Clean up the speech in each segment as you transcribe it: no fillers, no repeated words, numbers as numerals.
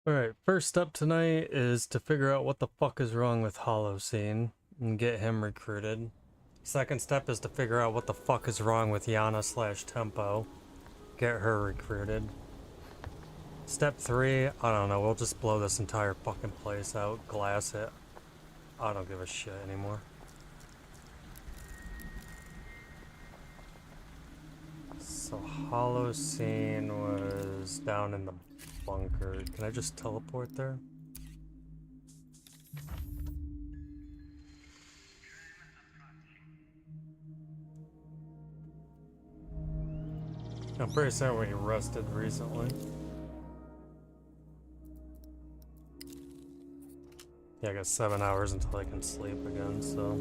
Alright, first step tonight is to figure out what the fuck is wrong with Holocene and get him recruited. Second step is to figure out what the fuck is wrong with Yana slash Tempo. Get her recruited. Step 3, I don't know, we'll just blow this entire fucking place out, glass it. I don't give a shit anymore. So Holocene was down in the bunker. Can I just teleport there? I'm pretty certain he rested recently. Yeah, I got 7 hours until I can sleep again, so...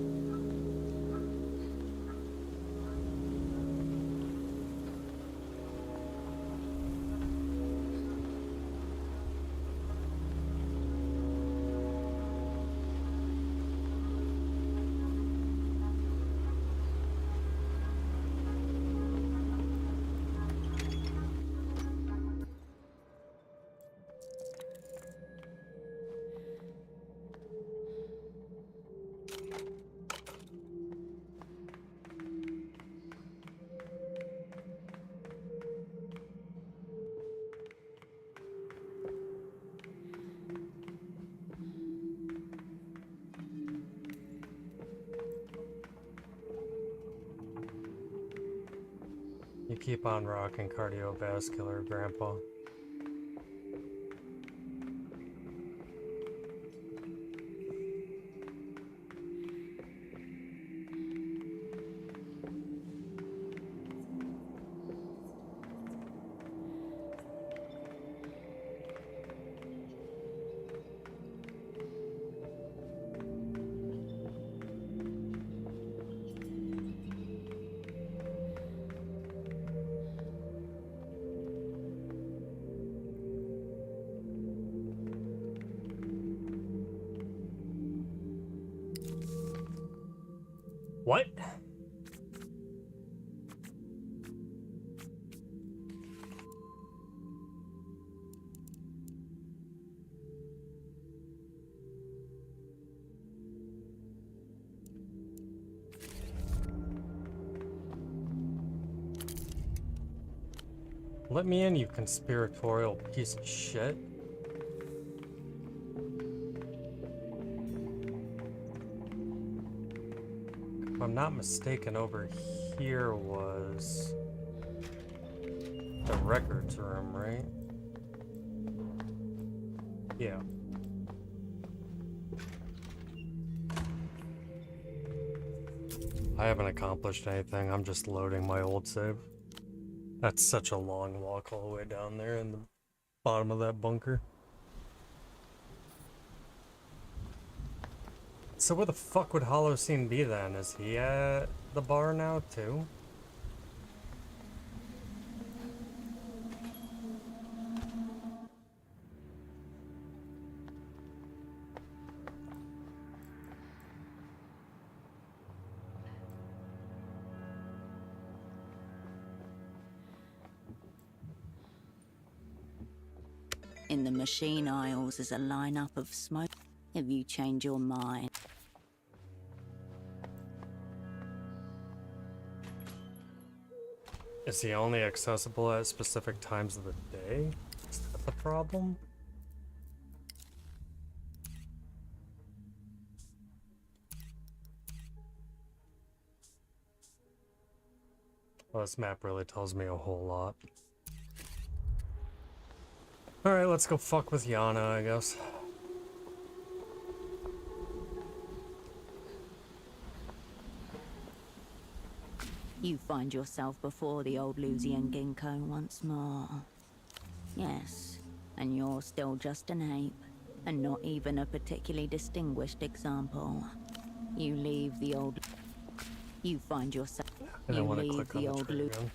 You keep on rocking cardiovascular, Grandpa. What? Let me in, you conspiratorial piece of shit. If I'm not mistaken, over here was the records room, right? Yeah. I haven't accomplished anything, I'm just loading my old save. That's such a long walk all the way down there in the bottom of that bunker. So where the fuck would Holocene be then? Is he at the bar now too? In the machine aisles is a lineup of smoke. If you change your mind. Is he only accessible at specific times of the day? Is that the problem? Well, this map really tells me a whole lot. Alright, let's go fuck with Yana, I guess. You find yourself before the old Lusian Ginkgo once more. Yes, and you're still just an ape, and not even a particularly distinguished example. You leave the old... You find yourself... I You don't want to leave click on the the old tree again.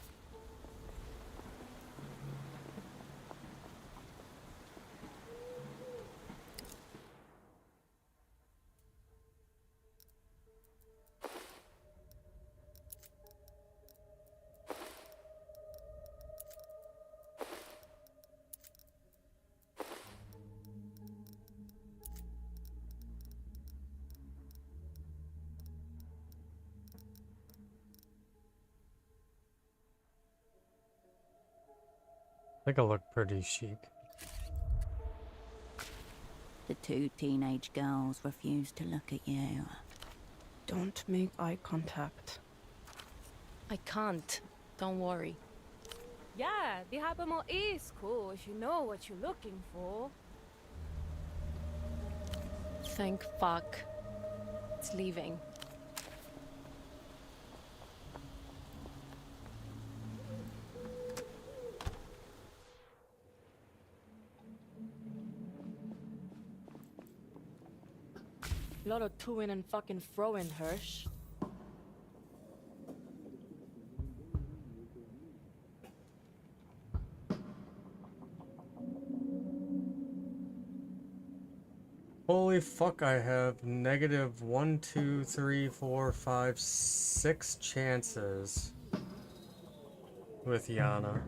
think I look pretty chic. The two teenage girls refuse to look at you. Don't make eye contact. I can't. Don't worry. Yeah, the Hypermall is cool if you know what you're looking for. Thank fuck. It's leaving. Lot of to-in and fucking fro-in, Hirsch. Holy fuck, I have negative 1, 2, 3, 4, 5, 6 chances with Yana.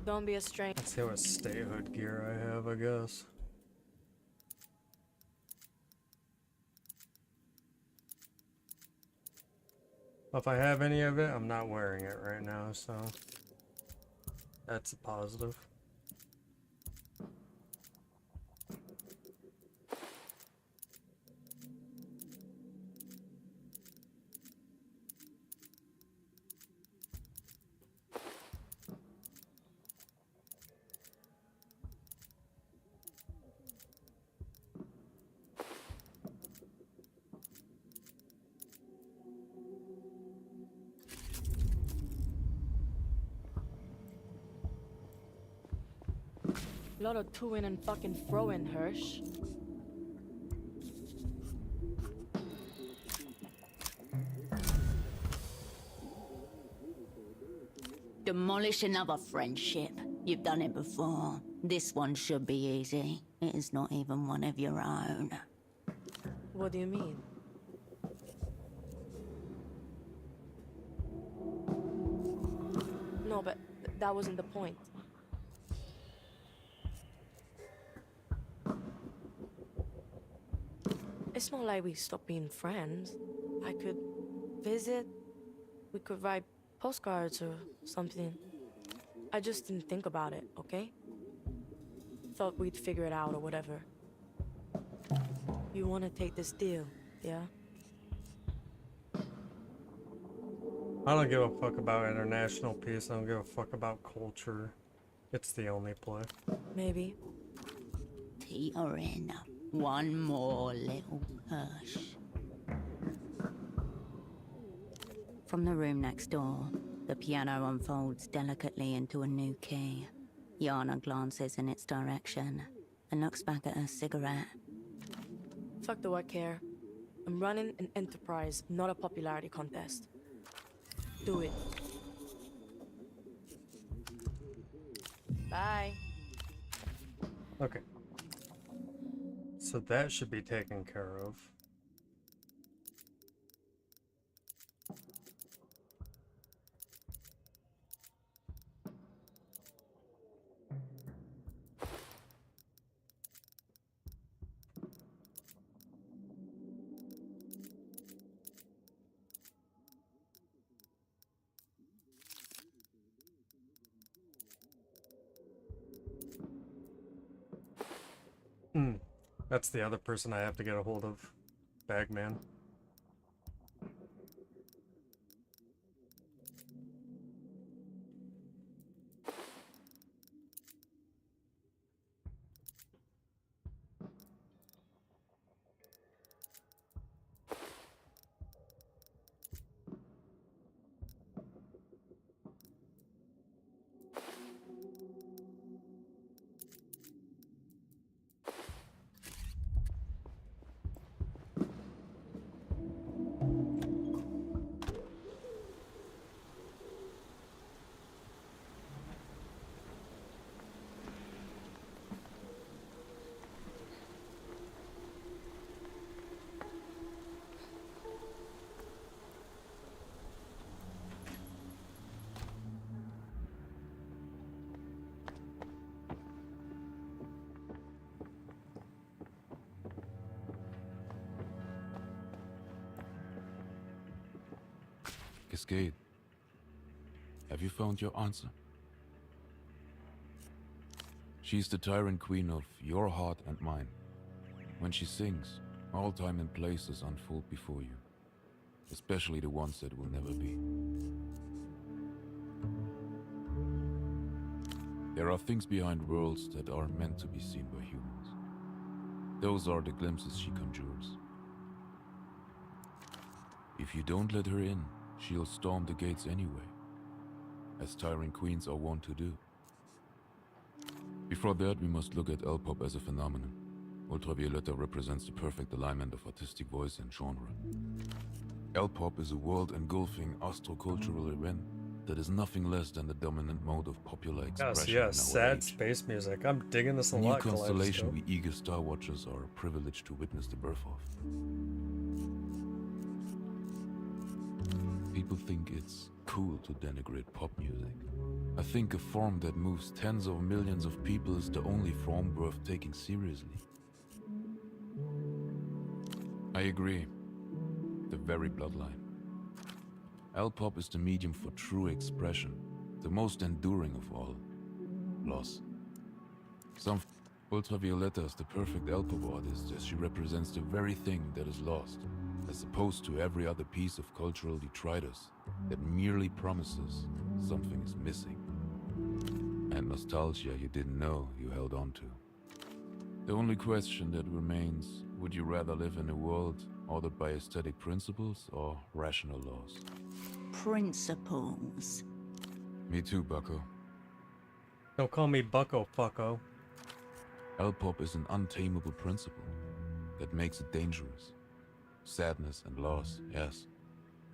Don't be a stranger. Let's see what statehood gear I have, I guess. If I have any of it, I'm not wearing it right now, so that's a positive. Lot of to-in and fucking fro-in, Hirsch. Demolish another friendship. You've done it before. This one should be easy. It is not even one of your own. What do you mean? No, but that wasn't the point. It's not like we stopped being friends. I could visit. We could write postcards or something. I just didn't think about it, okay? Thought we'd figure it out or whatever. You want to take this deal, yeah? I don't give a fuck about international peace. I don't give a fuck about culture. It's the only play. Maybe. Teeter in. One more little push. From the room next door, the piano unfolds delicately into a new key. Yana glances in its direction and looks back at her cigarette. Fuck do I care? I'm running an enterprise, not a popularity contest. Do it. Bye. Okay. So that should be taken care of. That's the other person I have to get a hold of. Bagman. Cascade. Have you found your answer? She's the tyrant queen of your heart and mine. When she sings, all time and places unfold before you, especially the ones that will never be. There are things behind worlds that are meant to be seen by humans. Those are the glimpses she conjures. If you don't let her in, she'll storm the gates anyway, as tyrant queens are wont to do. Before that, we must look at L-pop as a phenomenon. Ultravioletta represents the perfect alignment of artistic voice and genre. L-pop is a world-engulfing astrocultural event that is nothing less than the dominant mode of popular expression in our sad age. space music. I'm digging this a A new lot, constellation Kaleidoscope. we eager Star Watchers are privileged to witness the birth of. People think it's cool to denigrate pop music. I think a form that moves tens of millions of people is the only form worth taking seriously. I agree. The very bloodline. L-pop is the medium for true expression, the most enduring of all. Loss. Ultravioletta is the perfect L-pop artist, as she represents the very thing that is lost, as opposed to every other piece of cultural detritus that merely promises something is missing. And nostalgia you didn't know you held on to. The only question that remains, would you rather live in a world ordered by aesthetic principles or rational laws? Principles. Me too, bucko. Don't call me Bucko Fucko. L-pop is an untamable principle that makes it dangerous. Sadness and loss, yes,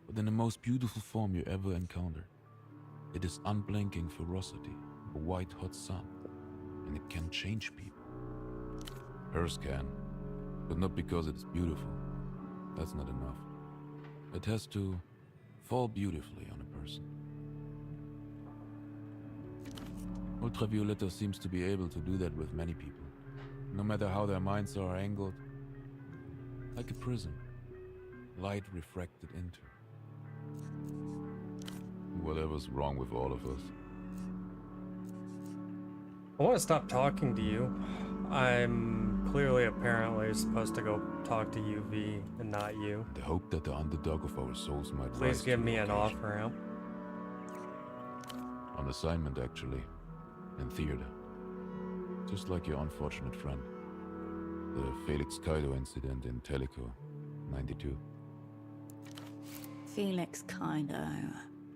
but in the most beautiful form you ever encountered. It is unblinking ferocity, a white-hot sun, and it can change people. Hers can, but not because it's beautiful. That's not enough. It has to fall beautifully on a person. Ultravioletta seems to be able to do that with many people, no matter how their minds are angled. Like a prism, light refracted into. Whatever's wrong with all of us. I want to stop talking to you. I'm clearly, apparently, supposed to go talk to UV and not you. The hope that the underdog of our souls might Please rise give to me the an occasion. off-ramp. On assignment, actually. In theater. Just like your unfortunate friend. The Felix Kaido incident in Teleco, 92. Felix Kaido.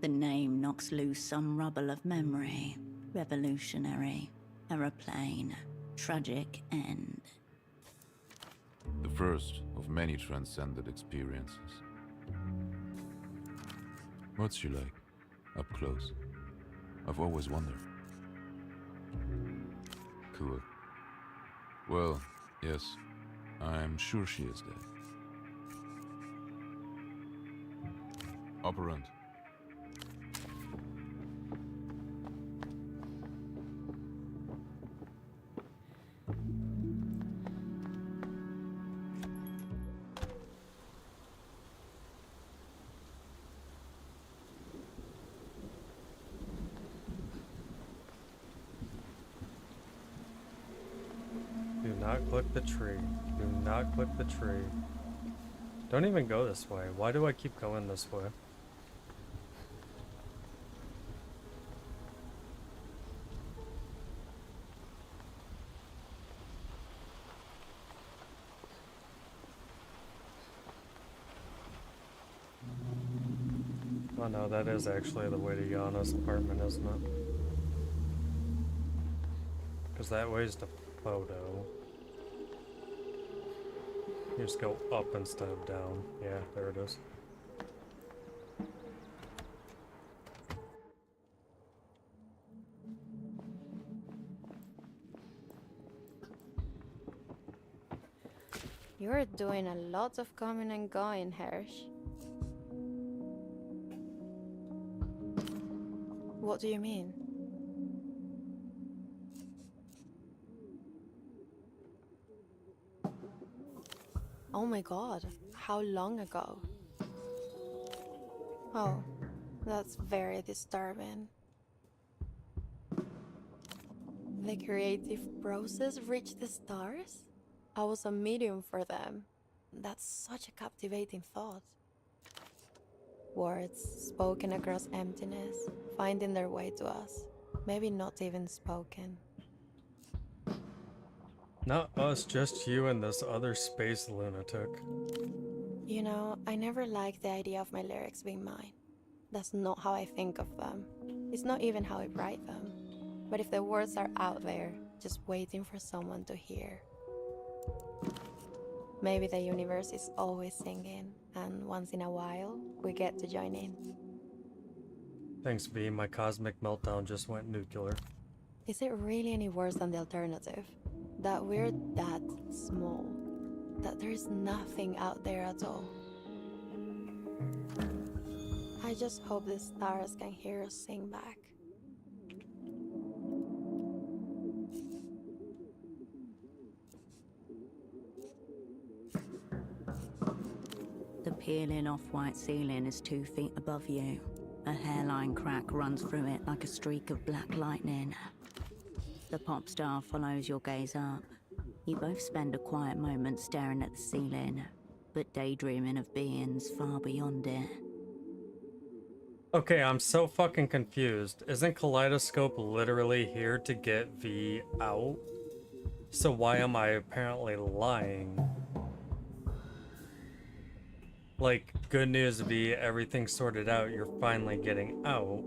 The name knocks loose some rubble of memory. Revolutionary. Aeroplane. Tragic end. The first of many transcendent experiences. What's she like? Up close. I've always wondered. Cool. Well, yes. I'm sure she is dead. Operant. Do not click the tree. Do not click the tree. Don't even go this way. Why do I keep going this way? Oh no, that is actually the way to Yana's apartment, isn't it? Because that way's the photo. You just go up instead of down. Yeah, there it is. You're doing a lot of coming and going, Hersh. What do you mean? Oh my god, how long ago? Oh, that's very disturbing. The creative process reached the stars? I was a medium for them. That's such a captivating thought. Words spoken across emptiness, finding their way to us. Maybe not even spoken. Not us, just you and this other space lunatic. You know, I never liked the idea of my lyrics being mine. That's not how I think of them. It's not even how I write them. But if the words are out there, just waiting for someone to hear. Maybe the universe is always singing, and once in a while, we get to join in. Thanks, V. My cosmic meltdown just went nuclear. Is it really any worse than the alternative? That we're that small, that there's nothing out there at all. I just hope the stars can hear us sing back. The peeling off-white ceiling is 2 feet above you. A hairline crack runs through it like a streak of black lightning. The pop star follows your gaze up. You both spend a quiet moment staring at the ceiling, but daydreaming of beings far beyond it. Okay, I'm so fucking confused. Isn't Kaleidoscope literally here to get V out? So why am I apparently lying? Like, good news, V, everything's sorted out, you're finally getting out.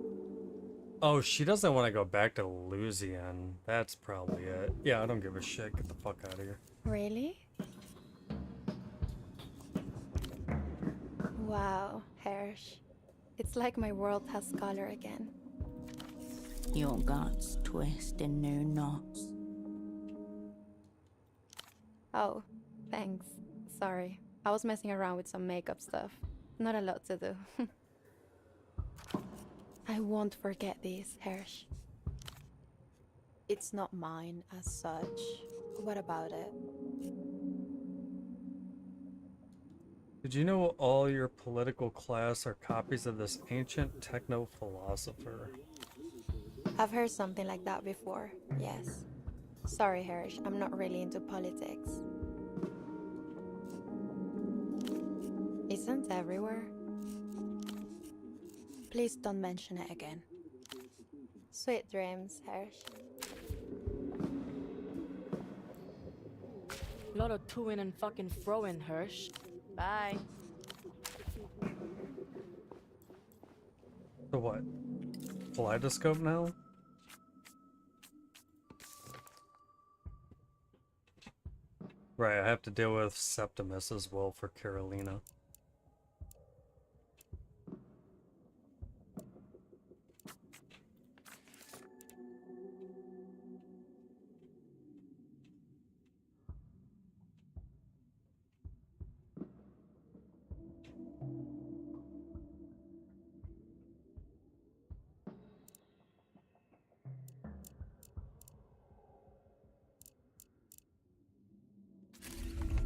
Oh, she doesn't want to go back to Lucian. That's probably it. Yeah, I don't give a shit. Get the fuck out of here. Really? Wow, Hersh. It's like my world has color again. Your guts twist in new knots. Oh, thanks. Sorry. I was messing around with some makeup stuff. Not a lot to do. I won't forget this, Hersh. It's not mine as such. What about it? Did you know all your political class are copies of this ancient techno-philosopher? I've heard something like that before, yes. Sorry, Hersh, I'm not really into politics. Isn't everywhere? Please don't mention it again. Sweet dreams, Hersh. Lot of to-ing and fucking fro-ing, Hirsch. Bye. So what? Kaleidoscope now? Right, I have to deal with Septimus as well for Carolina.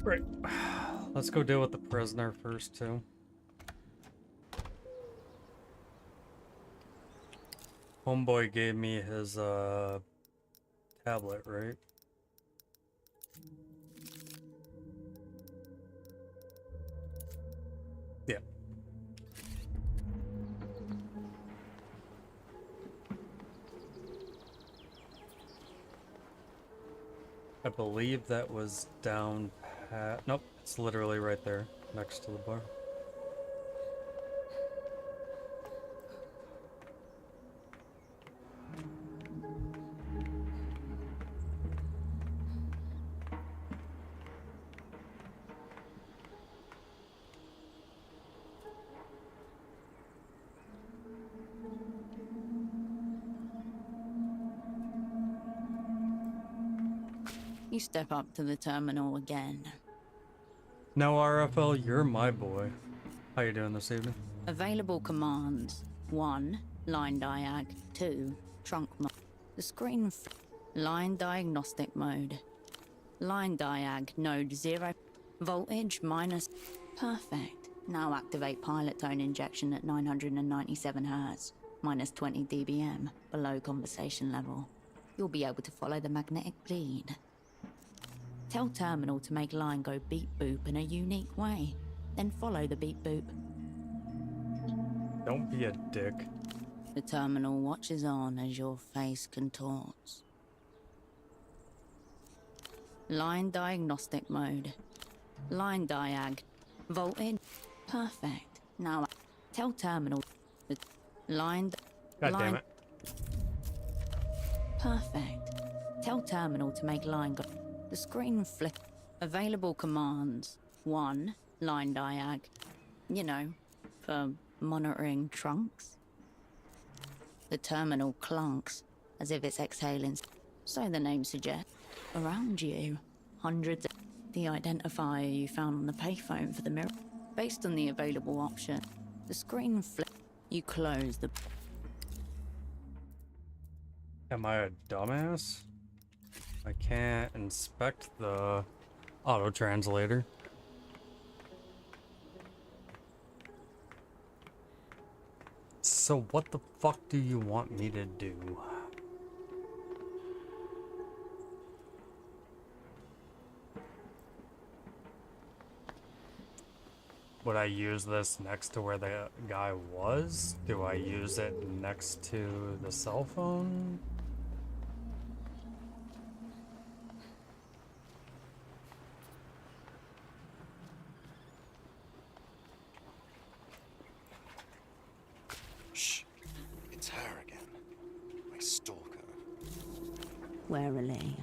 Right. Let's go deal with the prisoner first, too. Homeboy gave me his, tablet, right? Yeah. I believe that was down pat. Nope, it's literally right there, next to the bar. You step up to the terminal again. Now, RFL, you're my boy. How you doing this evening? Available commands. 1. Line diag. 2. Trunk mode. The screen line diagnostic mode. Line diag node 0. Voltage minus. Perfect. Now activate pilot tone injection at 997 Hz. Minus 20 dBm. Below conversation level. you'll be able to follow the magnetic lead. Tell Terminal to make line go beep boop in a unique way, then follow the beep boop. Don't be a dick. The Terminal watches on as your face contorts. Line diagnostic mode. Line diag. Voltage. Perfect. Now, tell Terminal. The line. God damn it. Perfect. Tell Terminal to make line go. The screen flick. Available commands. 1. Line diag. You know, for monitoring trunks. The Terminal clunks, as if it's exhaling. So the name suggests. Around you, hundreds of the identifier you found on the payphone for the mirror. Based on the available option, the screen flip. You close the. Am I a dumbass? I can't inspect the auto translator. So what the fuck do you want me to do? Would I use this next to where the guy was? Do I use it next to the cell phone? Shh. It's her again. My stalker. Warily.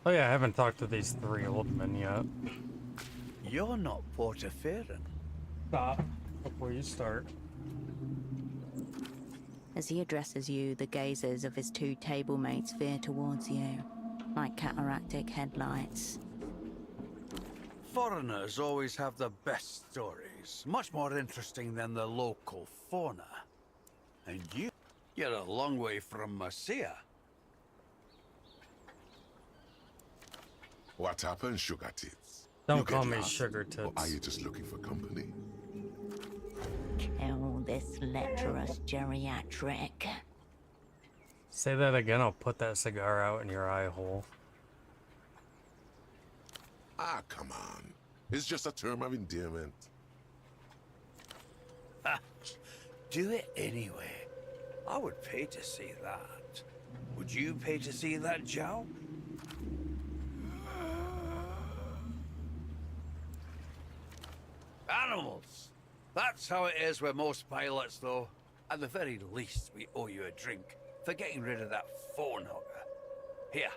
Oh yeah, I haven't talked to these 3 old men yet. You're not Portaferan. Stop before you start. As he addresses you, the gazes of his 2 table mates veer towards you, like cataractic headlights. Foreigners always have the best stories, much more interesting than the local fauna. And you're a long way from Marcia. What happened, sugar tits? Don't You call get me lost? sugar Or are tits. you just looking for company? Kill this lecherous geriatric. Say that again, I'll put that cigar out in your eye hole. Ah, come on. It's just a term of endearment. Do it anyway. I would pay to see that. Would you pay to see that, Joe? Animals! That's how it is with most pilots, though. At the very least, we owe you a drink for getting rid of that phone hogger. Here.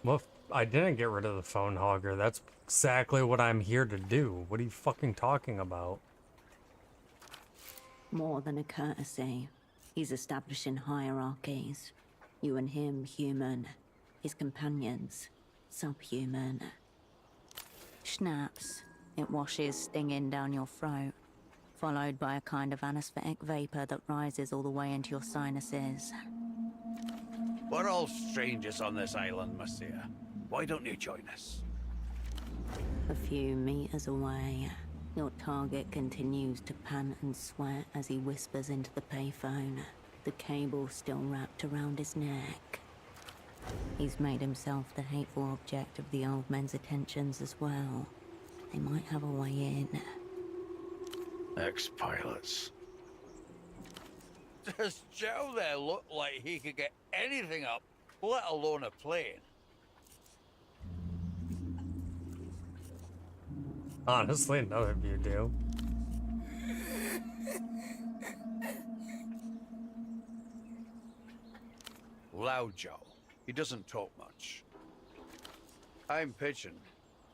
Well, I didn't get rid of the phone hogger. That's exactly what I'm here to do. What are you fucking talking about? More than a courtesy. He's establishing hierarchies. You and him, human. His companions, subhuman. Schnapps. It washes stinging down your throat, followed by a kind of anesthetic vapor that rises all the way into your sinuses. We're all strangers on this island, Marcia. Why don't you join us? A few meters away, your target continues to pant and sweat as he whispers into the payphone, the cable still wrapped around his neck. He's made himself the hateful object of the old men's attentions as well. They might have a way in. Ex-pilots. Does Joe there look like he could get anything up, let alone a plane? Honestly, none of you do. Loud Joe. He doesn't talk much. I'm Pigeon.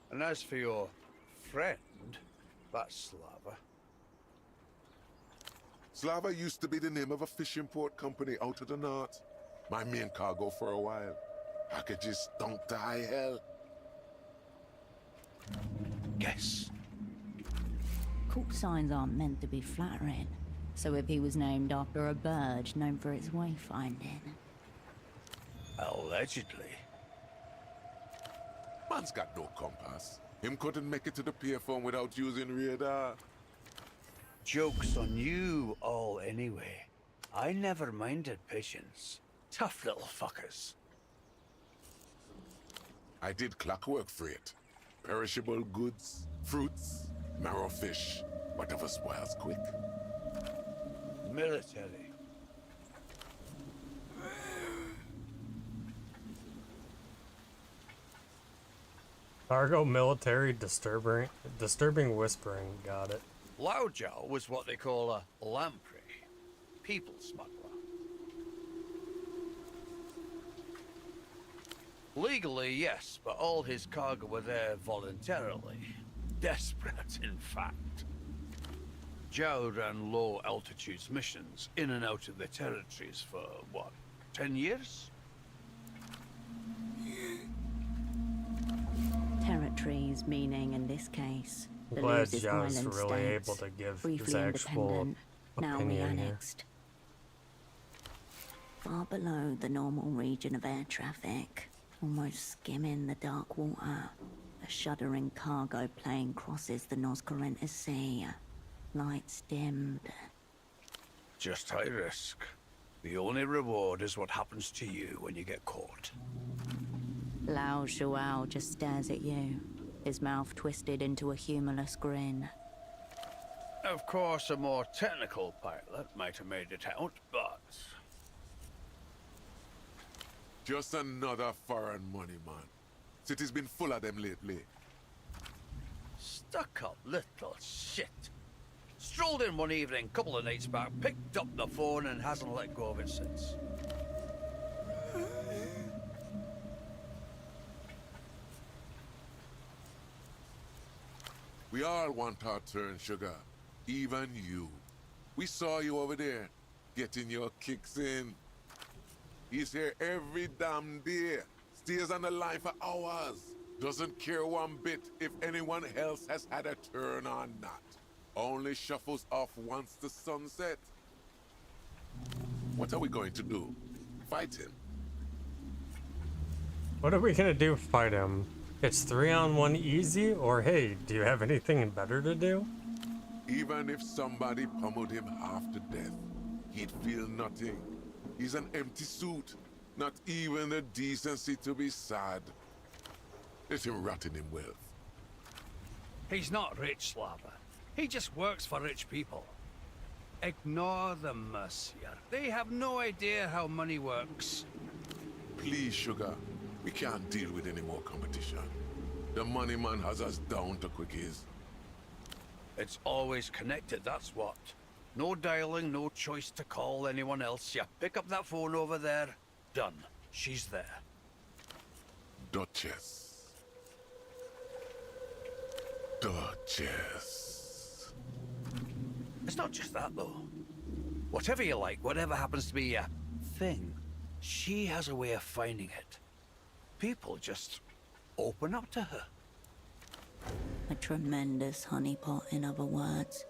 And as for your friend, that's Slava. Slava used to be the name of a fish import company out of the north. My main cargo for a while. Packages stunk to high hell. Guess. Call signs aren't meant to be flattering. So if he was named after a bird known for its wayfinding. Allegedly. Man's got no compass. Him couldn't make it to the payphone without using radar. Joke's on you all anyway. I never minded pigeons. Tough little fuckers. I did clockwork for it. Perishable goods, fruits, marrow fish, whatever spoils quick. Military. Cargo, military, disturbing whispering. Got it. Loudjaw was what they call a lamprey. People smuggler. Legally, yes, but all his cargo were there voluntarily. Desperate, in fact. Zhao ran low-altitude missions in and out of the territories for, what, 10 years? Territories meaning, in this case, I'm the glad Los's Zhao's island really states, able to give his briefly actual independent, now opinion here. re-annexed. Far below the normal region of air traffic, almost skimming the dark water, a shuddering cargo plane crosses the Noscorrentes Sea. Lights dimmed. Just high risk. The only reward is what happens to you when you get caught. Lao Shuao just stares at you, his mouth twisted into a humorless grin. Of course, a more technical pilot might have made it out, but... Just another foreign money, man. City's been full of them lately. Stuck-up little shit. Strolled in one evening, couple of nights back, picked up the phone and hasn't let go of it since. We all want our turn, Sugar. Even you. We saw you over there, getting your kicks in. He's here every damn day. Stays on the line for hours. Doesn't care one bit if anyone else has had a turn or not. Only shuffles off once the sun sets. What are we going to do? Fight him? What are we gonna do? Fight him? It's 3-on-1 easy, or hey, do you have anything better to do? Even if somebody pummeled him half to death, he'd feel nothing. He's an empty suit. Not even the decency to be sad. Let him rot in him wealth. He's not rich, Slava. He just works for rich people. Ignore them, Mercier. They have no idea how money works. Please, Sugar. We can't deal with any more competition. The money man has us down to quickies. It's always connected, that's what. No dialing, no choice to call anyone else. You pick up that phone over there, done. She's there. Duchess. Duchess. It's not just that, though. Whatever you like, whatever happens to be a thing, she has a way of finding it. People just open up to her. A tremendous honeypot, in other words,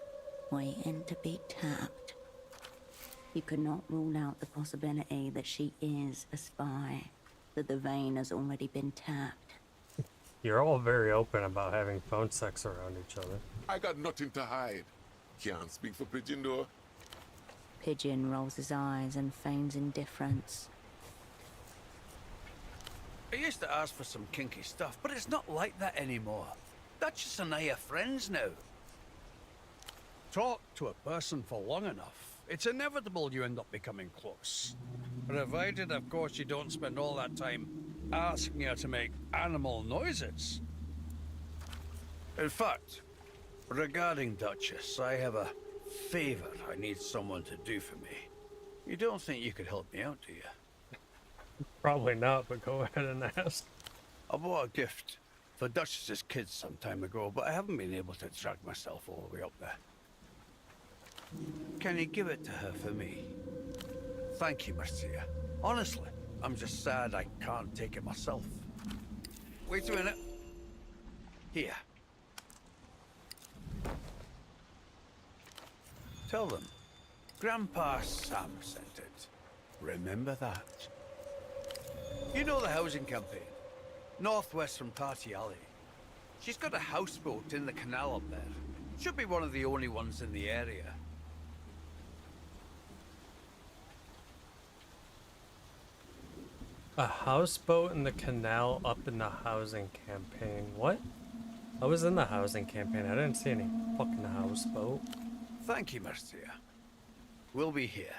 waiting to be tapped. You could not rule out the possibility that she is a spy, that the vein has already been tapped. You're all very open about having phone sex around each other. I got nothing to hide. Can't speak for Pigeon, though. Pigeon rolls his eyes and feigns indifference. I used to ask for some kinky stuff, but it's not like that anymore. Duchess and I are friends now. Talk to a person for long enough, it's inevitable you end up becoming close. Provided, of course, you don't spend all that time asking her to make animal noises. In fact, regarding Duchess, I have a favor I need someone to do for me. You don't think you could help me out, do you? Probably not, but go ahead and ask. I bought a gift for Duchess's kids some time ago, but I haven't been able to drag myself all the way up there. Can you give it to her for me? Thank you, Marcia. Honestly, I'm just sad I can't take it myself. Wait a minute. Here. Tell them, Grandpa Sam sent it. Remember that. You know the housing campaign? Northwest from Party Alley. She's got a houseboat in the canal up there. Should be one of the only ones in the area. A houseboat in the canal up in the housing campaign. What? I was in the housing campaign. I didn't see any fucking houseboat. Thank you, Marcia. We'll be here.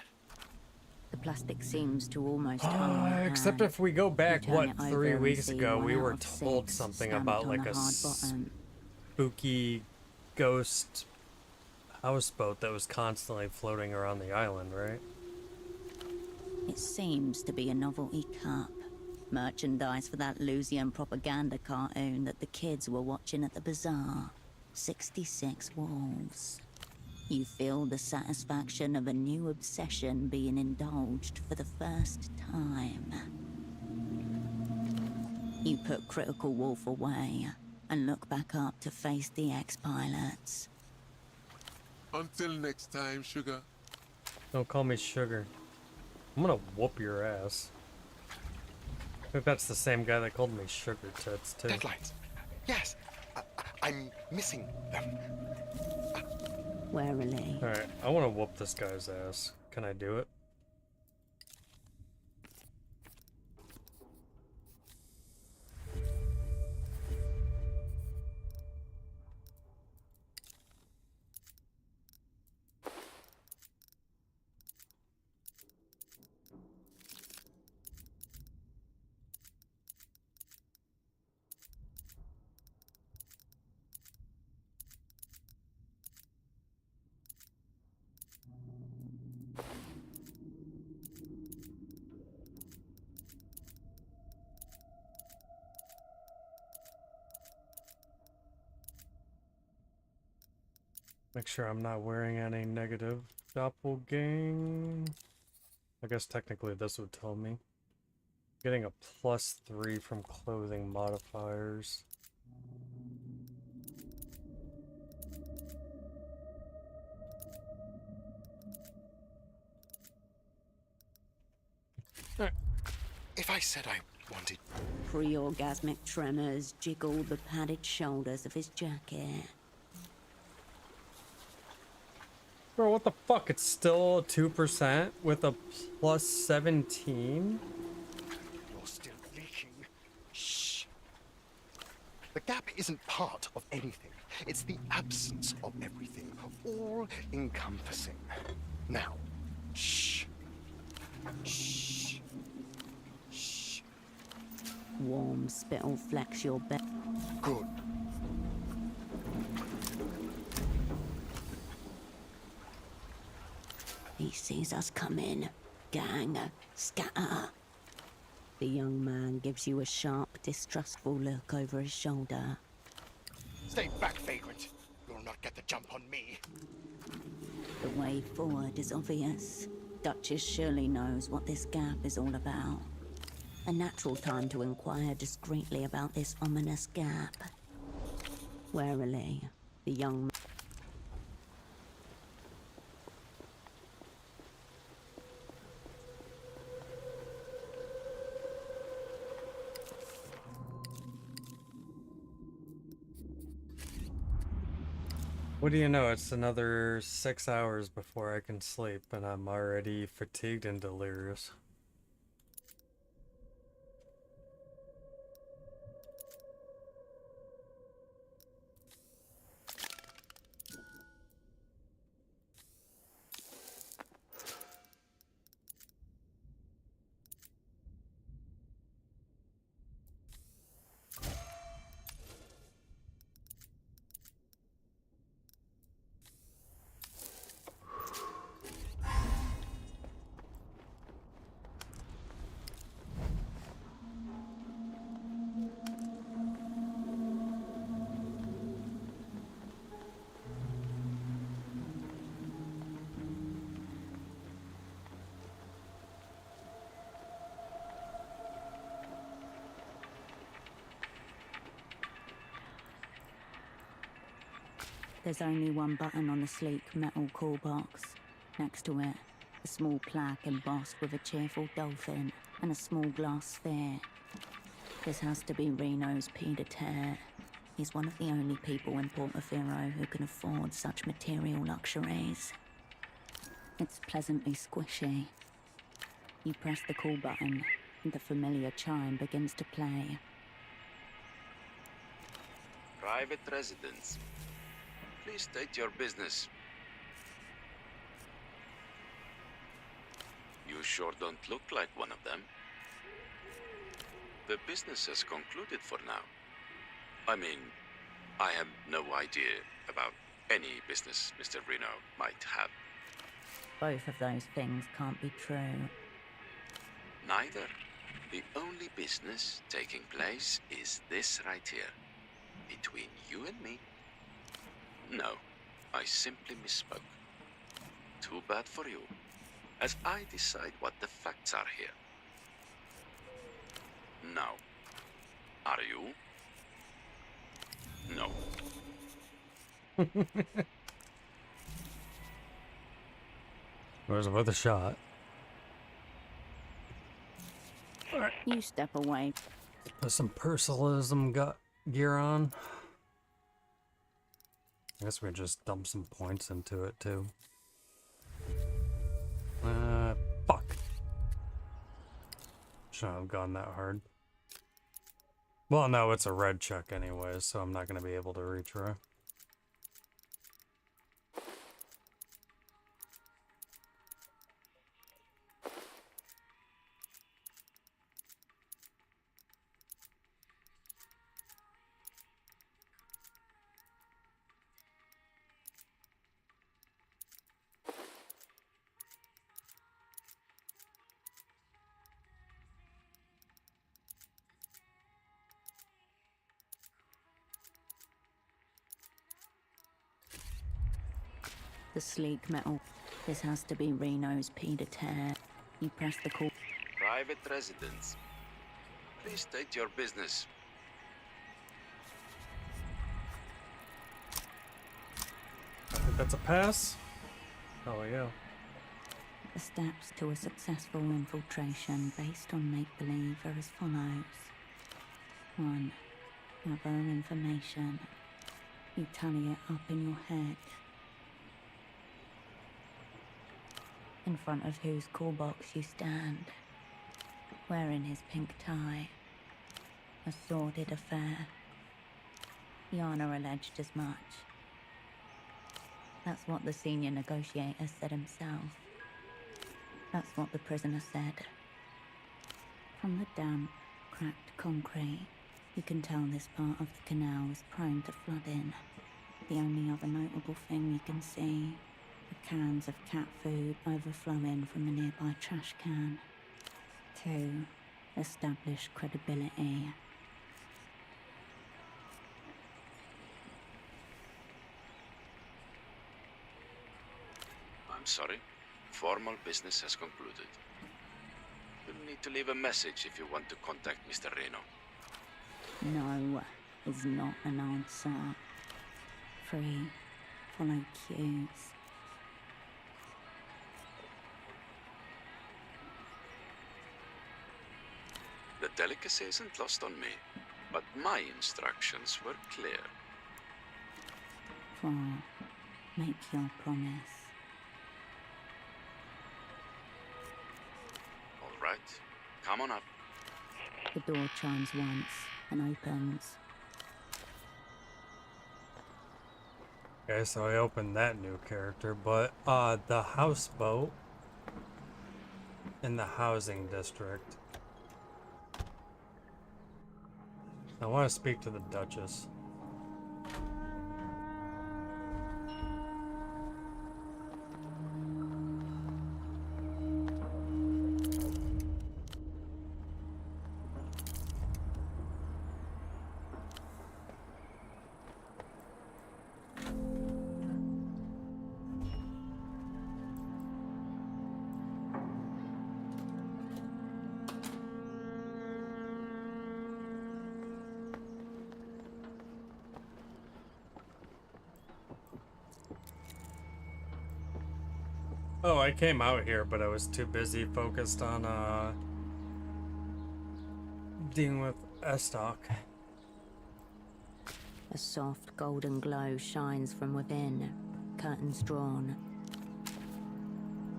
The plastic seems to almost hang on your Except hand. if we go back, You turn what, it over 3 and weeks see ago, one we out were of told 6 something stamped about on like a hard bottom. spooky ghost houseboat that was constantly floating around the island, right? It seems to be a novelty cup. Merchandise for that Lusian propaganda cartoon that the kids were watching at the bazaar. 66 wolves. You feel the satisfaction of a new obsession being indulged for the first time. You put Critical Wolf away and look back up to face the ex-pilots. Until next time, sugar. Don't call me sugar. I'm gonna whoop your ass. I think that's the same guy that called me sugar tits, too. Deadlines. Yes. I'm missing them. Warily. Alright, I wanna whoop this guy's ass. Can I do it? Make sure I'm not wearing any negative doppelgang. I guess technically this would tell me. Getting a +3 from clothing modifiers. If I said I wanted... Pre-orgasmic tremors jiggle the padded shoulders of his jacket. Bro, what the fuck? It's still 2% with a +17? You're still leaking. Shh. The gap isn't part of anything. It's the absence of everything. All-encompassing. Now, shh. Shh. Shh. Warm spittle flecks your back. Good. He sees us coming. Gang, scatter. The young man gives you a sharp, distrustful look over his shoulder. Stay back, vagrant. You'll not get the jump on me. The way forward is obvious. Duchess surely knows what this gap is all about. A natural time to inquire discreetly about this ominous gap. Warily, the young man... What do you know? It's another 6 hours before I can sleep, and I'm already fatigued and delirious. There's only one button on the sleek metal call box. Next to it, a small plaque embossed with a cheerful dolphin and a small glass sphere. This has to be Reno's pied-à-terre. He's one of the only people in Portofino who can afford such material luxuries. It's pleasantly squishy. You press the call button, and the familiar chime begins to play. Private residence. Please state your business. You sure don't look like one of them. The business has concluded for now. I mean, I have no idea about any business Mr. Reno might have. Both of those things can't be true. Neither. The only business taking place is this right here. Between you and me. No, I simply misspoke. Too bad for you, as I decide what the facts are here. Now, are you? No. Was worth a shot. You step away. Put some personalism gear on. I guess we just dump some points into it too. Fuck. Shouldn't have gone that hard. Well, no, it's a red check anyways, so I'm not gonna be able to retry. The sleek metal. This has to be Reno's pied-à-terre. You press the call. Private residence. Please state your business. I think that's a pass. Oh yeah. The steps to a successful infiltration based on make-believe are as follows. 1. Gather information. You tally it up in your head. In front of whose call box you stand, wearing his pink tie. A sordid affair. Yana alleged as much. That's what the senior negotiator said himself. That's what the prisoner said. From the damp, cracked concrete, you can tell this part of the canal is prone to flooding. The only other notable thing you can see are cans of cat food overflowing from a nearby trash can. 2. Establish credibility. I'm sorry. Formal business has concluded. You'll need to leave a message if you want to contact Mr. Reno. No is not an answer. 3. Follow cues. The delicacy isn't lost on me, but my instructions were clear. 4. Make your promise. All right, come on up. The door chimes once and opens. Okay, so I opened that new character, but the houseboat in the housing district. I want to speak to the Duchess. Oh, I came out here, but I was too busy focused on dealing with Estoc. A soft golden glow shines from within, curtains drawn.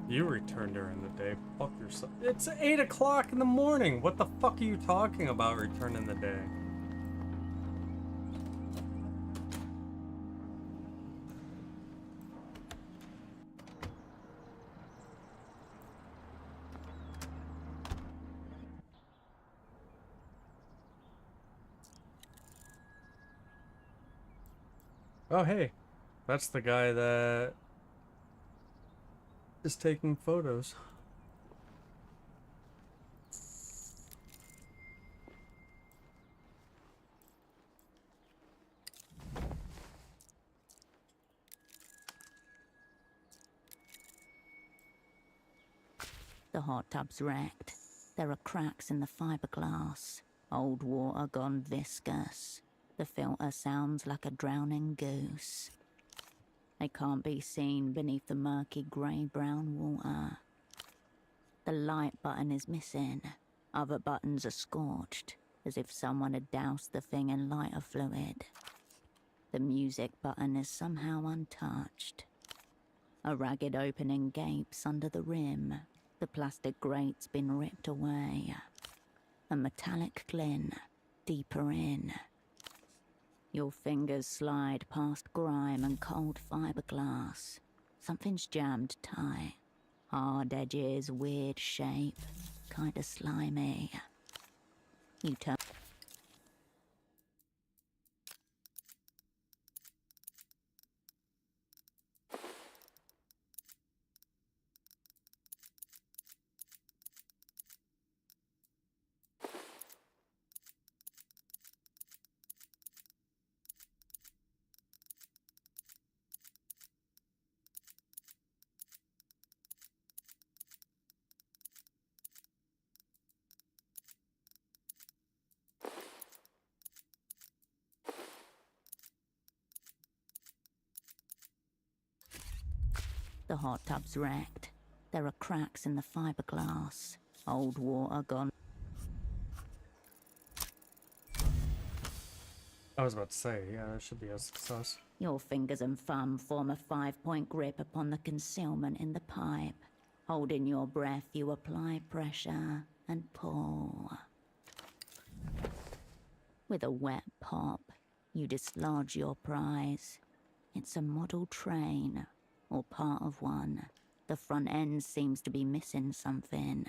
You return during the day. Fuck yourself. It's 8 o'clock in the morning. What the fuck are you talking about returning the day? Oh, hey. That's the guy that is taking photos. The hot tub's wrecked. There are cracks in the fiberglass. Old water gone viscous. The filter sounds like a drowning goose. They can't be seen beneath the murky grey-brown water. The light button is missing. Other buttons are scorched, as if someone had doused the thing in lighter fluid. The music button is somehow untouched. A ragged opening gapes under the rim. The plastic grate's been ripped away. A metallic glint, deeper in. Your fingers slide past grime and cold fiberglass. Something's jammed tight. Hard edges, weird shape, kinda slimy. You turn. The hot tub's wrecked. There are cracks in the fiberglass. Old water gone. I was about to say, yeah, that should be a success. Your fingers and thumb form a 5-point grip upon the concealment in the pipe. Holding your breath, you apply pressure and pull. With a wet pop, you dislodge your prize. It's a model train, or part of one. The front end seems to be missing something.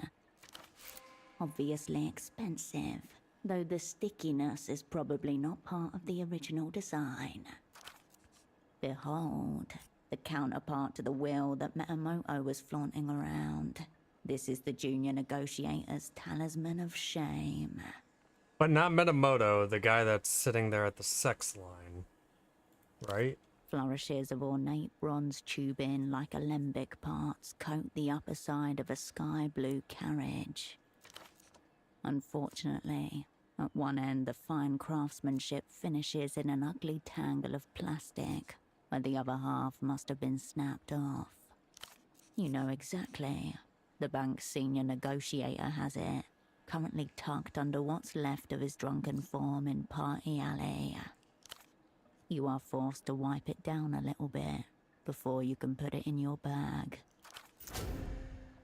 Obviously expensive, though the stickiness is probably not part of the original design. Behold, the counterpart to the will that Metamoto was flaunting around. This is the junior negotiator's talisman of shame. But not Metamoto, the guy that's sitting there at the sex line. Right? Flourishes of ornate bronze tubing like alembic parts coat the upper side of a sky blue carriage. Unfortunately, at one end the fine craftsmanship finishes in an ugly tangle of plastic, where the other half must have been snapped off. You know exactly. The bank's senior negotiator has it, currently tucked under what's left of his drunken form in Party Alley. You are forced to wipe it down a little bit before you can put it in your bag.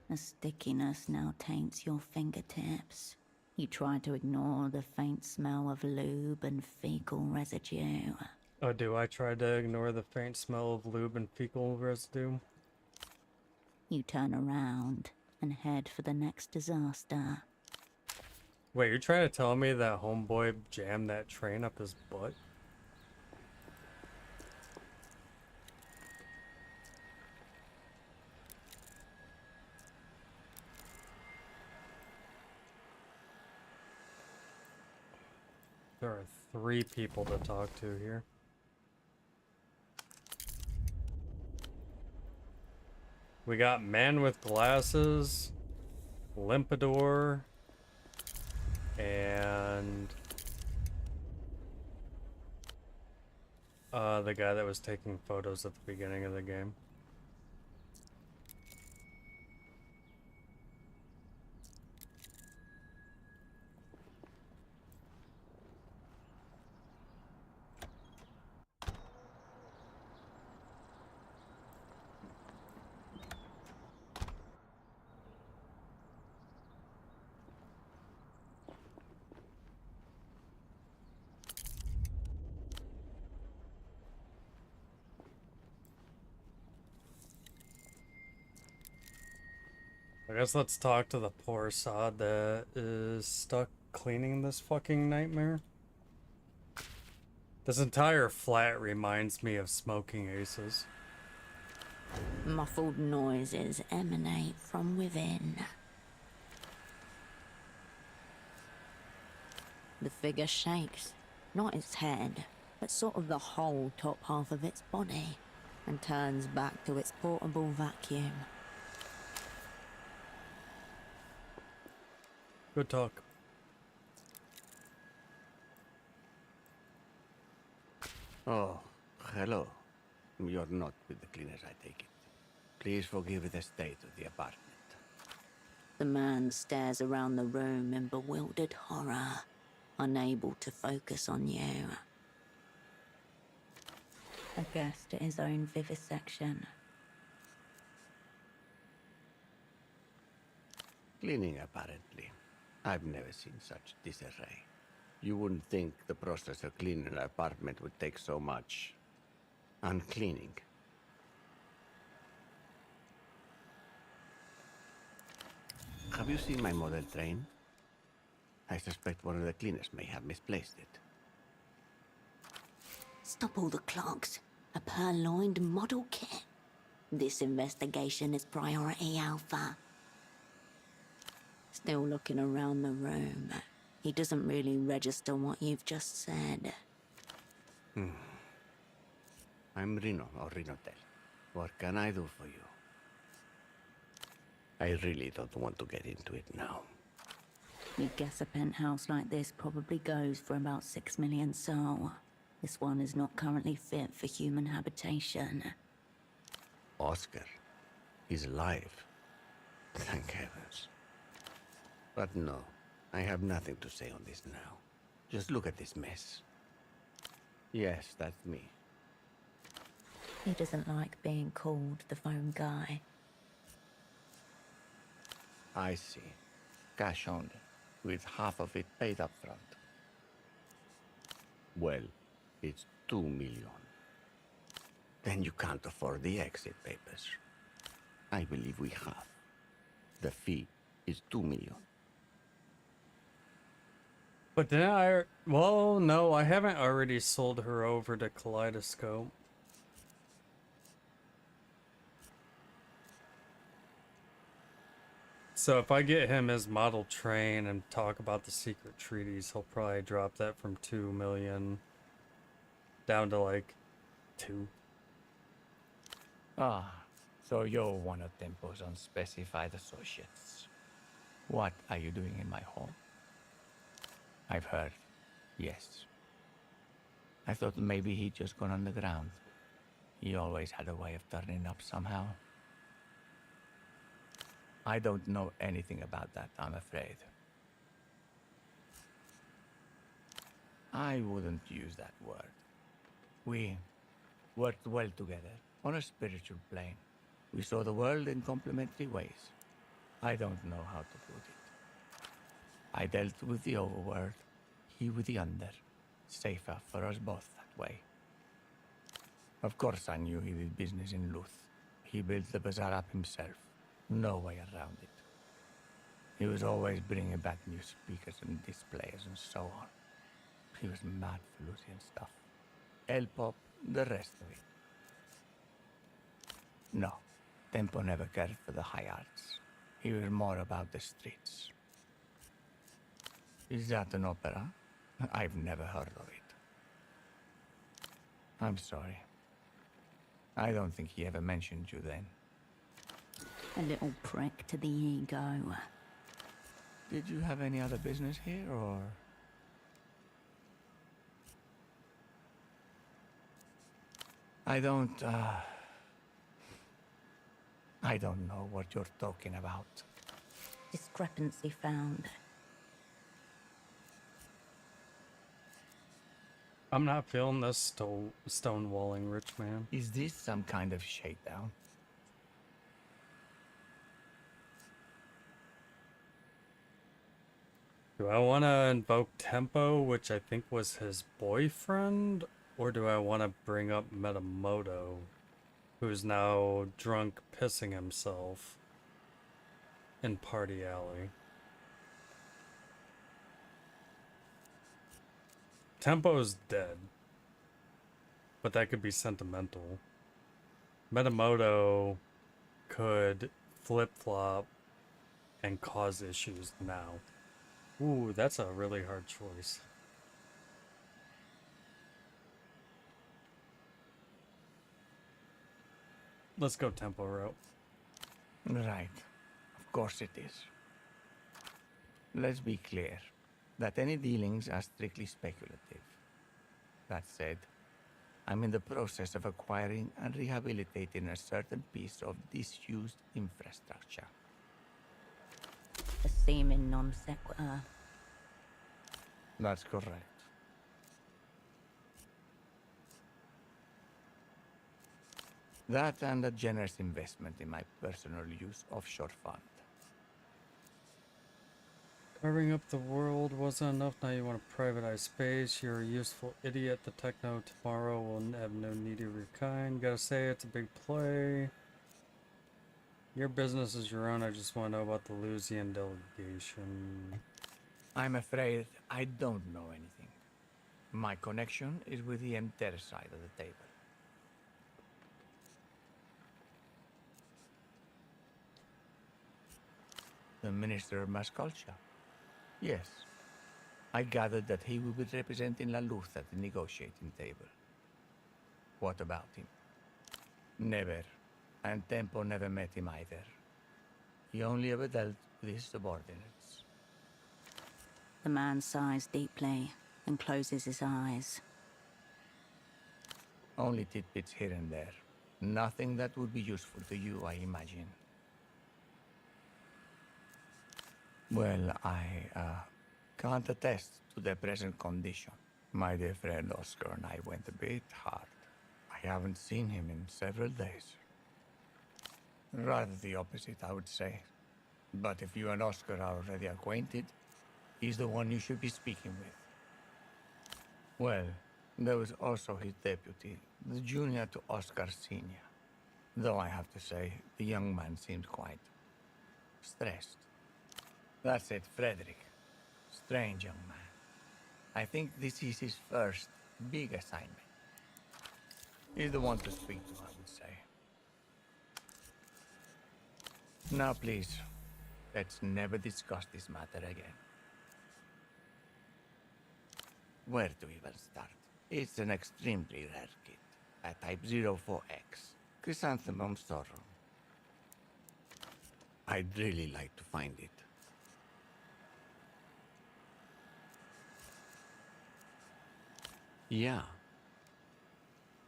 The stickiness now taints your fingertips. You try to ignore the faint smell of lube and fecal residue. Oh, do I try to ignore the faint smell of lube and fecal residue? You turn around and head for the next disaster. Wait, you're trying to tell me that homeboy jammed that train up his butt? There are 3 people to talk to here. We got man with glasses, Limpador, and the guy that was taking photos at the beginning of the game. I guess let's talk to the poor sod that is stuck cleaning this fucking nightmare. This entire flat reminds me of Smoking Aces. Muffled noises emanate from within. The figure shakes, not its head, but sort of the whole top half of its body, and turns back to its portable vacuum. Good talk. Oh, hello. You're not with the cleaners, I take it. Please forgive the state of the apartment. The man stares around the room in bewildered horror, unable to focus on you. A guest at his own vivisection. Cleaning, apparently. I've never seen such disarray. You wouldn't think the process of cleaning an apartment would take so much uncleaning. Have you seen my model train? I suspect one of the cleaners may have misplaced it. Stop all the clocks. A purloined model kit. This investigation is priority alpha. Still looking around the room. He doesn't really register what you've just said. I'm Reno, or Rinotel. What can I do for you? I really don't want to get into it now. You guess a penthouse like this probably goes for about 6 million sol. This one is not currently fit for human habitation. Oscar is alive. Thank heavens. But no, I have nothing to say on this now. Just look at this mess. Yes, that's me. He doesn't like being called the phone guy. I see. Cash only, with half of it paid up front. Well, it's 2 million. Then you can't afford the exit papers. I believe we have. The fee is 2 million. But didn't I... Well, no, I haven't already sold her over to Kaleidoscope. So if I get him his model train and talk about the secret treaties, he'll probably drop that from 2 million down to like 2. Ah, so you're one of Tempo's unspecified associates. What are you doing in my home? I've heard, yes. I thought maybe he'd just gone underground. He always had a way of turning up somehow. I don't know anything about that, I'm afraid. I wouldn't use that word. We worked well together, on a spiritual plane. We saw the world in complementary ways. I don't know how to put it. I dealt with the overworld, he with the under. Safer for us both that way. Of course I knew he did business in Luth. He built the bazaar up himself. No way around it. He was always bringing back new speakers and displays and so on. He was mad for Lucian stuff. L-pop, the rest of it. No, Tempo never cared for the high arts. He was more about the streets. Is that an opera? I've never heard of it. I'm sorry. I don't think he ever mentioned you then. A little prick to the ego. Did you have any other business here, or...? I don't know what you're talking about. Discrepancy found. I'm not feeling this stonewalling, rich man. Is this some kind of shakedown? Do I want to invoke Tempo, which I think was his boyfriend? Or do I want to bring up Metamoto, who's now drunk pissing himself? in Party Alley. Tempo's dead, but that could be sentimental. Minamoto could flip-flop and cause issues now. Ooh, that's a really hard choice. Let's go Tempo route. Right. Of course it is. Let's be clear that any dealings are strictly speculative. That said, I'm in the process of acquiring and rehabilitating a certain piece of disused infrastructure. A seeming non sequitur. That's correct. That and a generous investment in my personal use offshore fund. Carving up the world wasn't enough, now you want to privatize space. You're a useful idiot. The techno tomorrow will have no need of your kind. Gotta say, it's a big play. Your business is your own. I just want to know about the Lusian delegation. I'm afraid I don't know anything. My connection is with the entire side of the table. The Minister of Mass Culture? Yes. I gathered that he will be representing La Luz at the negotiating table. What about him? Never. And Tempo never met him either. He only ever dealt with his subordinates. The man sighs deeply and closes his eyes. Only tidbits here and there. Nothing that would be useful to you, I imagine. Well, I can't attest to their present condition. My dear friend Oscar and I went a bit hard. I haven't seen him in several days. Rather the opposite, I would say. But if you and Oscar are already acquainted, he's the one you should be speaking with. Well, there was also his deputy, the junior to Oscar's senior. Though I have to say, the young man seemed quite stressed. That's it, Frederick. Strange young man. I think this is his first big assignment. He's the one to speak to, I would say. Now please, let's never discuss this matter again. Where to even start? It's an extremely rare kit, a Type 04X, Chrysanthemum Sorrow. I'd really like to find it. Yeah.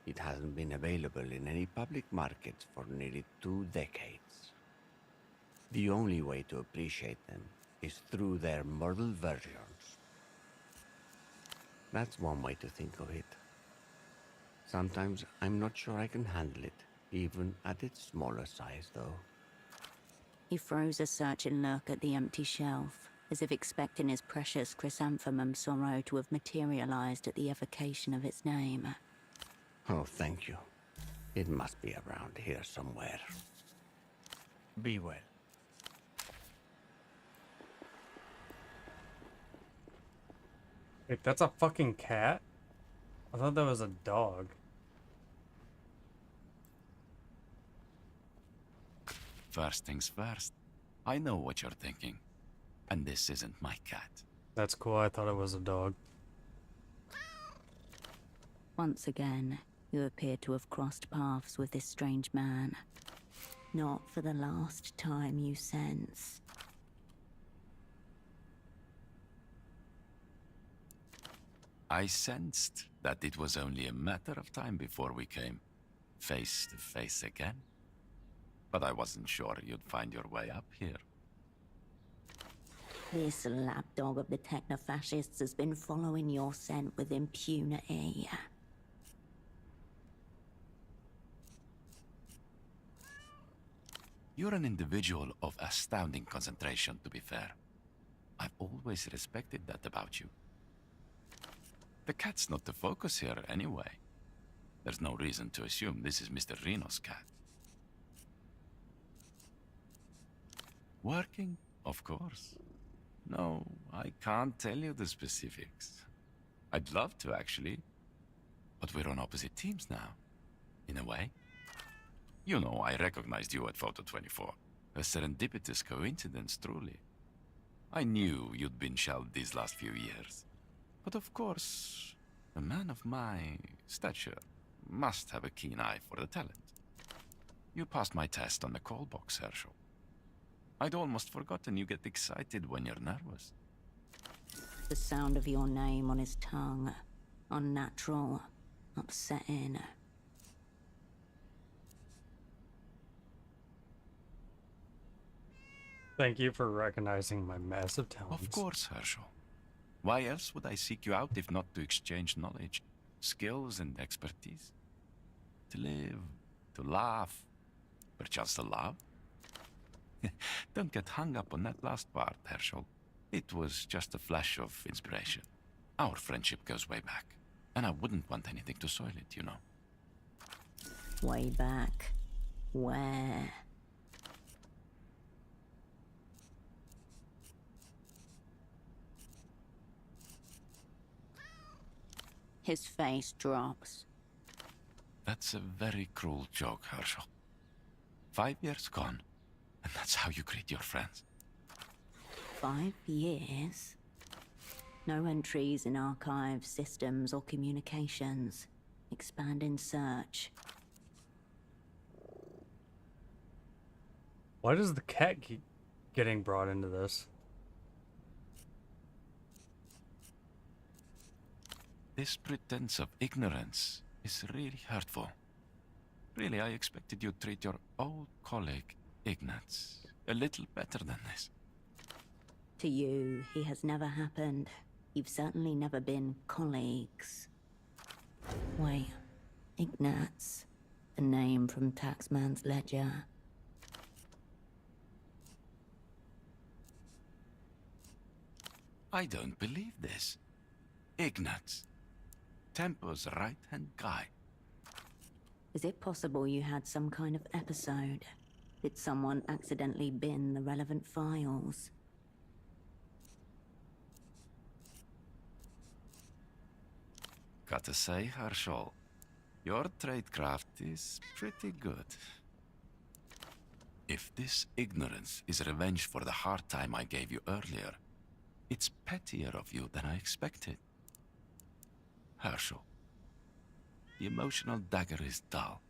It hasn't been available in any public markets for nearly 2 decades. The only way to appreciate them is through their model versions. That's one way to think of it. Sometimes I'm not sure I can handle it, even at its smaller size, though. He throws a searching look at the empty shelf, as if expecting his precious chrysanthemum sorrow to have materialized at the evocation of its name. Oh, thank you. It must be around here somewhere. Be well. Wait, that's a fucking cat? I thought that was a dog. First things first, I know what you're thinking. And this isn't my cat. That's cool, I thought it was a dog. Once again, you appear to have crossed paths with this strange man. Not for the last time, you sense. I sensed that it was only a matter of time before we came face to face again. But I wasn't sure you'd find your way up here. This lapdog of the techno-fascists has been following your scent with impunity. You're an individual of astounding concentration, to be fair. I've always respected that about you. The cat's not the focus here anyway. There's no reason to assume this is Mr. Reno's cat. Working, of course. No, I can't tell you the specifics. I'd love to, actually. But we're on opposite teams now, in a way. You know, I recognized you at Photo 24. A serendipitous coincidence, truly. I knew you'd been shelved these last few years. But of course, a man of my stature must have a keen eye for the talent. You passed my test on the call box, Herschel. I'd almost forgotten you get excited when you're nervous. The sound of your name on his tongue. Unnatural. Upsetting. Thank you for recognizing my massive talents. Of course, Herschel. Why else would I seek you out if not to exchange knowledge, skills, and expertise? To live, to laugh, perchance to love? Don't get hung up on that last part, Herschel. It was just a flash of inspiration. Our friendship goes way back, and I wouldn't want anything to soil it, you know. Way back. Where? His face drops. That's a very cruel joke, Herschel. 5 years gone, and that's how you greet your friends. 5 years? No entries in archives, systems, or communications. Expand in search. Why does the cat keep getting brought into this? This pretense of ignorance is really hurtful. Really, I expected you'd treat your old colleague, Ignatz, a little better than this. To you, he has never happened. You've certainly never been colleagues. Wait, Ignatz, a name from Taxman's ledger. I don't believe this. Ignatz, Tempo's right-hand guy. Is it possible you had some kind of episode? Did someone accidentally bin the relevant files? Gotta say, Herschel, your tradecraft is pretty good. If this ignorance is revenge for the hard time I gave you earlier, it's pettier of you than I expected. Herschel, the emotional dagger is dull,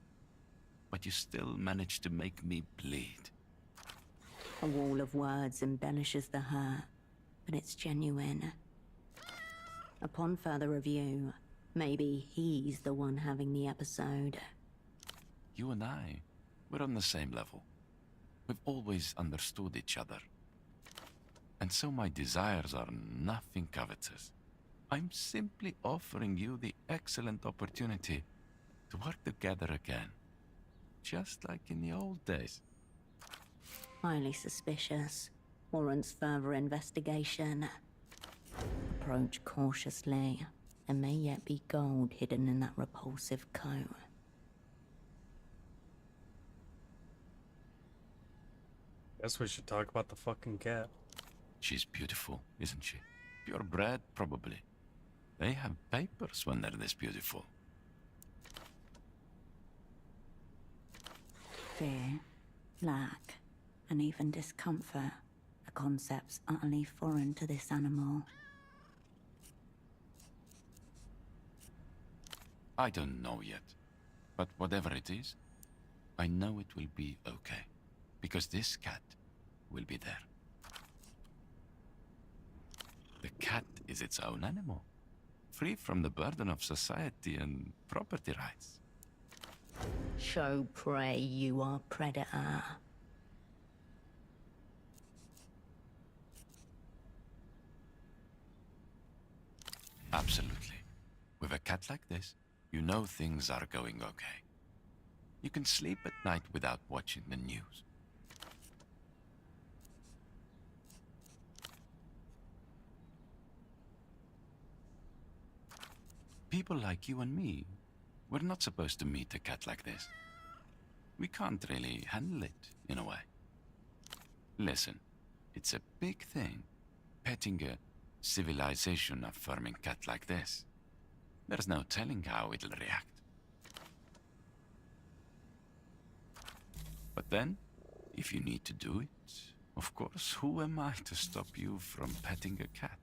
but you still manage to make me bleed. A wall of words embellishes the hurt, but it's genuine. Upon further review, maybe he's the one having the episode. You and I, we're on the same level. We've always understood each other. And so my desires are nothing covetous. I'm simply offering you the excellent opportunity to work together again. Just like in the old days. Highly suspicious. Warrants further investigation. Approach cautiously. There may yet be gold hidden in that repulsive coat. Guess we should talk about the fucking cat. She's beautiful, isn't she? Purebred, probably. They have papers when they're this beautiful. Fear, lack, and even discomfort are concepts utterly foreign to this animal. I don't know yet. But whatever it is, I know it will be okay. Because this cat will be there. The cat is its own animal. Free from the burden of society and property rights. Show prey you are predator. Absolutely. With a cat like this, you know things are going okay. You can sleep at night without watching the news. People like you and me, we're not supposed to meet a cat like this. We can't really handle it, in a way. Listen, it's a big thing, petting a civilization-affirming cat like this. There's no telling how it'll react. But then, if you need to do it, of course, who am I to stop you from petting a cat?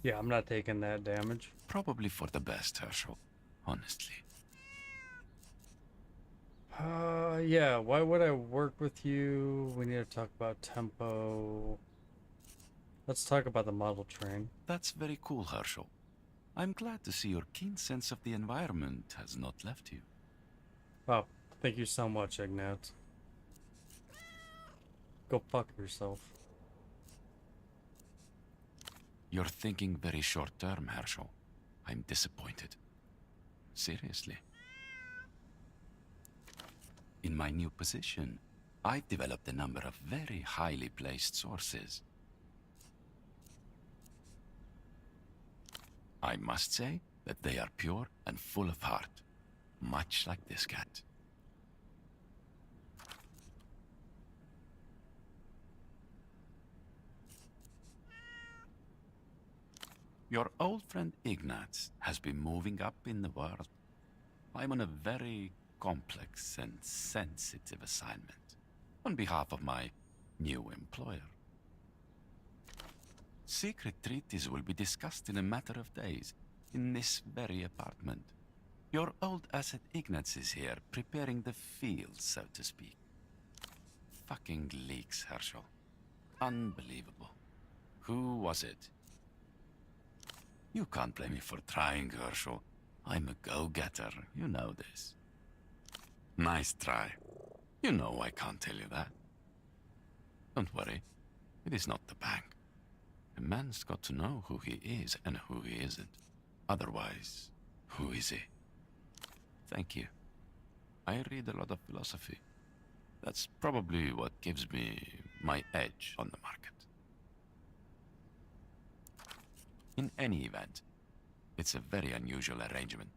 Yeah, I'm not taking that damage. Probably for the best, Herschel, honestly. Yeah, why would I work with you? We need to talk about tempo. Let's talk about the model train. That's very cool, Herschel. I'm glad to see your keen sense of the environment has not left you. Oh, thank you so much, Ignat. Go fuck yourself. You're thinking very short term, Herschel. I'm disappointed. Seriously. In my new position, I've developed a number of very highly placed sources. I must say that they are pure and full of heart, much like this cat. Your old friend Ignaz has been moving up in the world. I'm on a very complex and sensitive assignment on behalf of my new employer. Secret treaties will be discussed in a matter of days in this very apartment. Your old asset Ignaz is here, preparing the field, so to speak. Fucking leaks, Herschel. Unbelievable. Who was it? You can't blame me for trying, Herschel. I'm a go-getter, you know this. Nice try. You know I can't tell you that. Don't worry, it is not the bank. A man's got to know who he is and who he isn't. Otherwise, who is he? Thank you. I read a lot of philosophy. That's probably what gives me my edge on the market. In any event, it's a very unusual arrangement.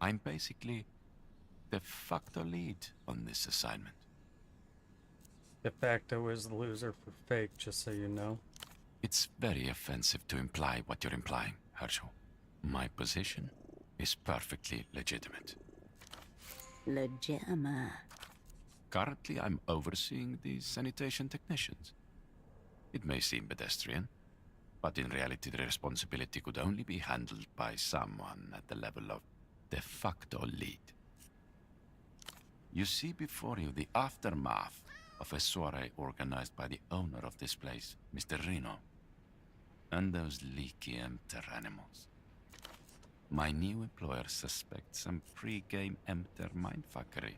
I'm basically de facto lead on this assignment. De facto is the loser for fake, just so you know. It's very offensive to imply what you're implying, Herschel. My position is perfectly legitimate. Legitimate. Currently, I'm overseeing the sanitation technicians. It may seem pedestrian, but in reality the responsibility could only be handled by someone at the level of de facto lead. You see before you the aftermath of a soiree organized by the owner of this place, Mr. Reno, and those leaky empter animals. My new employer suspects some pre-game empter mindfuckery.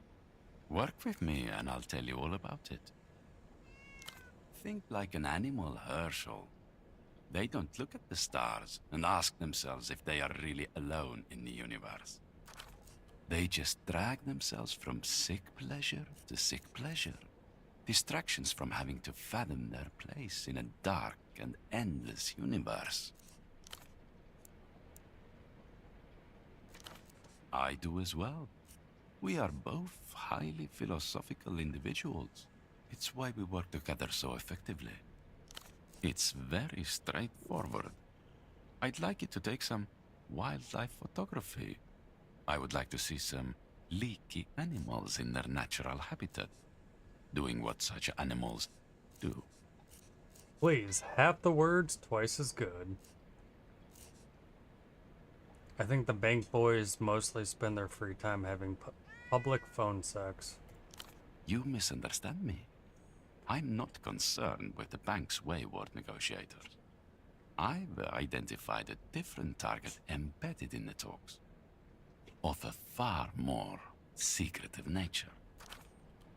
Work with me and I'll tell you all about it. Think like an animal, Herschel. They don't look at the stars and ask themselves if they are really alone in the universe. They just drag themselves from sick pleasure to sick pleasure. Distractions from having to fathom their place in a dark and endless universe. I do as well. We are both highly philosophical individuals. It's why we work together so effectively. It's very straightforward. I'd like you to take some wildlife photography. I would like to see some leaky animals in their natural habitat, doing what such animals do. Please, half the words, twice as good. I think the bank boys mostly spend their free time having public phone sex. You misunderstand me. I'm not concerned with the bank's wayward negotiators. I've identified a different target embedded in the talks, of a far more secretive nature.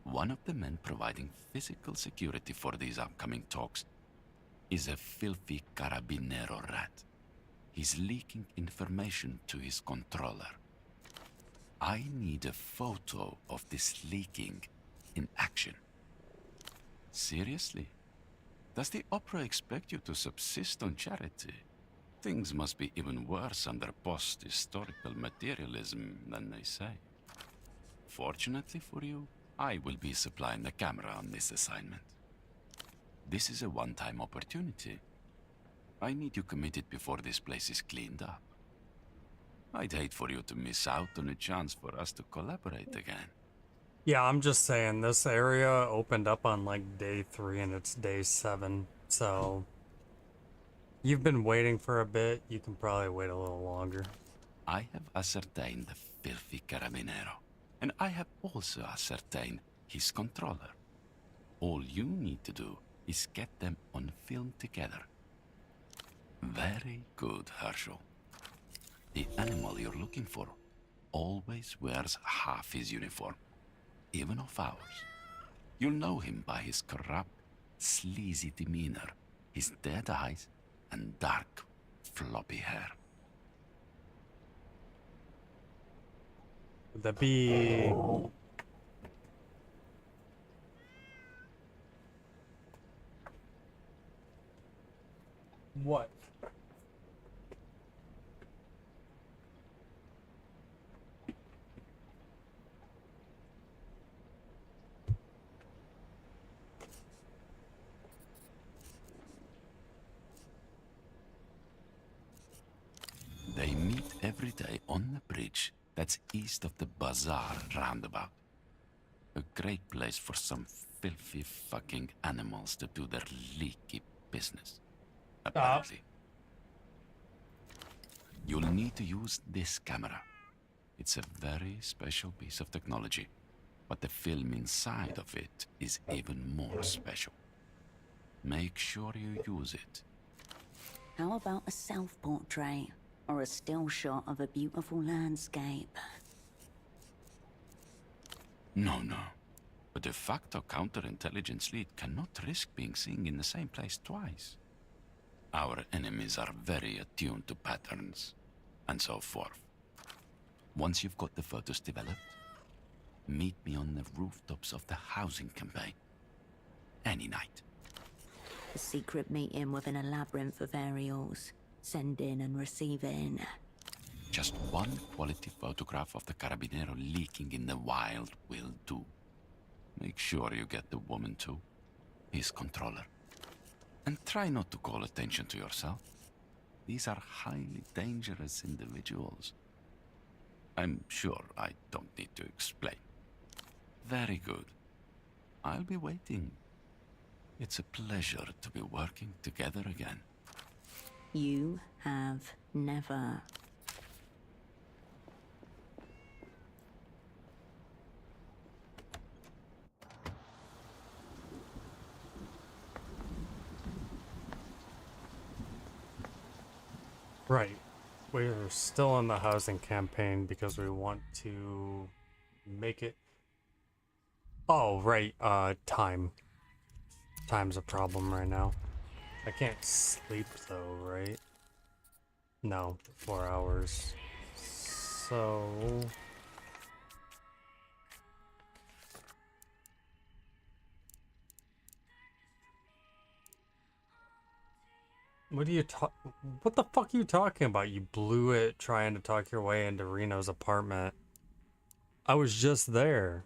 One of the men providing physical security for these upcoming talks is a filthy carabinero rat. He's leaking information to his controller. I need a photo of this leaking in action. Seriously? Does the opera expect you to subsist on charity? Things must be even worse under post-historical materialism than they say. Fortunately for you, I will be supplying the camera on this assignment. This is a one-time opportunity. I need you committed before this place is cleaned up. I'd hate for you to miss out on a chance for us to collaborate again. Yeah, I'm just saying, this area opened up on like day 3 and it's day 7, so you've been waiting for a bit, you can probably wait a little longer. I have ascertained the filthy Carabinero, and I have also ascertained his controller. All you need to do is get them on film together. Very good, Herschel. The animal you're looking for always wears half his uniform, even off hours. You'll know him by his corrupt, sleazy demeanor, his dead eyes, and dark, floppy hair. Would that be... What? They meet every day on the bridge that's east of the bazaar roundabout. A great place for some filthy fucking animals to do their leaky business. Apparently. You'll need to use this camera. It's a very special piece of technology, but the film inside of it is even more special. Make sure you use it. How about a self-portrait? Or a still shot of a beautiful landscape? No. A de facto counterintelligence lead cannot risk being seen in the same place twice. Our enemies are very attuned to patterns, and so forth. Once you've got the photos developed, meet me on the rooftops of the housing campaign. Any night. A secret meeting within a labyrinth of aerials. Sending and receiving. Just one quality photograph of the Carabinero leaking in the wild will do. Make sure you get the woman too, his controller. And try not to call attention to yourself. These are highly dangerous individuals. I'm sure I don't need to explain. Very good. I'll be waiting. It's a pleasure to be working together again. You have never. Right. We're still in the housing campaign because we want to make it... Oh, right, time. Time's a problem right now. I can't sleep though, right? No, 4 hours. So... What the fuck are you talking about? You blew it trying to talk your way into Reno's apartment. I was just there.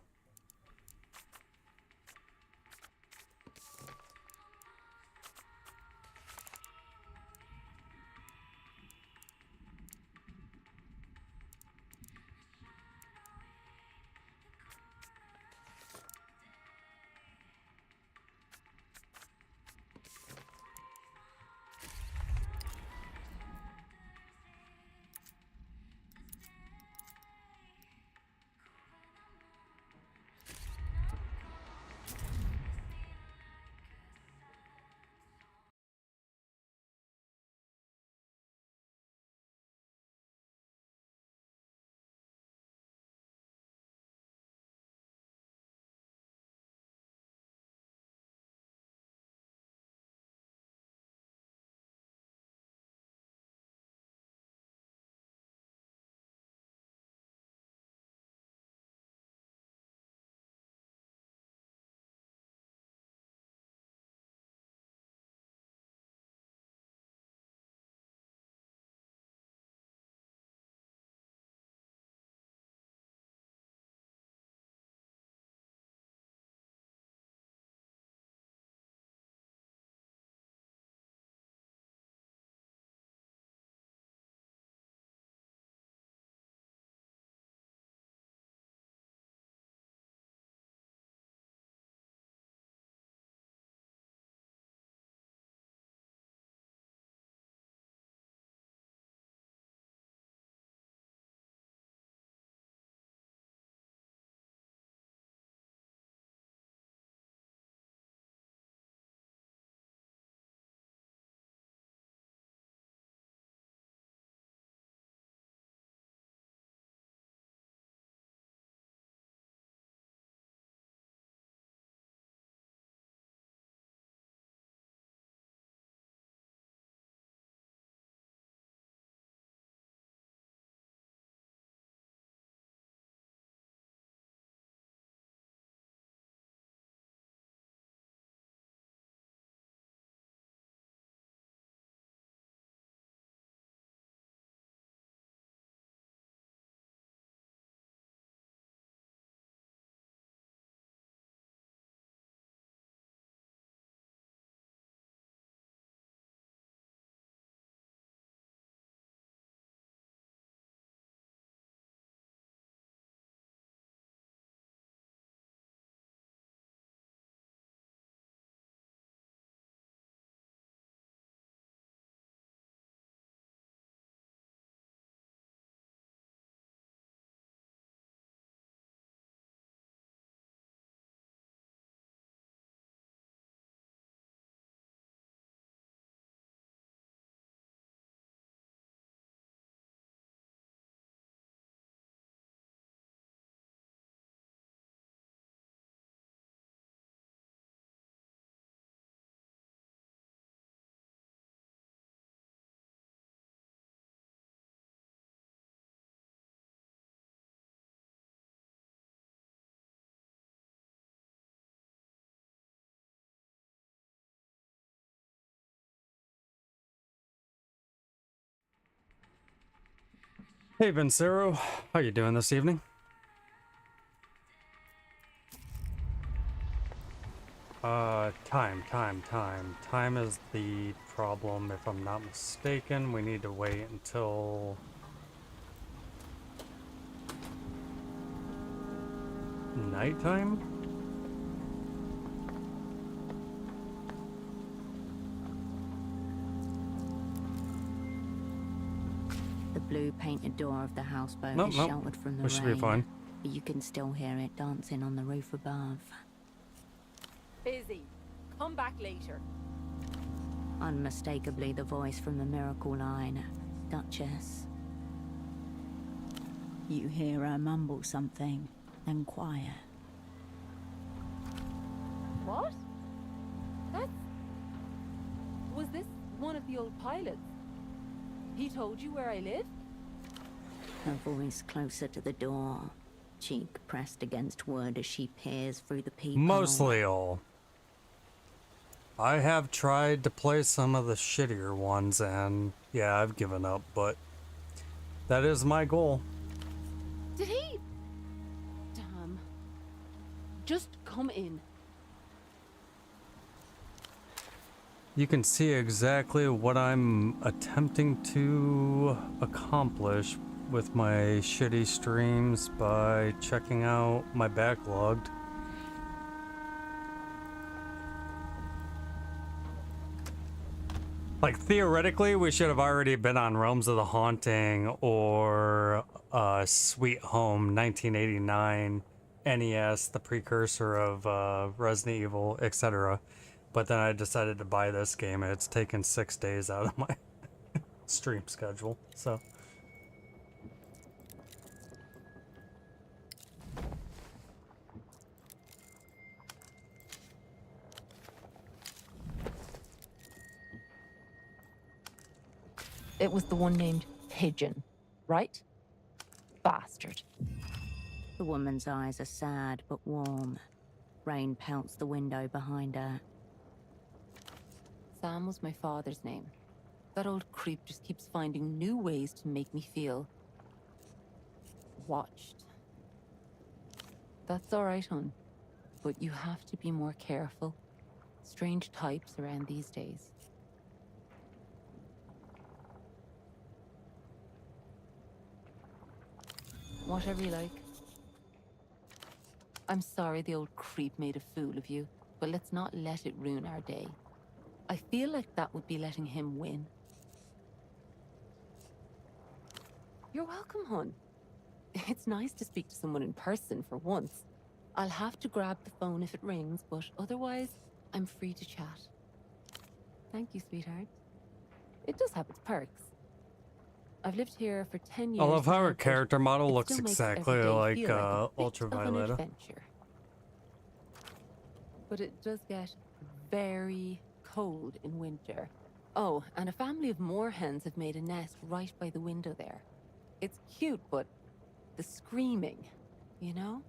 Hey, Vincero. How you doing this evening? Time is the problem, if I'm not mistaken. We need to wait until nighttime? The blue painted door of the houseboat Nope, is nope. sheltered from the We should rain. be fine. But you can still hear it dancing on the roof above. Busy. Come back later. Unmistakably the voice from the miracle line, Duchess. You hear her mumble something, then quiet. What? That's... Was this one of the old pilots? He told you where I live? Her voice closer to the door, cheek pressed against wood as she peers through the peephole. Mostly all. I have tried to play some of the shittier ones, and yeah, I've given up, but that is my goal. Did he? Damn. Just come in. You can see exactly what I'm attempting to accomplish with my shitty streams by checking out my backlogged. Like, theoretically, we should have already been on Realms of the Haunting or Sweet Home 1989, NES, the precursor of Resident Evil, etc. But then I decided to buy this game, and it's taken 6 days out of my stream schedule, so... It was the one named Pigeon, right? Bastard. The woman's eyes are sad but warm. Rain pelts the window behind her. Sam was my father's name. That old creep just keeps finding new ways to make me feel... watched. That's alright, hon. But you have to be more careful. Strange types around these days. Whatever you like. I'm sorry the old creep made a fool of you, but let's not let it ruin our day. I feel like that would be letting him win. You're welcome, hon. It's nice to speak to someone in person for once. I'll have to grab the phone if it rings, but otherwise, I'm free to chat. Thank you, sweetheart. It does have its perks. I've lived here for 10 years. I love how now, her but character model it looks still makes exactly every day like feel a bit of an Ultraviolet. adventure. But it does get very cold in winter. Oh, and a family of moorhens have made a nest right by the window there. It's cute, but the screaming, you know?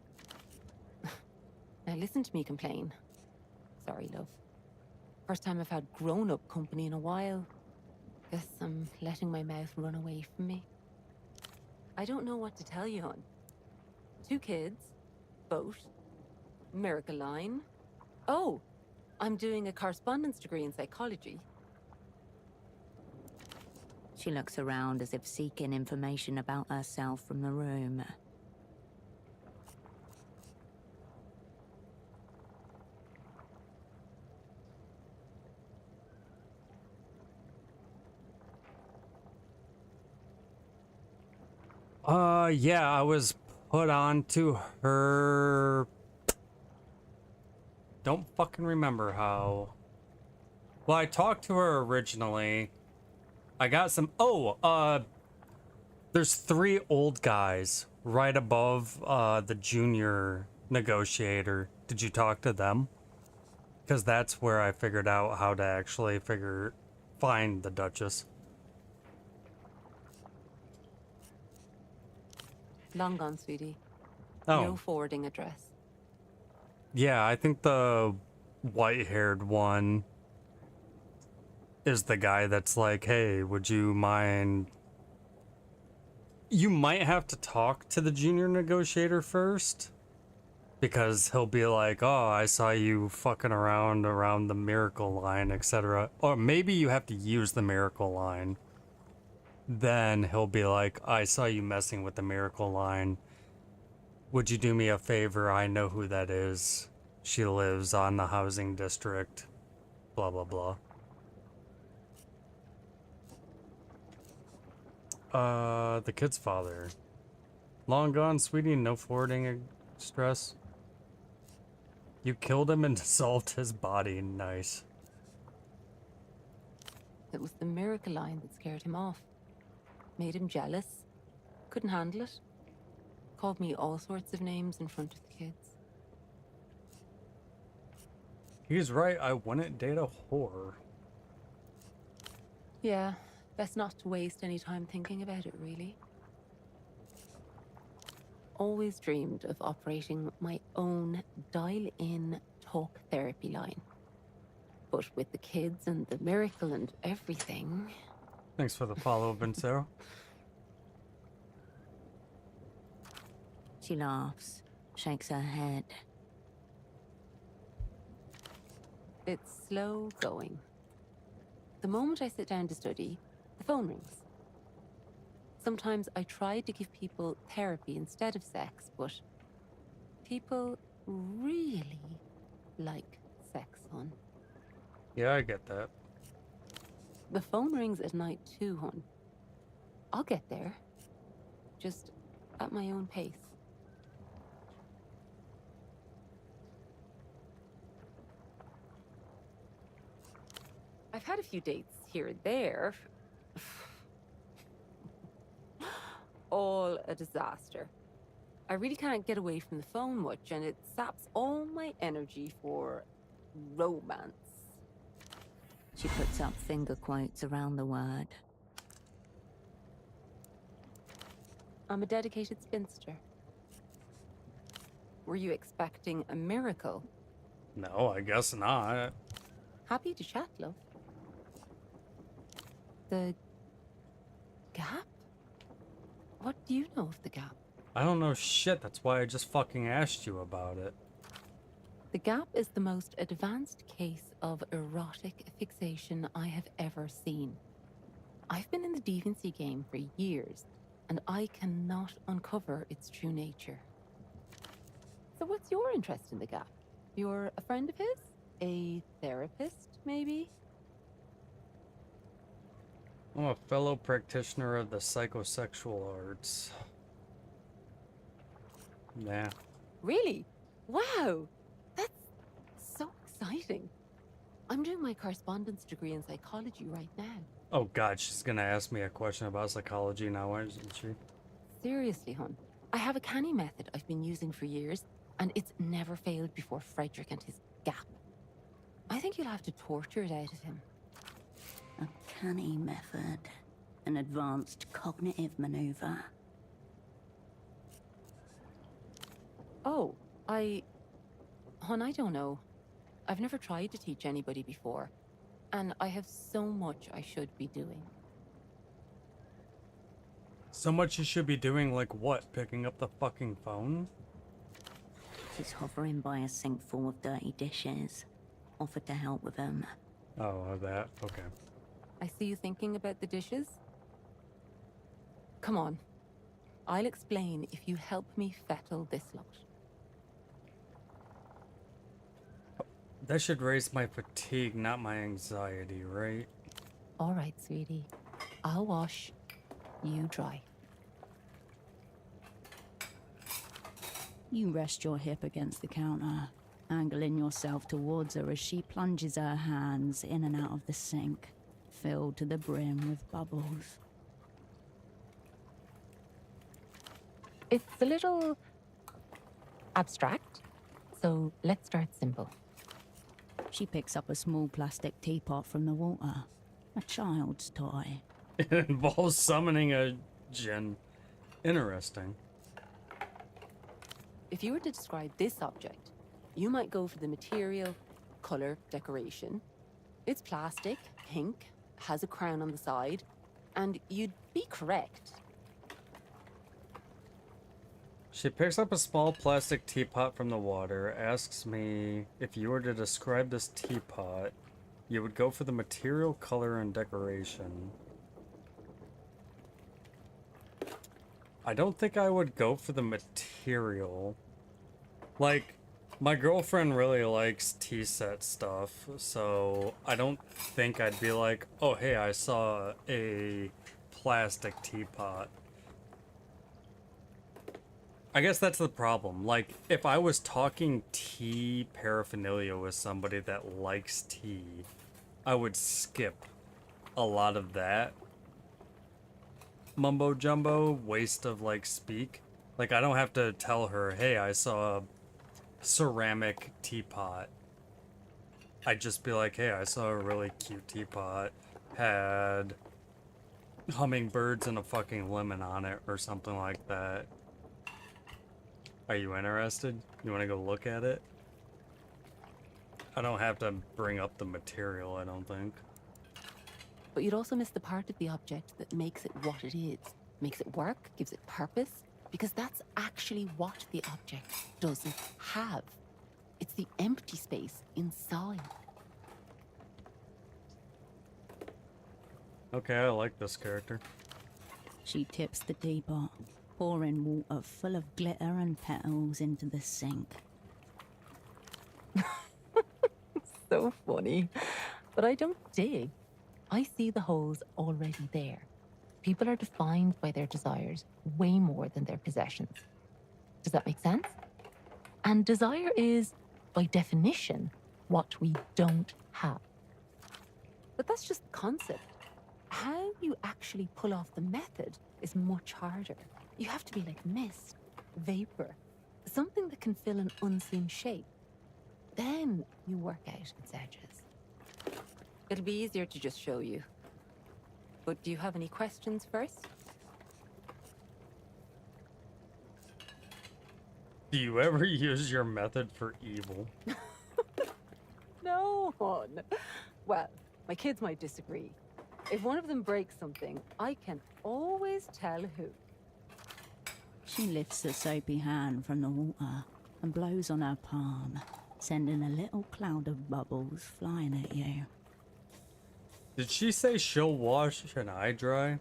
Now listen to me complain. Sorry, love. First time I've had grown-up company in a while. Guess I'm letting my mouth run away from me. I don't know what to tell you, hon. 2 kids, boat, miracle line. Oh, I'm doing a correspondence degree in psychology. She looks around as if seeking information about herself from the room. Yeah, I was put on to her... Don't fucking remember how. Well, I talked to her originally. I got some... Oh, there's 3 old guys right above, the junior negotiator. Did you talk to them? Because that's where I figured out how to actually find the Duchess. Long gone, sweetie. Oh. No forwarding address. Yeah, I think the white-haired one is the guy that's like, hey, would you mind You might have to talk to the junior negotiator first. Because he'll be like, oh, I saw you fucking around the miracle line, etc. Or maybe you have to use the miracle line. Then he'll be like, I saw you messing with the miracle line. Would you do me a favor? I know who that is. She lives on the housing district. Blah, blah, blah. The kid's father. Long gone, sweetie. No forwarding stress. You killed him and dissolved his body. Nice. It was the miracle line that scared him off. Made him jealous. Couldn't handle it. Called me all sorts of names in front of the kids. He's right. I wouldn't date a whore. Yeah, best not to waste any time thinking about it, really. Always dreamed of operating my own dial-in talk therapy line. But with the kids and the miracle and everything... Thanks for the follow, Vincero. She laughs, shakes her head. It's slow going. The moment I sit down to study, the phone rings. Sometimes I try to give people therapy instead of sex, but people really like sex, hon. Yeah, I get that. The phone rings at night too, hon. I'll get there. Just at my own pace. I've had a few dates here and there. All a disaster. I really can't get away from the phone much, and it saps all my energy for romance. She puts up finger quotes around the word. I'm a dedicated spinster. Were you expecting a miracle? No, I guess not. Happy to chat, love. The Gap? What do you know of the Gap? I don't know shit. That's why I just fucking asked you about it. The Gap is the most advanced case of erotic fixation I have ever seen. I've been in the deviancy game for years, and I cannot uncover its true nature. So what's your interest in the Gap? You're a friend of his? A therapist, maybe? I'm a fellow practitioner of the psychosexual arts. Nah. Really? Wow! That's so exciting. I'm doing my correspondence degree in psychology right now. Oh god, she's gonna ask me a question about psychology now, isn't she? Seriously, hon. I have a canny method I've been using for years, and it's never failed before Frederick and his Gap. I think you'll have to torture it out of him. A canny method. An advanced cognitive maneuver. Oh, Hon, I don't know. I've never tried to teach anybody before, and I have so much I should be doing. So much you should be doing, like what? Picking up the fucking phone? She's hovering by a sink full of dirty dishes. Offered to help with them. Oh, that. Okay. I see you thinking about the dishes. Come on. I'll explain if you help me fettle this lot. That should raise my fatigue, not my anxiety, right? All right, sweetie. I'll wash. You dry. You rest your hip against the counter, angling yourself towards her as she plunges her hands in and out of the sink, filled to the brim with bubbles. It's a little abstract, so let's start simple. She picks up a small plastic teapot from the water. A child's toy. It involves summoning a djinn. Interesting. If you were to describe this object, you might go for the material, color, decoration. It's plastic, pink, has a crown on the side, and you'd be correct. She picks up a small plastic teapot from the water, asks me if you were to describe this teapot, you would go for the material, color, and decoration. I don't think I would go for the material. Like, my girlfriend really likes tea set stuff, so I don't think I'd be like, oh hey, I saw a plastic teapot. I guess that's the problem. Like, if I was talking tea paraphernalia with somebody that likes tea, I would skip a lot of that mumbo jumbo waste of like speak. Like, I don't have to tell her, hey, I saw a ceramic teapot. I'd just be like, hey, I saw a really cute teapot, had hummingbirds and a fucking lemon on it or something like that. Are you interested? You want to go look at it? I don't have to bring up the material, I don't think. But you'd also miss the part of the object that makes it what it is, makes it work, gives it purpose, because that's actually what the object doesn't have. It's the empty space inside. Okay, I like this character. She tips the teapot, pouring water full of glitter and petals into the sink. So funny. But I don't dig. I see the holes already there. People are defined by their desires way more than their possessions. Does that make sense? And desire is, by definition, what we don't have. But that's just the concept. How you actually pull off the method is much harder. You have to be like mist, vapor, something that can fill an unseen shape. Then you work out its edges. It'll be easier to just show you. But do you have any questions first? Do you ever use your method for evil? No, hon. Well, my kids might disagree. If one of them breaks something, I can always tell who. She lifts the soapy hand from the water and blows on her palm, sending a little cloud of bubbles flying at you. Did she say she'll wash an eye dry?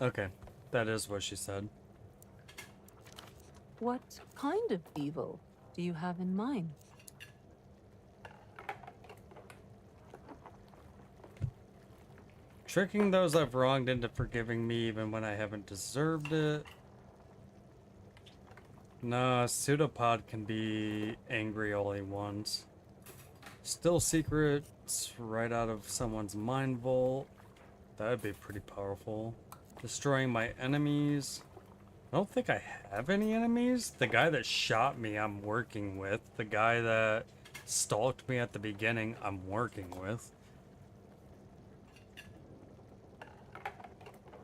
Okay, that is what she said. What kind of evil do you have in mind? Tricking those I've wronged into forgiving me even when I haven't deserved it. Nah, pseudopod can be angry all he wants. Steal secrets right out of someone's mind vault. That'd be pretty powerful. Destroying my enemies. I don't think I have any enemies. The guy that shot me, I'm working with. The guy that stalked me at the beginning, I'm working with.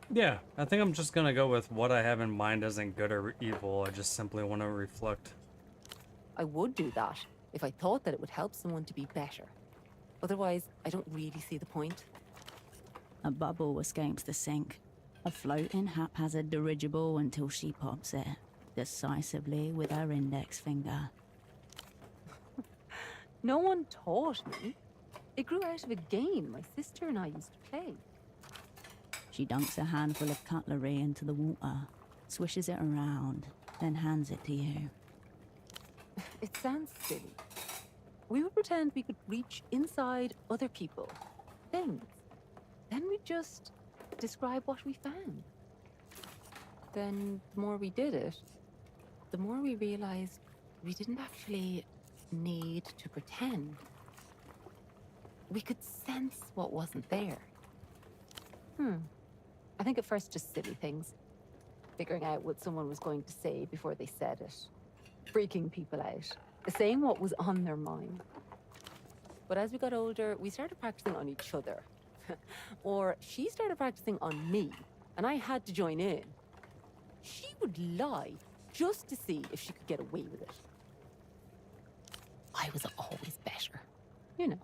Yeah, I think I'm just gonna go with what I have in mind isn't good or evil. I just simply want to reflect. I would do that if I thought that it would help someone to be better. Otherwise, I don't really see the point. A bubble escapes the sink, a floating haphazard dirigible until she pops it, decisively with her index finger. No one taught me. It grew out of a game my sister and I used to play. She dunks a handful of cutlery into the water, swishes it around, then hands it to you. It sounds silly. We would pretend we could reach inside other people, things. Then we'd just describe what we found. Then the more we did it, the more we realized we didn't actually need to pretend. We could sense what wasn't there. I think at first just silly things. Figuring out what someone was going to say before they said it. Freaking people out. Saying what was on their mind. But as we got older, we started practicing on each other. Or she started practicing on me, and I had to join in. She would lie just to see if she could get away with it. I was always better, you know.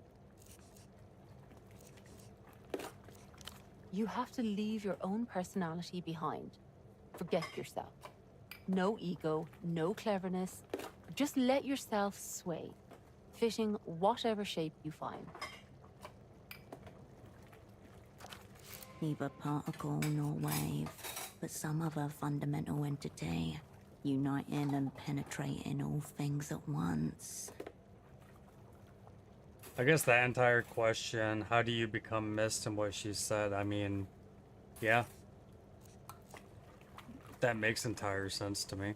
You have to leave your own personality behind. Forget yourself. No ego, no cleverness. Just let yourself sway, fitting whatever shape you find. Neither particle nor wave, but some other fundamental entity, uniting and penetrating all things at once. I guess that entire question, how do you become mist, and what she said, I mean, yeah. That makes entire sense to me.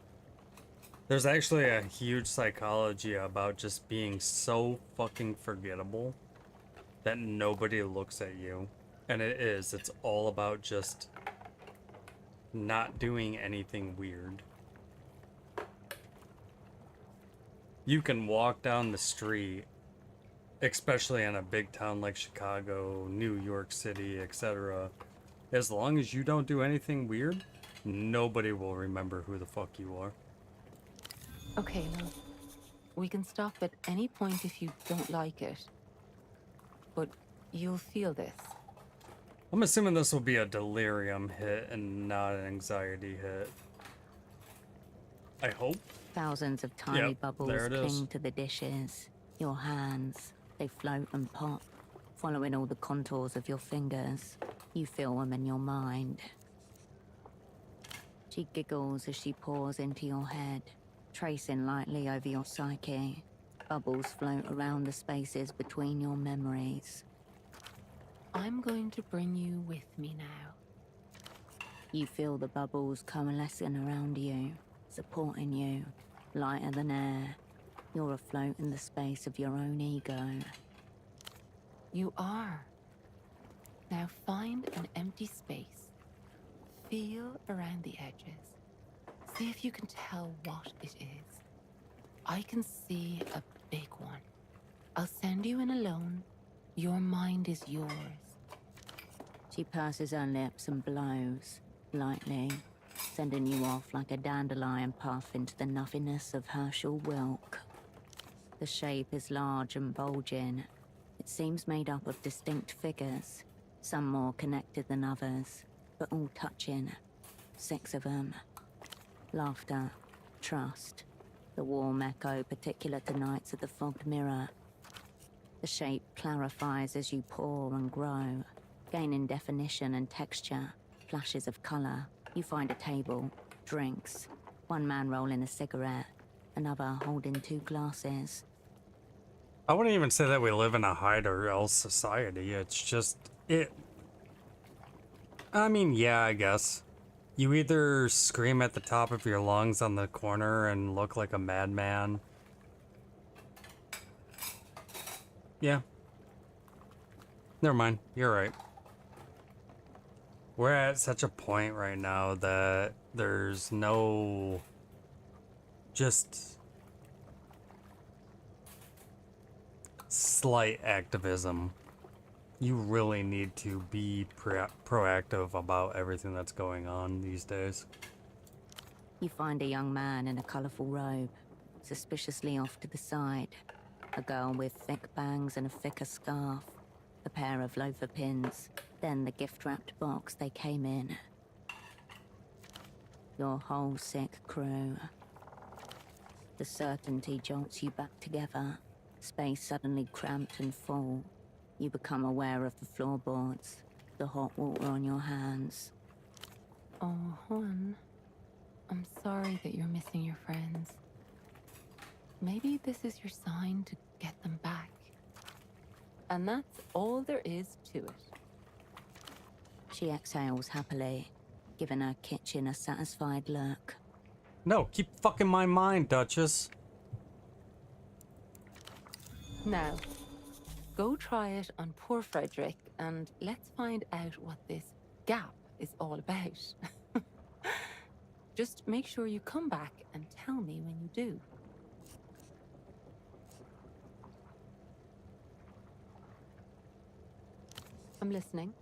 There's actually a huge psychology about just being so fucking forgettable that nobody looks at you. And it's all about just not doing anything weird. You can walk down the street, especially in a big town like Chicago, New York City, etc. As long as you don't do anything weird, nobody will remember who the fuck you are. Okay, well, we can stop at any point if you don't like it. But you'll feel this. I'm assuming this will be a delirium hit and not an anxiety hit. I hope. Thousands of tiny Yep, bubbles there it is. cling to the dishes, your hands. They float and pop, following all the contours of your fingers. You feel them in your mind. She giggles as she pours into your head, tracing lightly over your psyche. Bubbles float around the spaces between your memories. I'm going to bring you with me now. You feel the bubbles coalescing around you, supporting you, lighter than air. You're afloat in the space of your own ego. You are. Now find an empty space. Feel around the edges. See if you can tell what it is. I can see a big one. I'll send you in alone. Your mind is yours. She purses her lips and blows, lightly, sending you off like a dandelion puff into the nothingness of Herschel Wilk. The shape is large and bulging. It seems made up of distinct figures, some more connected than others, but all touching. 6 of them. Laughter, trust, the warm echo particular to nights at the fogged mirror. The shape clarifies as you pour and grow, gaining definition and texture, flashes of color. You find a table, drinks, one man rolling a cigarette, another holding 2 glasses. I wouldn't even say that we live in a hide or else society. It's just, I mean, yeah, I guess. You either scream at the top of your lungs on the corner and look like a madman. Yeah. Never mind, you're right. We're at such a point right now that there's no just slight activism. You really need to be proactive about everything that's going on these days. You find a young man in a colorful robe, suspiciously off to the side. A girl with thick bangs and a thicker scarf. A pair of loafer pins. Then the gift-wrapped box they came in. Your whole sick crew. The certainty jolts you back together. Space suddenly cramped and full. You become aware of the floorboards, the hot water on your hands. Oh, Juan. I'm sorry that you're missing your friends. Maybe this is your sign to get them back. And that's all there is to it. She exhales happily, giving her kitchen a satisfied look. No, keep fucking my mind, Duchess. Now, go try it on poor Frederick, and let's find out what this gap is all about. Just make sure you come back and tell me when you do. I'm listening.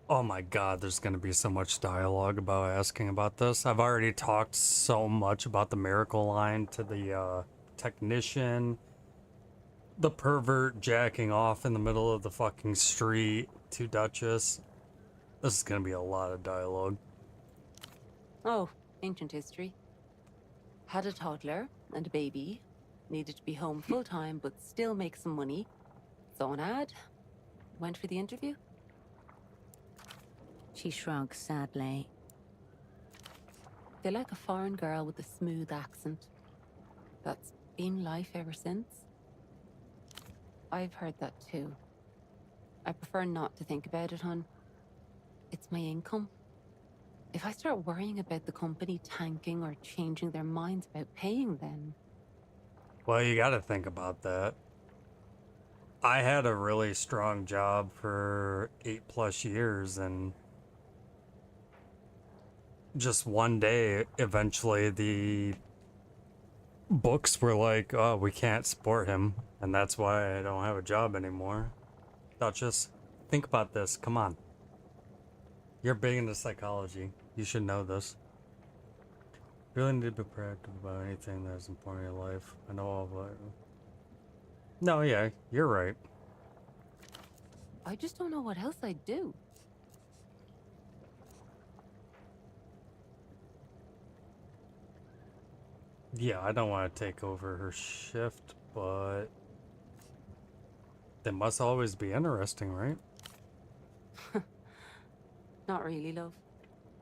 Oh my god, there's gonna be so much dialogue about asking about this. I've already talked so much about the miracle line to the technician. the pervert jacking off in the middle of the fucking street to Duchess. This is gonna be a lot of dialogue. Oh, ancient history. Had a toddler and a baby. Needed to be home full time, but still make some money. Saw an ad. Went for the interview. She shrugs sadly. They like a foreign girl with a smooth accent. That's been life ever since. I've heard that too. I prefer not to think about it, hon. It's my income. If I start worrying about the company tanking or changing their minds about paying, then... Well, you gotta think about that. I had a really strong job for 8+ years, and just one day, eventually the books were like, oh, we can't support him, and that's why I don't have a job anymore. Duchess, think about this. Come on. You're big into psychology. You should know this. You really need to be proactive about anything that's important in your life. I know all about it. No, yeah, you're right. I just don't know what else I'd do. Yeah, I don't want to take over her shift, but they must always be interesting, right? Not really, love.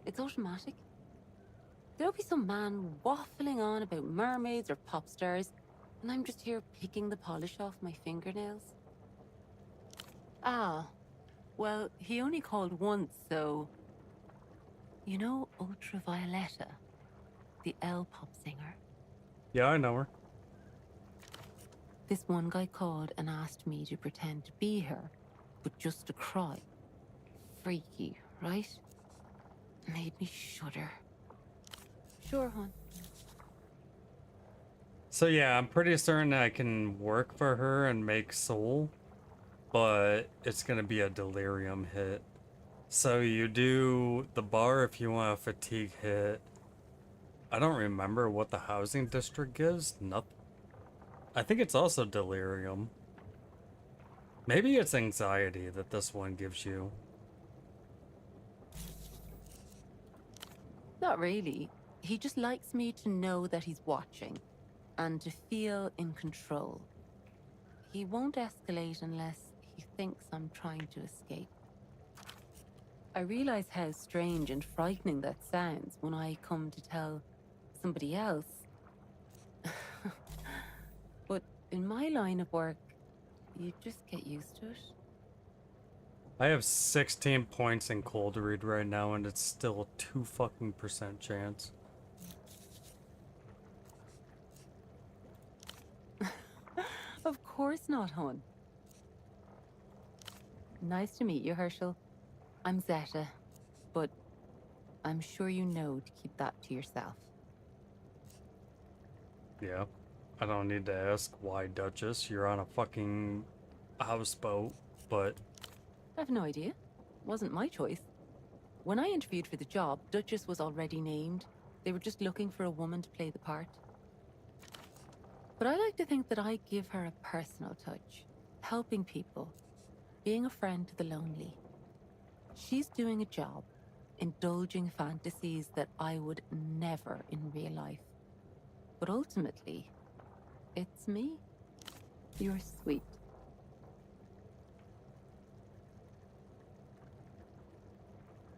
It's automatic. There'll be some man waffling on about mermaids or pop stars, and I'm just here picking the polish off my fingernails. Ah, well, he only called once, so... You know Ultravioletta, the L-pop singer? Yeah, I know her. This one guy called and asked me to pretend to be her, but just to cry. Freaky, right? Made me shudder. Sure, hon. So yeah, I'm pretty certain I can work for her and make soul, but it's gonna be a delirium hit. So you do the bar if you want a fatigue hit. I don't remember what the housing district gives. Nothing. I think it's also delirium. Maybe it's anxiety that this one gives you. Not really. He just likes me to know that he's watching, and to feel in control. He won't escalate unless he thinks I'm trying to escape. I realize how strange and frightening that sounds when I come to tell somebody else. But in my line of work, you just get used to it. I have 16 points in cold read right now, and it's still a 2% chance. Of course not, hon. Nice to meet you, Herschel. I'm Zeta, but I'm sure you know to keep that to yourself. Yeah, I don't need to ask why, Duchess. You're on a fucking houseboat, but... I've no idea. Wasn't my choice. When I interviewed for the job, Duchess was already named. They were just looking for a woman to play the part. But I like to think that I give her a personal touch, helping people, being a friend to the lonely. She's doing a job, indulging fantasies that I would never in real life. But ultimately, it's me. You're sweet.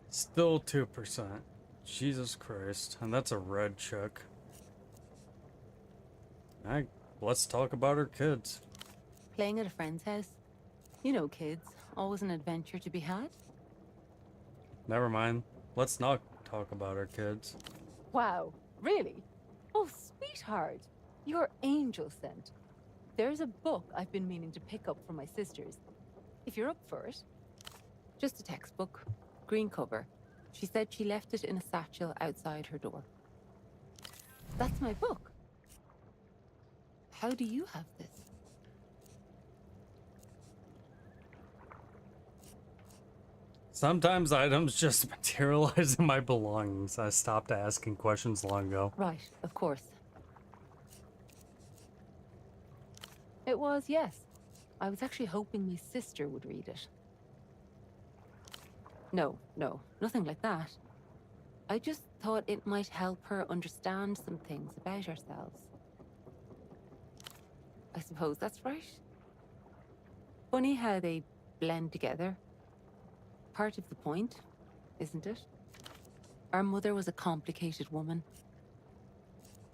Still 2%. Jesus Christ. And that's a red check. Let's talk about her kids. Playing at a friend's house? You know kids, always an adventure to be had. Never mind. Let's not talk about her kids. Wow, really? Oh, sweetheart, you're angel sent. There's a book I've been meaning to pick up for my sisters. If you're up for it. Just a textbook, green cover. She said she left it in a satchel outside her door. That's my book. How do you have this? Sometimes items just materialize in my belongings. I stopped asking questions long ago. Right, of course. It was, yes. I was actually hoping my sister would read it. No, nothing like that. I just thought it might help her understand some things about ourselves. I suppose that's right. Funny how they blend together. Part of the point, isn't it? Our mother was a complicated woman.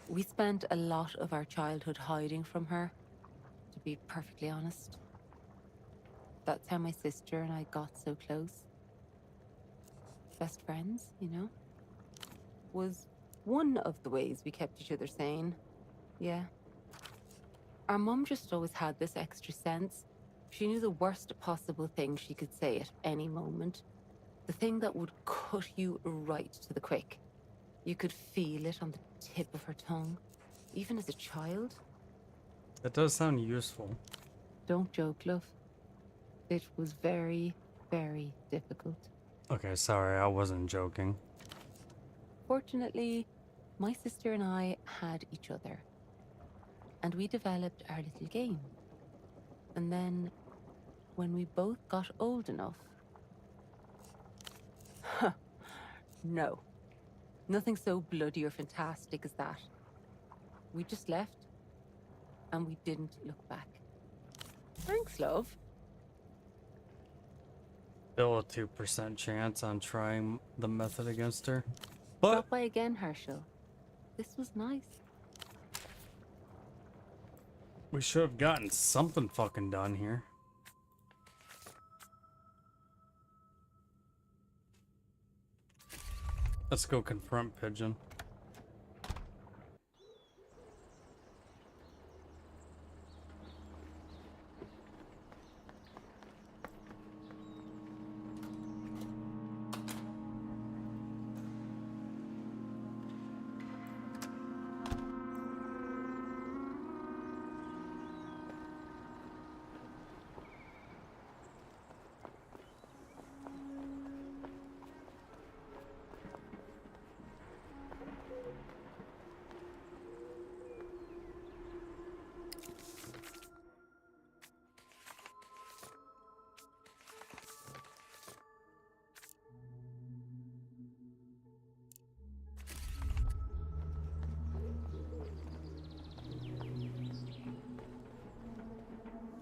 We spent a lot of our childhood hiding from her, to be perfectly honest. That's how my sister and I got so close. Best friends, you know? Was one of the ways we kept each other sane. Yeah. Our mum just always had this extra sense. She knew the worst possible thing she could say at any moment. The thing that would cut you right to the quick. You could feel it on the tip of her tongue, even as a child. That does sound useful. Don't joke, love. It was very, very difficult. Okay, sorry, I wasn't joking. Fortunately, my sister and I had each other. And we developed our little game. And then, when we both got old enough... No. Nothing so bloody or fantastic as that. We just left, and we didn't look back. Thanks, love. Still a 2% chance on trying the method against her. But Stop by again, Herschel. This was nice. we should have gotten something fucking done here. Let's go confront Pigeon.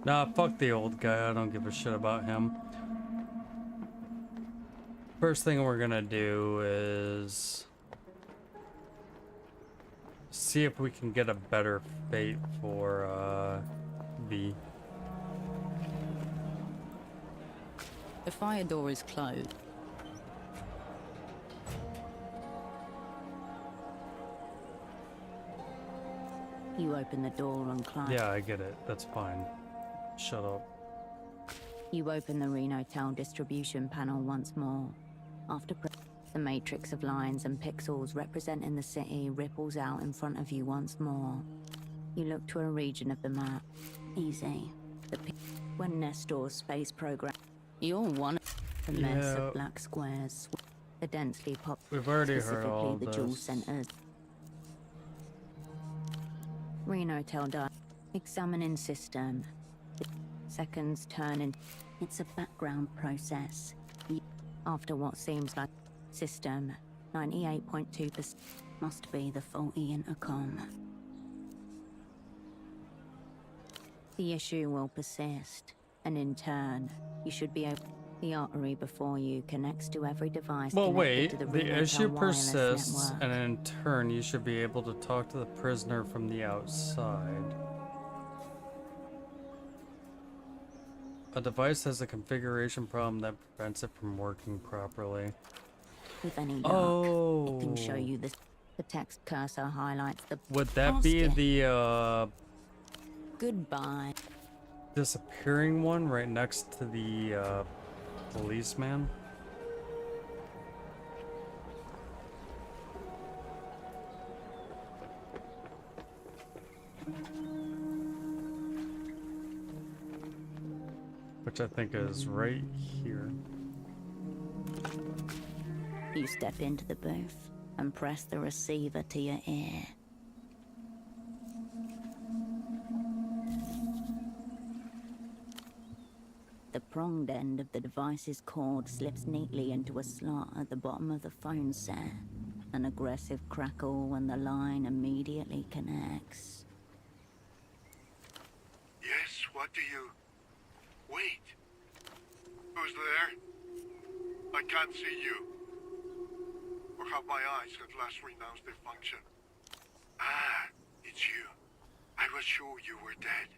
Nah, fuck the old guy. I don't give a shit about him. First thing we're gonna do is see if we can get a better fate for V. The fire door is closed. You open the door and climb. Yeah, I get it. That's fine. Shut up. You open the Renotel distribution panel once more. The matrix of lines and pixels representing the city ripples out in front of you once more. You look to a region of the map. Easy. When Nestor's space program. You're one of the mess of black squares. The densely populated. We've already heard all the this. jewel centers. Renotel data. Examining system. Seconds turn in. It's a background process. After what seems like system, 98.2% must be the faulty intercom. The issue will persist, and in turn, you should be able. The artery before you connects to every device. Well, connected wait. to the The issue Renotel wireless persists, network. and in turn, you should be able to talk to the prisoner from the outside. A device has a configuration problem that prevents it from working properly. With any luck, it can show you this. The text cursor highlights the. Would that be the Goodbye. disappearing one right next to the policeman? Which I think is right here. You step into the booth and press the receiver to your ear. old end of the device's cord slips neatly into a slot at the bottom of the phone set. An aggressive crackle when the line immediately connects. Yes, what do you... Wait. Who's there? I can't see you. Or have my eyes at last renounced their function? Ah, it's you. I was sure you were dead.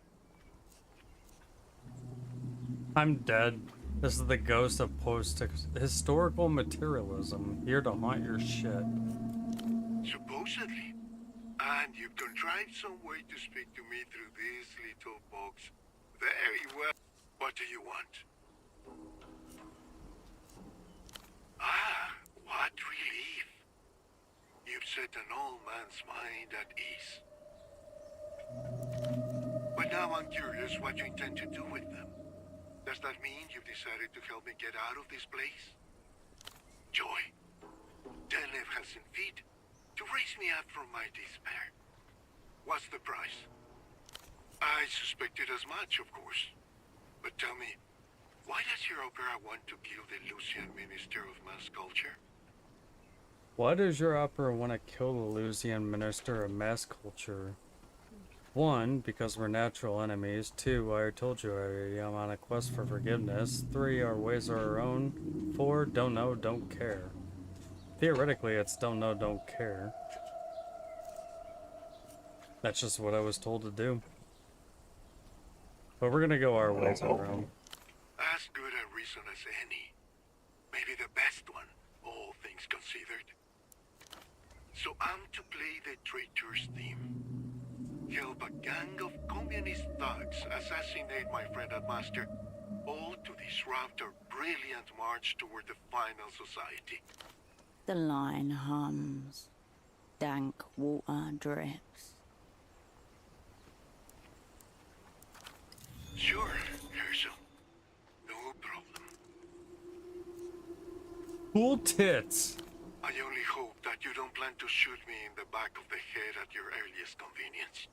I'm dead. This is the ghost of post-historical materialism, here to haunt your shit. Supposedly. And you've contrived some way to speak to me through this little box. Very well. What do you want? Ah, what relief. You've set an old man's mind at ease. But now I'm curious what you intend to do with them. Does that mean you've decided to help me get out of this place? Joy. Telev has seen fit to raise me up from my despair. What's the price? I suspected as much, of course. But tell me, why does your opera want to kill the Lucian Minister of Mass Culture? Why does your opera want to kill the Lucian Minister of Mass Culture? 1, because we're natural enemies. 2, I told you already, I'm on a quest for forgiveness. 3, our ways are our own. 4, don't know, don't care. Theoretically, it's don't know, don't care. That's just what I was told to do. But we're gonna go our ways our own. As good a reason as any. Maybe the best one, all things considered. So I'm to play the traitor's theme. Help a gang of communist thugs assassinate my friend and master, all to disrupt our brilliant march toward the final society. The line hums. Dank water drips. Sure, Herschel. No problem. Cool tits! I only hope that you don't plan to shoot me in the back of the head at your earliest convenience.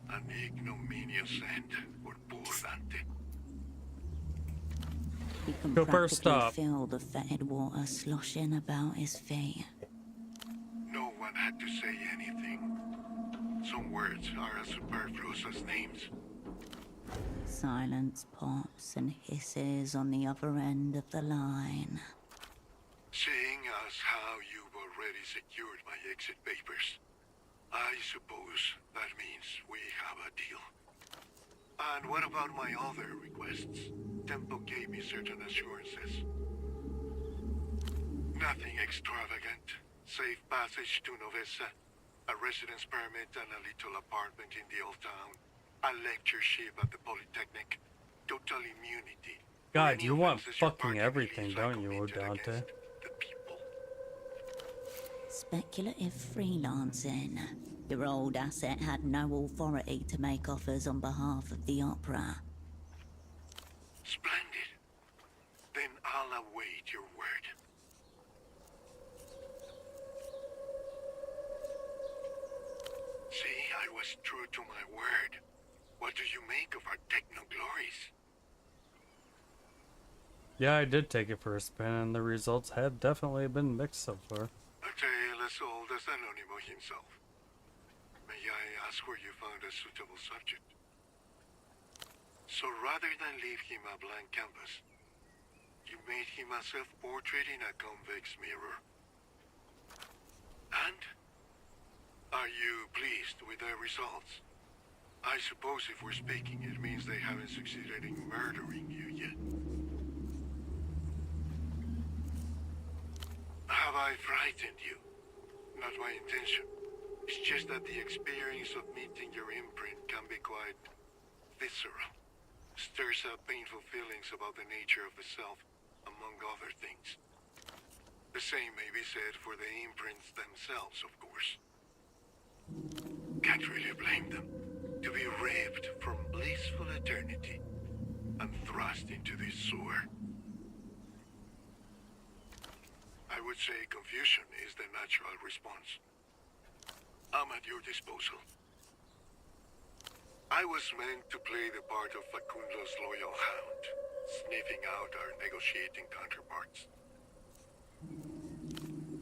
An ignominious end for poor Dante. He can Go first practically stop. feel the fetid water sloshing about his feet. No one had to say anything. Some words are as superfluous as names. Silence pops and hisses on the other end of the line. Seeing as how you've already secured my exit papers, I suppose that means we have a deal. And what about my other requests? Tempo gave me certain assurances. Nothing extravagant. Safe passage to Novessa, a residence permit and a little apartment in the old town, a lectureship at the Polytechnic, total immunity. God, you want fucking everything, don't you, Dante? Speculative freelancing. Your old asset had no authority to make offers on behalf of the opera. Splendid. Then I'll await your word. See, I was true to my word. What do you make of our techno-glories? Yeah, I did take it for a spin, and the results have definitely been mixed so far. A tale as old as Anonimo himself. May I ask where you found a suitable subject? So rather than leave him a blank canvas, you made him a self-portrait in a convex mirror. And? Are you pleased with the results? I suppose if we're speaking, it means they haven't succeeded in murdering you yet. Have I frightened you? Not my intention. It's just that the experience of meeting your imprint can be quite visceral. Stirs up painful feelings about the nature of the self, among other things. The same may be said for the imprints themselves, of course. Can't really blame them. To be ripped from blissful eternity and thrust into this sewer. I would say confusion is the natural response. I'm at your disposal. I was meant to play the part of Facundo's loyal hound, sniffing out our negotiating counterparts.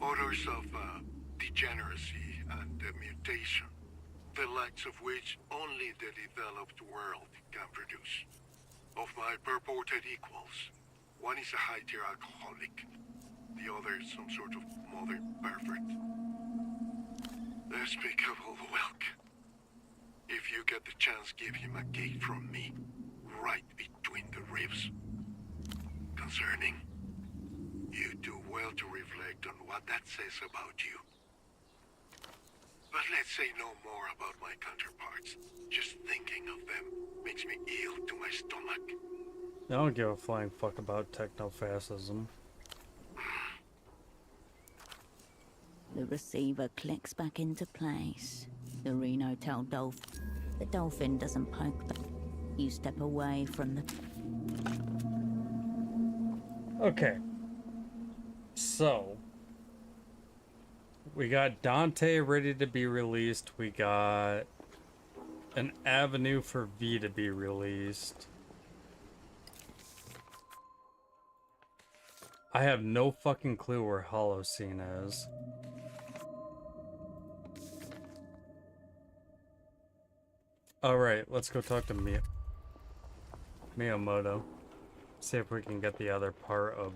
Odors of degeneracy and mutation, the likes of which only the developed world can produce. Of my purported equals, one is a high-tier alcoholic, the other is some sort of modern pervert. Despicable whelk. If you get the chance, give him a gate from me, right between the ribs. Concerning, you do well to reflect on what that says about you. But let's say no more about my counterparts. Just thinking of them makes me ill to my stomach. I don't give a flying fuck about techno-fascism. The receiver clicks back into place. The Reno tell Dolphin. The dolphin doesn't poke back. You step away from the... Okay. So, we got Dante ready to be released. We got an avenue for V to be released. I have no fucking clue where Holocene is. Alright, let's go talk to Miyamoto. See if we can get the other part of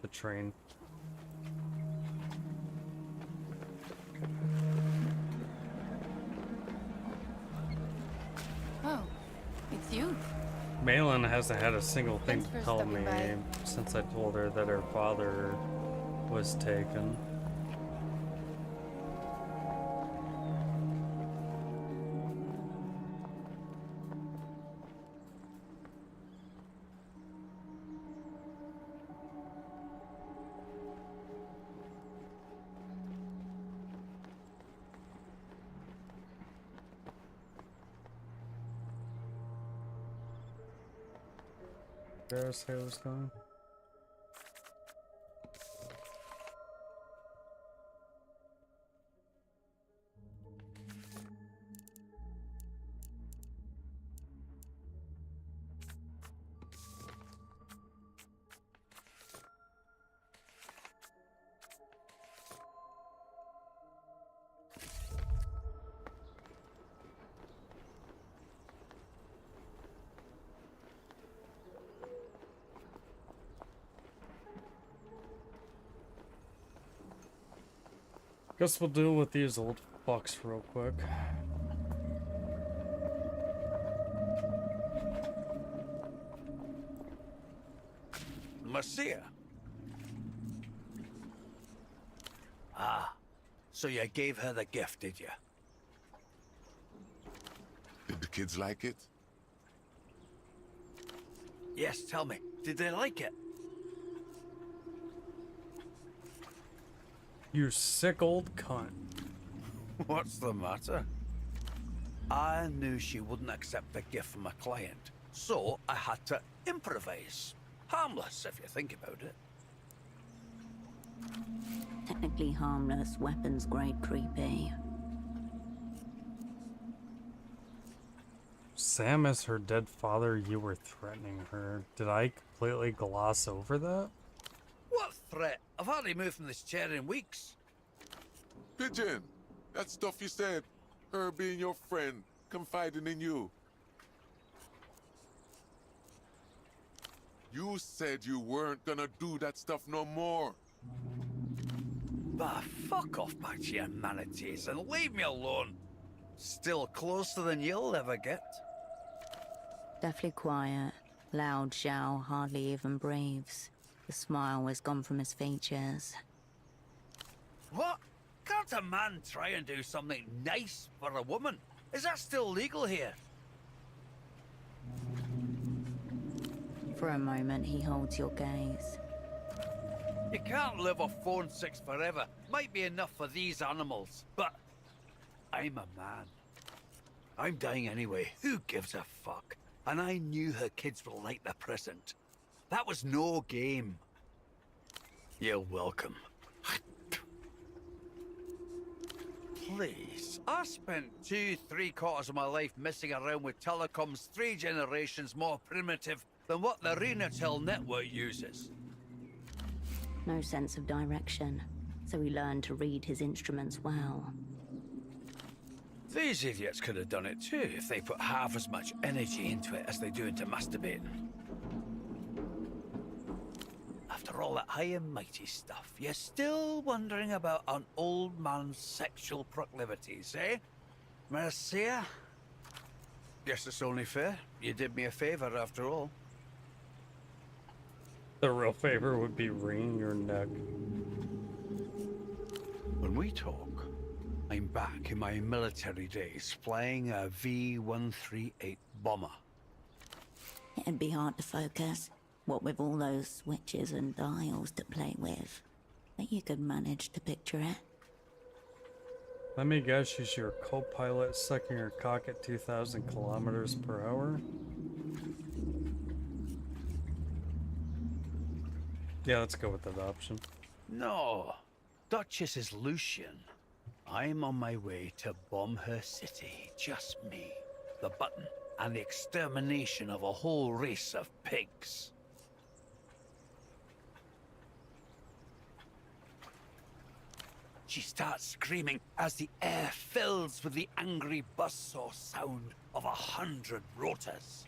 the train. Oh, it's you. Malin hasn't had a single thing Thanks to for tell stopping me by. since I told her that her father was taken. Where else I was going? Guess we'll deal with these old fucks real quick. Marcia. Ah, so you gave her the gift, did you? Did the kids like it? Yes, tell me, did they like it? You sick old cunt. What's the matter? I knew she wouldn't accept a gift from a client, so I had to improvise. Harmless, if you think about it. Technically harmless, weapons grade creepy. Sam is her dead father, you were threatening her. Did I completely gloss over that? What threat? I've hardly moved from this chair in weeks. Pigeon, that stuff you said, her being your friend, confiding in you. You said you weren't gonna do that stuff no more. Bah, fuck off back to your manatees and leave me alone. Still closer than you'll ever get. Deathly quiet. Loud Zhao hardly even breathes. The smile is gone from his features. What? Can't a man try and do something nice for a woman? Is that still legal here? For a moment, he holds your gaze. You can't live off phone six forever. Might be enough for these animals, but I'm a man. I'm dying anyway. Who gives a fuck? And I knew her kids were like the present. That was no game. You're welcome. Please. I spent 3/4 of my life messing around with telecoms 3 generations more primitive than what the Renatel network uses. No sense of direction, so he learned to read his instruments well. These idiots could have done it too if they put half as much energy into it as they do into masturbating. After all that high and mighty stuff, you're still wondering about an old man's sexual proclivities, eh? Marcia? Guess it's only fair. You did me a favor after all. The real favor would be wringing your neck. When we talk, I'm back in my military days flying a V-138 bomber. It'd be hard to focus, what with all those switches and dials to play with. But you could manage to picture it. Let me guess, she's your co-pilot sucking her cock at 2,000 kilometers per hour? Yeah, let's go with that option. No, Duchess is Lucian. I'm on my way to bomb her city. Just me, the button, and the extermination of a whole race of pigs. She starts screaming as the air fills with the angry buzzsaw sound of 100 rotors.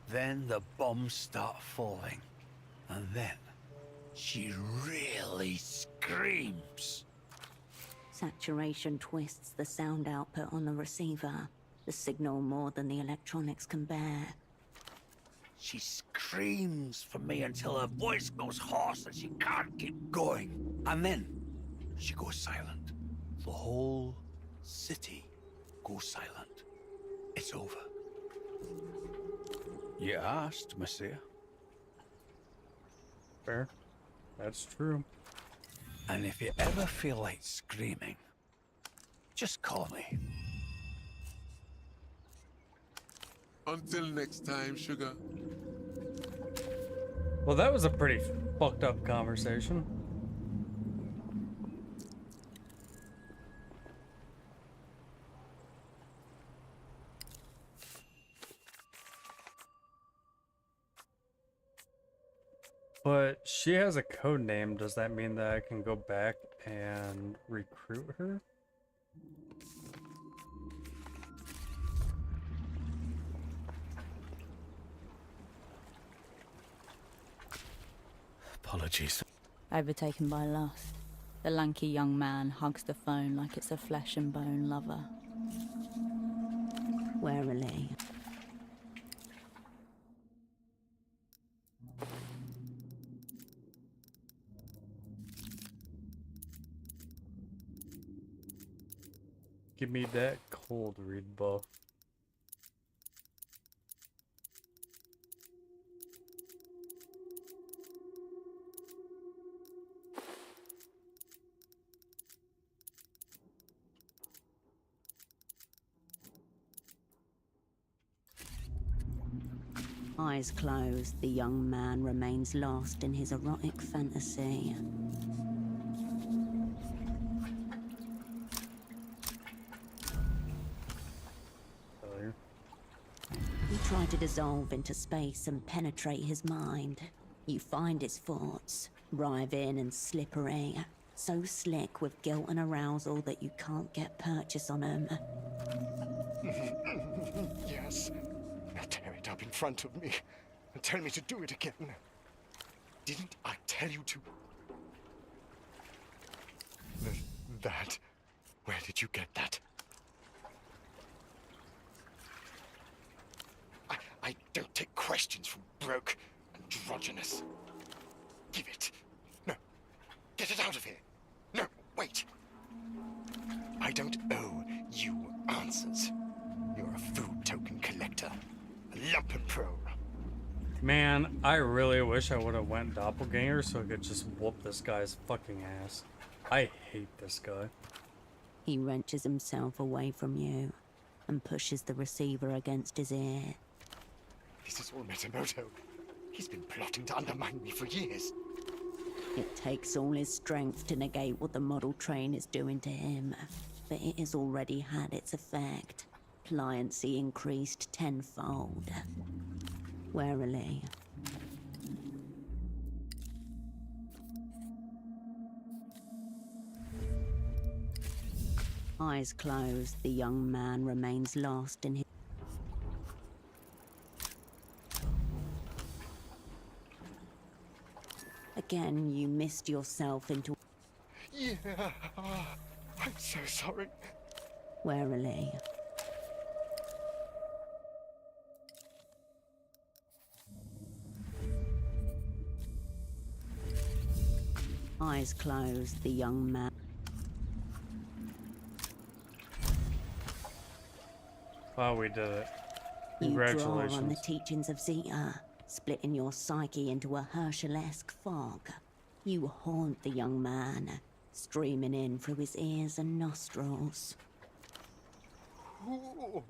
Then the bombs start falling, and then she really screams. Saturation twists the sound output on the receiver, the signal more than the electronics can bear. She screams for me until her voice goes hoarse and she can't keep going. And then she goes silent. The whole city goes silent. It's over. You asked, Monsieur. Fair. That's true. And if you ever feel like screaming, just call me. Until next time, sugar. Well, that was a pretty fucked up conversation. But she has a code name. Does that mean that I can go back and recruit her? Apologies. Overtaken by lust, the lanky young man hugs the phone like it's a flesh and bone lover. Warily. Give me that cold read buff. Eyes closed, the young man remains lost in his erotic fantasy. You try to dissolve into space and penetrate his mind. You find his thoughts, writhing and slippery, so slick with guilt and arousal that you can't get purchase on him. Yes. Now tear it up in front of me and tell me to do it again. Didn't I tell you to? That? Where did you get that? I don't take questions from broke, androgynous. Give it. No. Get it out of here. No, wait. I don't owe you answers. You're a food token collector. A lumpen pro. Man, I really wish I would have went doppelganger so I could just whoop this guy's fucking ass. I hate this guy. He wrenches himself away from you and pushes the receiver against his ear. This is all Metamoto. He's been plotting to undermine me for years. It takes all his strength to negate what the model train is doing to him, but it has already had its effect. Pliancy increased tenfold. Warily. Eyes closed, the young man remains lost in his... Again, you missed yourself into... Yeah, I'm so sorry. Warily. Eyes closed, the young man... Oh, we did it. You draw on the Congratulations. teachings of Zeta, splitting your psyche into a Herschel-esque fog. You haunt the young man, streaming in through his ears and nostrils. Ooh.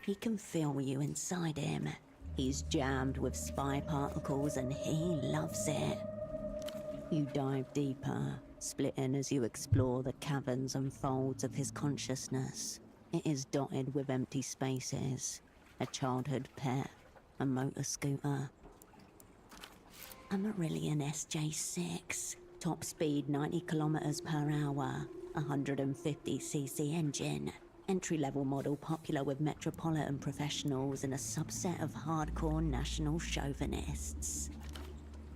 He can feel you inside him. He's jammed with spy particles and he loves it. You dive deeper, splitting as you explore the caverns and folds of his consciousness. It is dotted with empty spaces, a childhood pet, a motor scooter. A Marillion SJ6, top speed 90 kilometers per hour, 150cc engine. Entry-level model popular with metropolitan professionals and a subset of hardcore national chauvinists.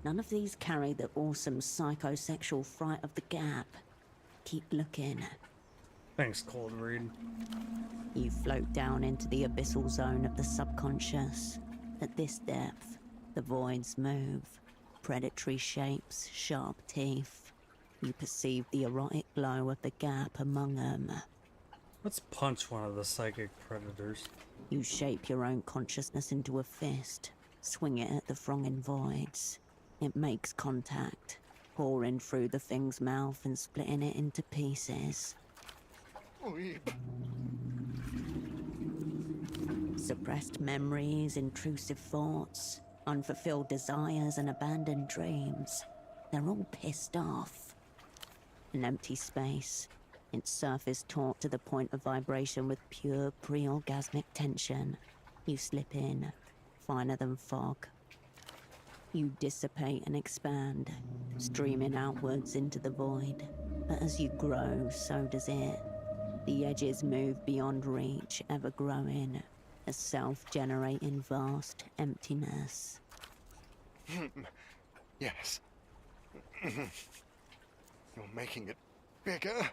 None of these carry the awesome psychosexual fright of the Gap. Keep looking. Thanks, Cold Read. You float down into the abyssal zone of the subconscious. At this depth, the voids move. Predatory shapes, sharp teeth. You perceive the erotic glow of the Gap among them. Let's punch one of the psychic predators. You shape your own consciousness into a fist, swing it at the thronging voids. It makes contact, pouring through the thing's mouth and splitting it into pieces. Suppressed memories, intrusive thoughts, unfulfilled desires and abandoned dreams. They're all pissed off. An empty space. Its surface taut to the point of vibration with pure pre-orgasmic tension. You slip in, finer than fog. You dissipate and expand, streaming outwards into the void. But as you grow, so does it. The edges move beyond reach, ever growing. A self-generating vast emptiness. Yes. You're making it bigger.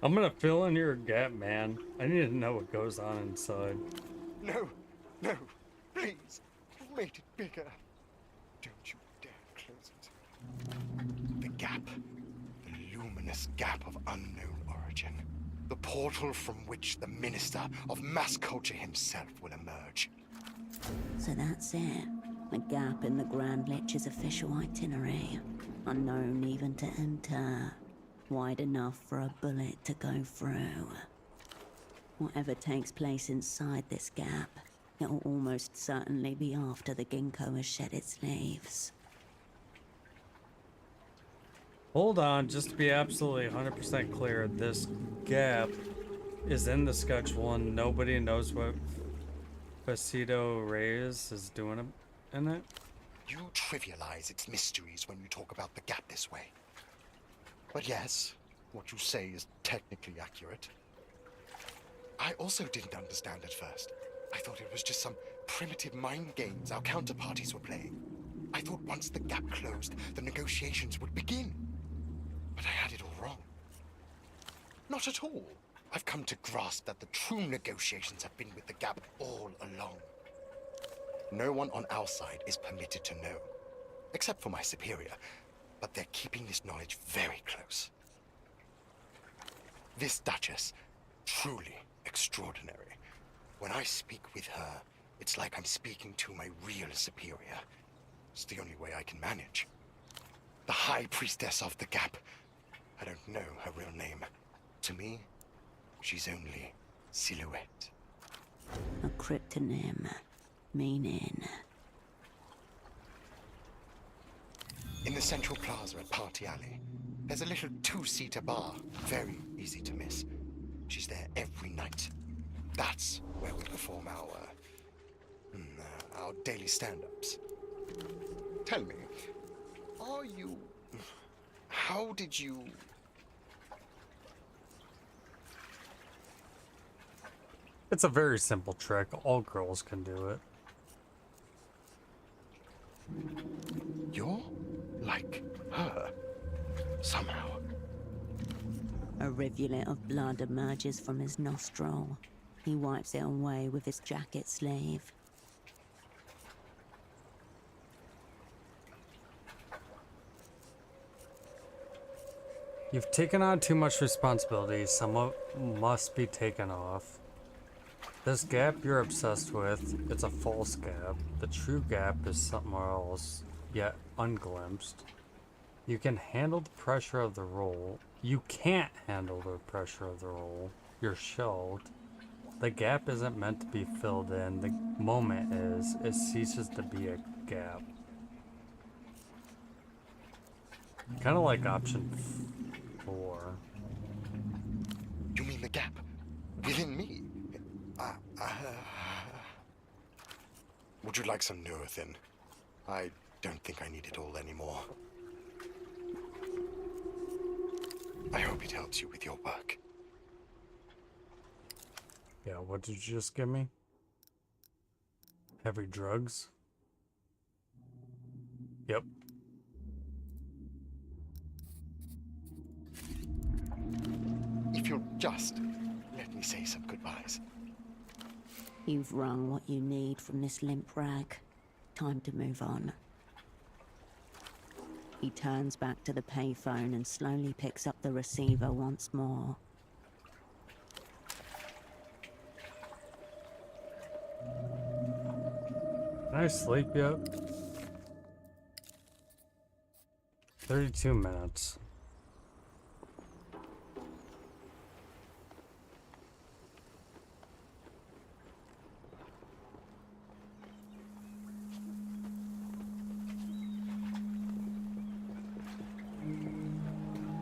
I'm gonna fill in your gap, man. I need to know what goes on inside. No, no, please. You've made it bigger. Don't you dare close it. The Gap. The luminous Gap of unknown origin. The portal from which the minister of mass culture himself will emerge. So that's it. The Gap in the Grand Lich's official itinerary. Unknown even to enter. Wide enough for a bullet to go through. Whatever takes place inside this Gap, it'll almost certainly be after the ginkgo has shed its leaves. Hold on, just to be absolutely 100% clear, this gap is in the sketch one. Nobody knows what Facido Reyes is doing in it. You trivialize its mysteries when you talk about the Gap this way. But yes, what you say is technically accurate. I also didn't understand at first. I thought it was just some primitive mind games our counterparties were playing. I thought once the Gap closed, the negotiations would begin. But I had it all wrong. Not at all. I've come to grasp that the true negotiations have been with the Gap all along. No one on our side is permitted to know, except for my superior, but they're keeping this knowledge very close. This Duchess, truly extraordinary. When I speak with her, it's like I'm speaking to my real superior. It's the only way I can manage. The High Priestess of the Gap. I don't know her real name. To me, she's only silhouette. A cryptonym, meaning... In the central plaza at Party Alley, there's a little two-seater bar, very easy to miss. She's there every night. That's where we perform our daily stand-ups. Tell me, are you... How did you... It's a very simple trick. All girls can do it. You're like her, somehow. A rivulet of blood emerges from his nostril. He wipes it away with his jacket sleeve. You've taken on too much responsibility. Some must be taken off. This gap you're obsessed with, it's a false gap. The true gap is somewhere else, yet unglimpsed. You can handle the pressure of the role. You can't handle the pressure of the role. You're shelved. The gap isn't meant to be filled in. The moment is. It ceases to be a gap. Kind of like option 4. You mean the gap within me? Would you like some Nurofen? I don't think I need it all anymore. I hope it helps you with your work. Yeah, what did you just give me? Heavy drugs? Yep. If you'll just let me say some goodbyes. You've wrung what you need from this limp rag. Time to move on. He turns back to the payphone and slowly picks up the receiver once more. Can I sleep yet? 32 minutes.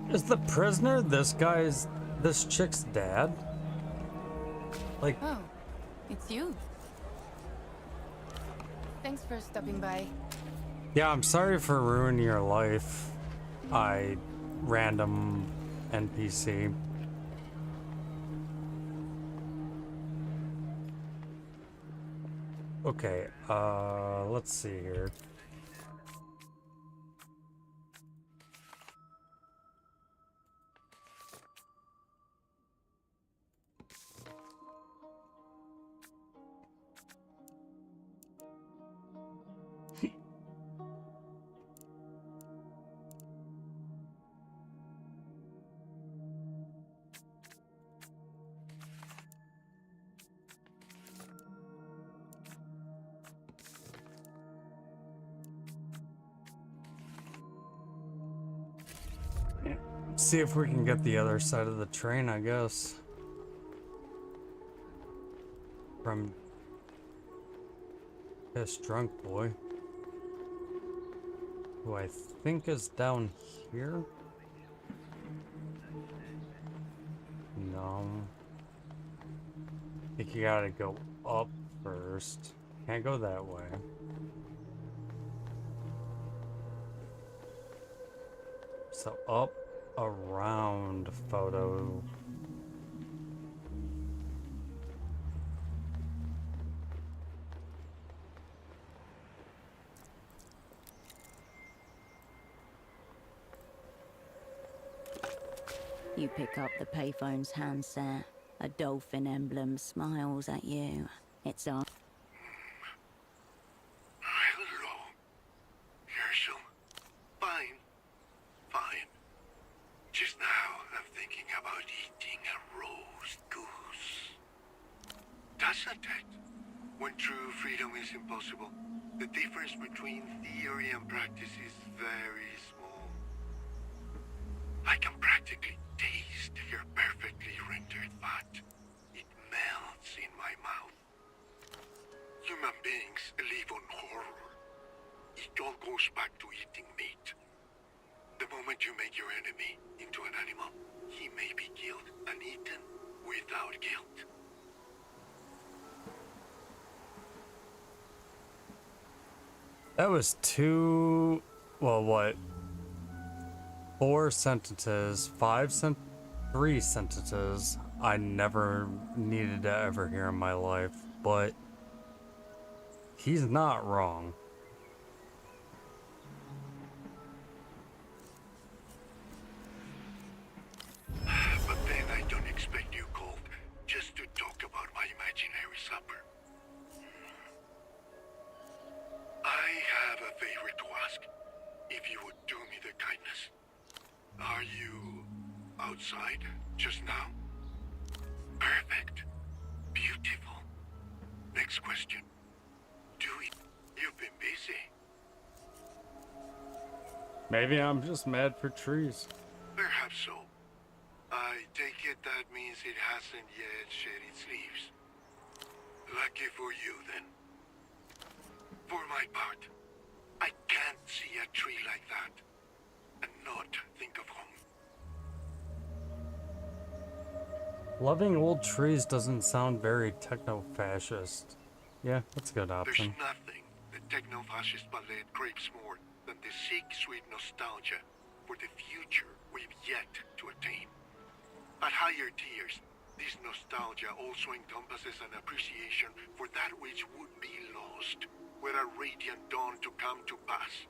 Is the prisoner this chick's dad? Like, Oh, it's you. Thanks for stopping by. yeah, I'm sorry for ruining your life. Random NPC. Okay, let's see here. See if we can get the other side of the train, I guess. From this drunk boy, who I think is down here. No. I think you gotta go up first. Can't go that way. So up, around photo. You pick up the payphone's handset. A dolphin emblem smiles at you. It's on. Hello. Herschel. Fine. Fine. Just now, I'm thinking about eating a roast goose. Doesn't it? When true freedom is impossible, the difference between theory and practice is very small. I can practically taste your perfectly rendered fat. It melts in my mouth. Human beings live on horror. It all goes back to eating meat. The moment you make your enemy into an animal, he may be killed and eaten without guilt. That was two, well, what? 4 sentences, 3 sentences I never needed to ever hear in my life, but he's not wrong. But then I don't expect you, Colt, just to talk about my imaginary supper. I have a favor to ask, if you would do me the kindness. Are you outside just now? Perfect. Beautiful. Next question. You've been busy. Maybe I'm just mad for trees. Perhaps so. I take it that means it hasn't yet shed its leaves. Lucky for you, then. For my part, I can't see a tree like that and not think of home. Loving old trees doesn't sound very techno-fascist. Yeah, that's a good option. There's nothing the techno-fascist ballet craves more than the sick, sweet nostalgia for the future we've yet to attain. At higher tiers, this nostalgia also encompasses an appreciation for that which would be lost, were a radiant dawn to come to pass.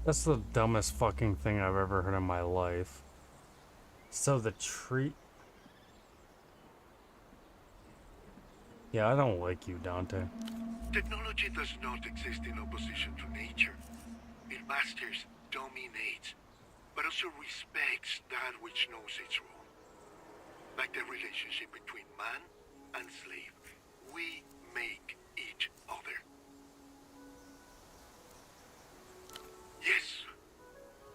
That's the dumbest fucking thing I've ever heard in my life. So the tree... Yeah, I don't like you, Dante. Technology does not exist in opposition to nature. It masters, dominates, but also respects that which knows its role. Like the relationship between man and slave, we make each other. Yes,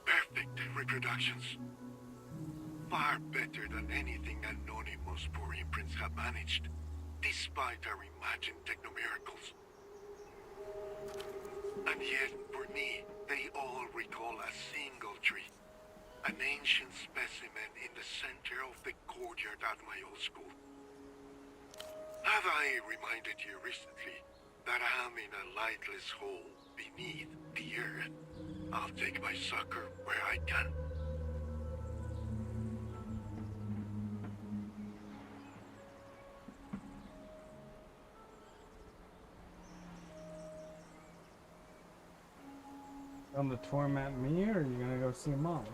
perfect reproductions. Far better than anything anonymous poor imprints have managed, despite our imagined techno-miracles. And yet, for me, they all recall a single tree. An ancient specimen in the center of the courtyard at my old school. Have I reminded you recently that I'm in a lightless hole beneath the earth? I'll take my sucker where I can. Come to torment me, or are you gonna go see Mom?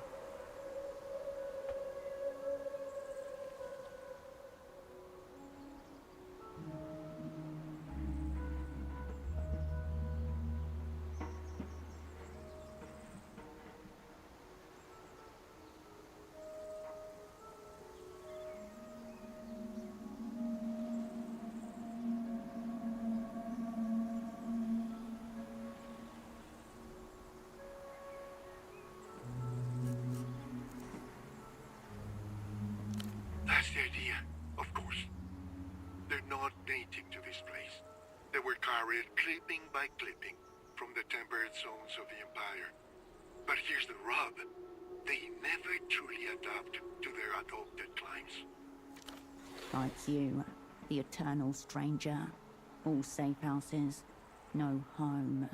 That's the idea, of course. They're not native to this place. They were carried clipping by clipping from the temperate zones of the Empire. But here's the rub. They never truly adapt to their adopted climes. Like you, the eternal stranger. All safe houses, no home.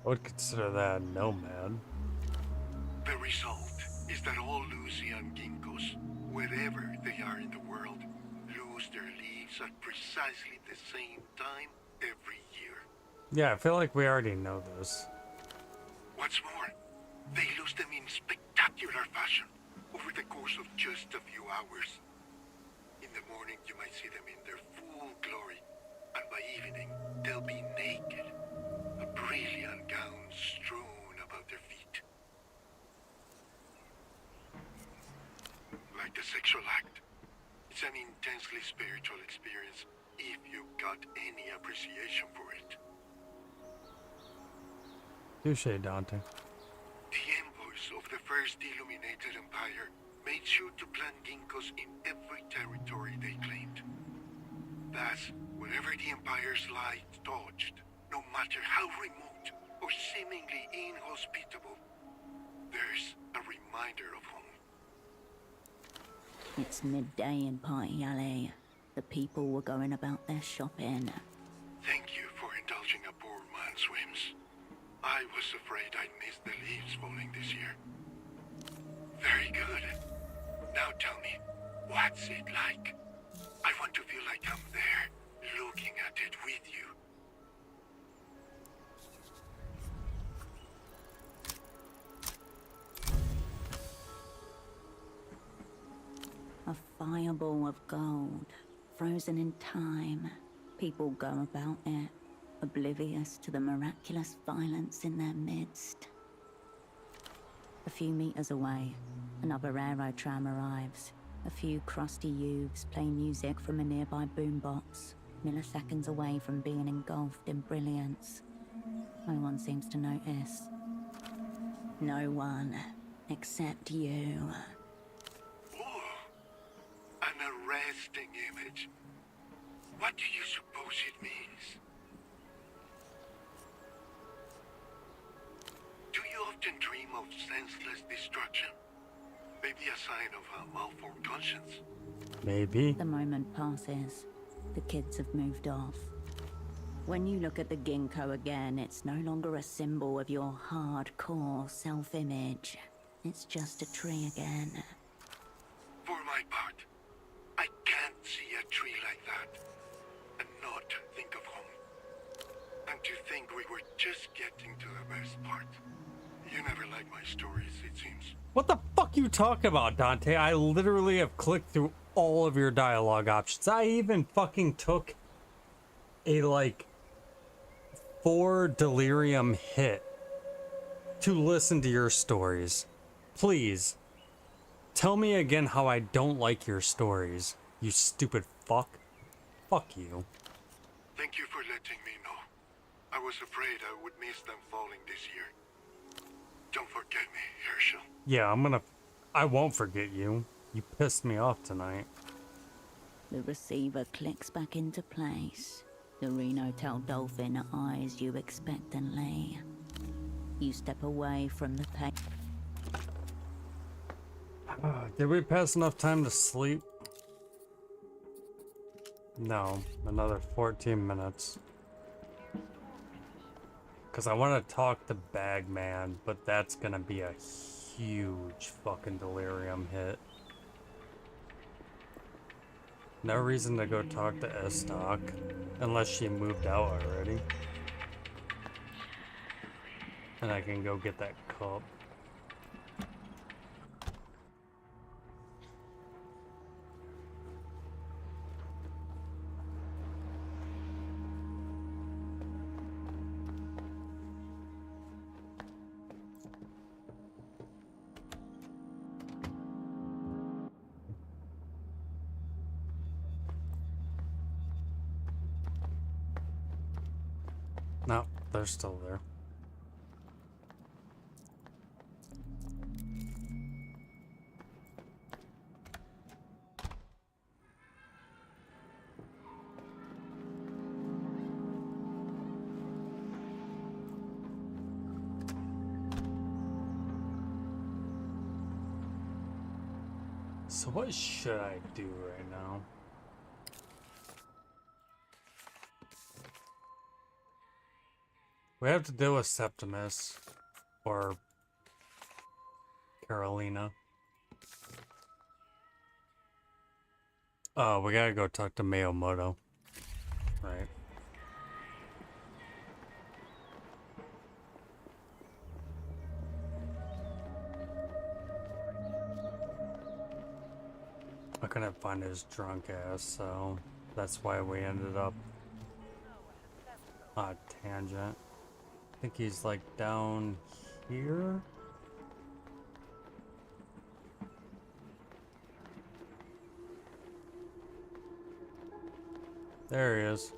I would consider that a nomad. The result is that all Lucian ginkgos, wherever they are in the world, lose their leaves at precisely the same time every year. Yeah, I feel like we already know this. What's more, they lose them in spectacular fashion over the course of just a few hours. In the morning, you might see them in their full glory, and by evening, they'll be naked, a brilliant gown strewn about their feet. Like the sexual act, it's an intensely spiritual experience if you've got any appreciation for it. Touché, Dante. The envoys of the first illuminated empire made sure to plant ginkgos in every territory they claimed. Thus, whenever the empire's light touched, no matter how remote or seemingly inhospitable, there's a reminder of home. It's midday in Party Alley. The people were going about their shopping. and swims. I was afraid I'd miss the leaves falling this year. Very good. Now tell me, what's it like? I want to feel like I'm there, looking at it with you. A fireball of gold, frozen in time. People go about it, oblivious to the miraculous violence in their midst. A few meters away, another aero tram arrives. A few crusty youths play music from a nearby boombox, milliseconds away from being engulfed in brilliance. No one seems to notice. No one, except you. An arresting image. What do you suppose it means? Do you often dream of senseless destruction? Maybe a sign of a malformed conscience? Maybe. The moment passes. The kids have moved off. When you look at the ginkgo again, it's no longer a symbol of your hardcore self-image. It's just a tree again. For my part, I can't see a tree like that and not think of home. And to think we were just getting to the best part. You never like my stories, it seems. What the fuck you talking about, Dante? I literally have clicked through all of your dialogue options. I even fucking took a, like, 4 delirium hit to listen to your stories. Please, tell me again how I don't like your stories, you stupid fuck. Fuck you. Thank you for letting me know. I was afraid I would miss them falling this year. Don't forget me, Herschel. Yeah, I won't forget you. You pissed me off tonight. The receiver clicks back into place. The Reno Tail Dolphin eyes you expectantly. You step away from the pain. Did we pass enough time to sleep? No, another 14 minutes. Because I want to talk to Bagman, but that's going to be a huge fucking delirium hit. No reason to go talk to Estoc, unless she moved out already. And I can go get that cup. No, they're still there. So what should I do right now? We have to deal with Septimus or Carolina. Oh, we gotta go talk to Miyamoto. Right. I couldn't find his drunk ass, so that's why we ended up on a tangent. I think he's like down here. There he is.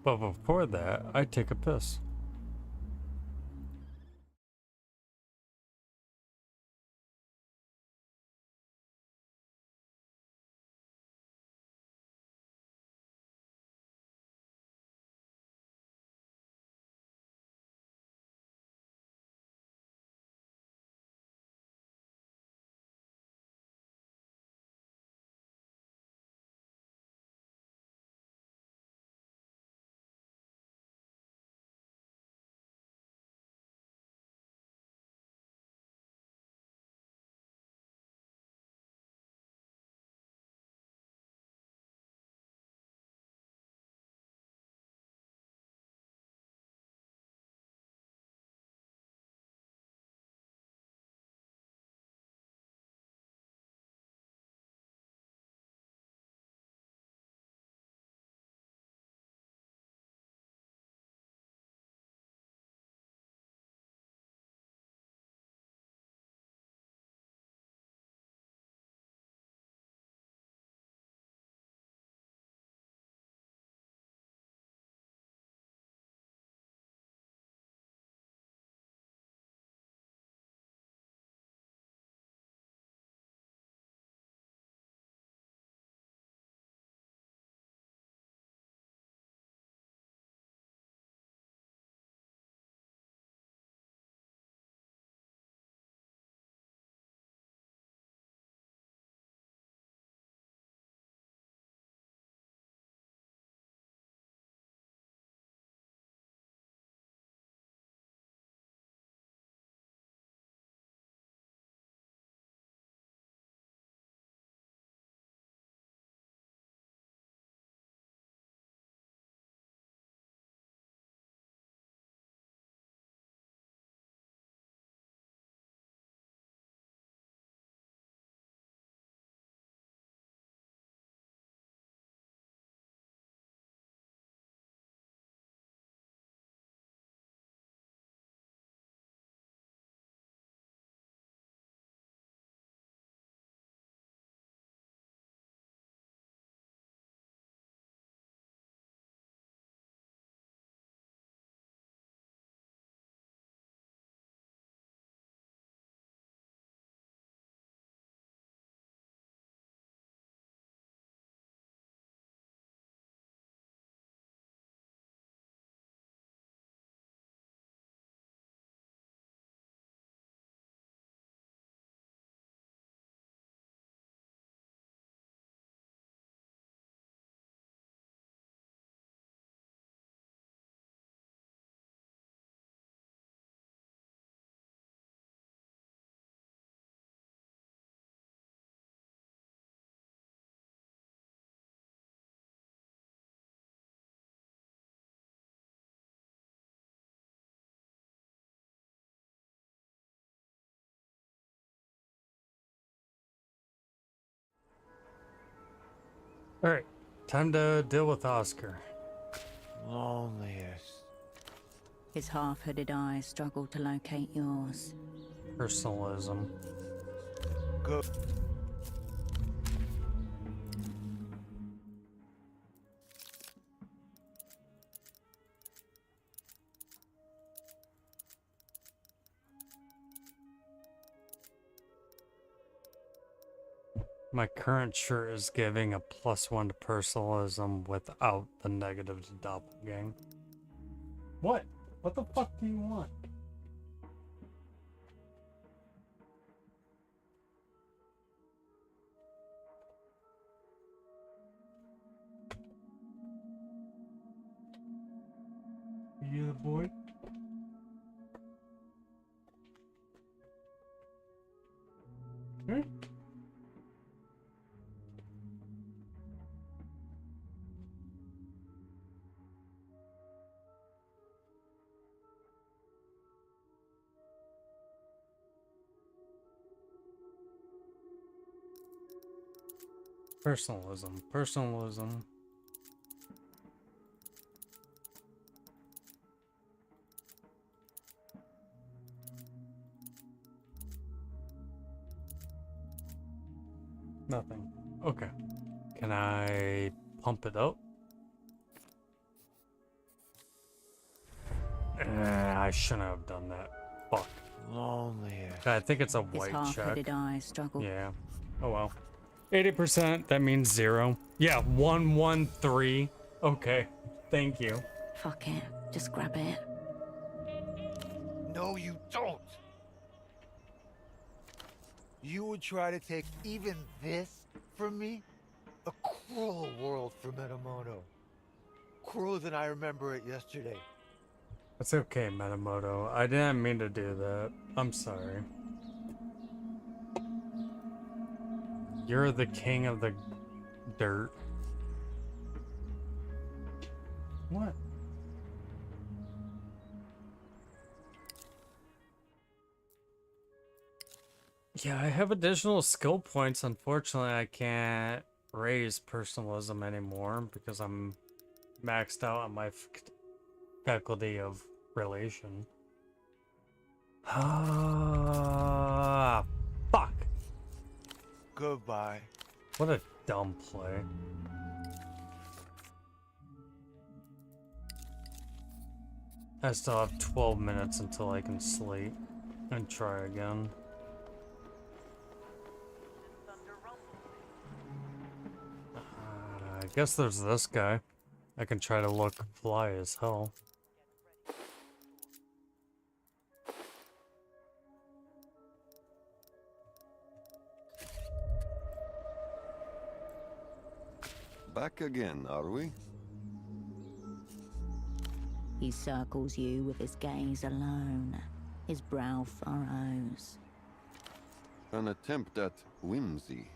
But before that, I take a piss. Alright, time to deal with Oscar. Loneliest. His half-hooded eyes struggle to locate yours. Personalism. Go. My current shirt is giving a +1 to personalism without the negative to doppelgang. What? What the fuck do you want? You the boy? Hmm? Personalism. Personalism. Nothing. Okay. Can I pump it up? I shouldn't have done that. Fuck. Loneliest. I think it's a His white half-hooded check. eyes struggle. Yeah. Oh well. 80%, that means 0. Yeah, 113. Okay. Thank you. Fuck it. Just grab it. No, you don't. You would try to take even this from me? A cruel world for Minamoto. Crueler than I remember it yesterday. It's okay, Minamoto. I didn't mean to do that. I'm sorry. You're the king of the dirt. What? Yeah, I have additional skill points. Unfortunately, I can't raise personalism anymore because I'm maxed out on my faculty of relation. Ah, fuck. Goodbye. What a dumb play. I still have 12 minutes until I can sleep and try again. I guess there's this guy. I can try to look fly as hell. Back again, are we? He circles you with his gaze alone. His brow furrows. An attempt at whimsy.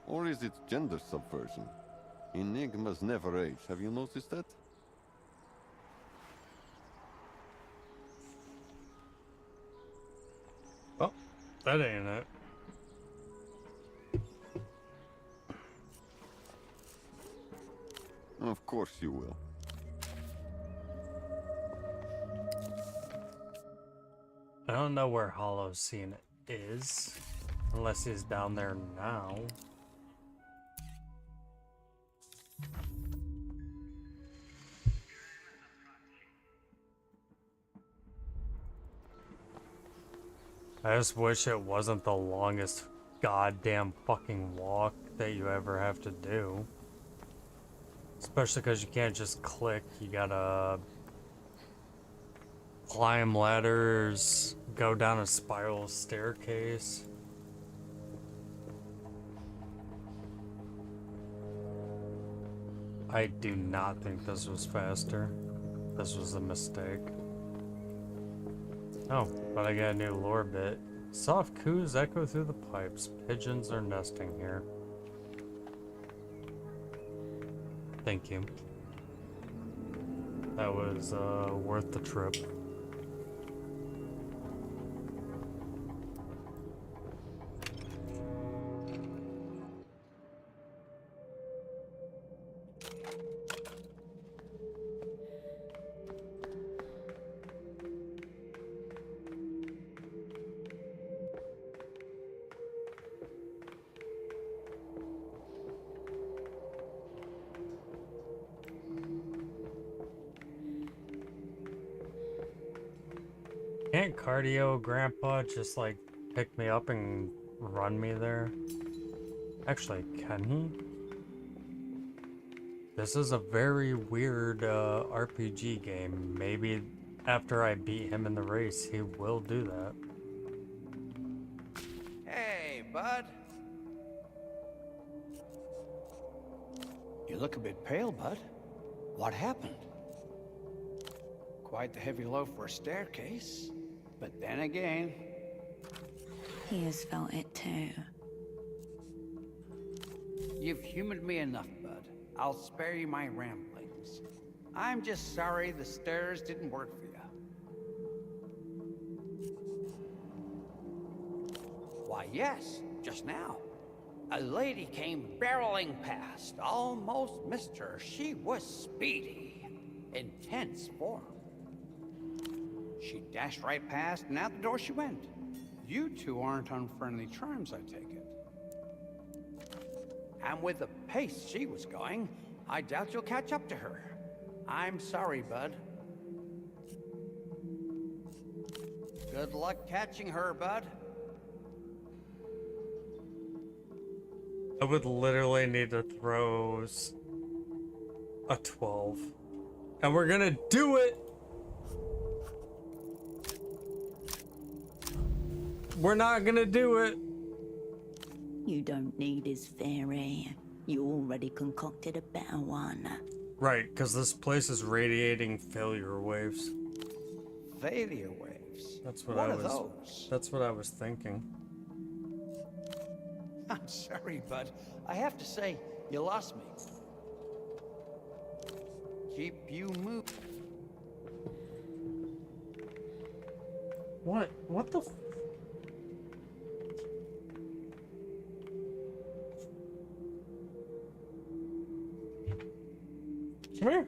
Or is it gender subversion? Enigmas never age. Have you noticed that? Oh, that ain't it. Of course you will. I don't know where Hollow Scene is, unless he's down there now. I just wish it wasn't the longest goddamn fucking walk that you ever have to do. Especially because you can't just click, you gotta climb ladders, go down a spiral staircase. I do not think this was faster. This was a mistake. Oh, but I got a new lore bit. Soft coos echo through the pipes. Pigeons are nesting here. Thank you. That was worth the trip. Can't cardio grandpa just like pick me up and run me there? Actually, can he? This is a very weird RPG game. Maybe after I beat him in the race, he will do that. Hey, bud. You look a bit pale, bud. What happened? Quite the heavy load for a staircase. But then again... He has felt it too. You've humored me enough, bud. I'll spare you my ramblings. I'm just sorry the stairs didn't work for you. Why, yes, just now. A lady came barreling past, almost missed her. She was speedy, intense form. She dashed right past, and out the door she went. You two aren't on friendly terms, I take it. And with the pace she was going, I doubt you'll catch up to her. I'm sorry, bud. Good luck catching her, bud. I would literally need to throw a 12. And we're gonna do it! We're not gonna do it! You don't need his fairy. You already concocted a better one. Right, because this place is radiating failure waves. Failure waves? That's what What I are was. those? That's what I was thinking. I'm sorry, bud. I have to say, you lost me. Keep you moving. What? What the? Come here.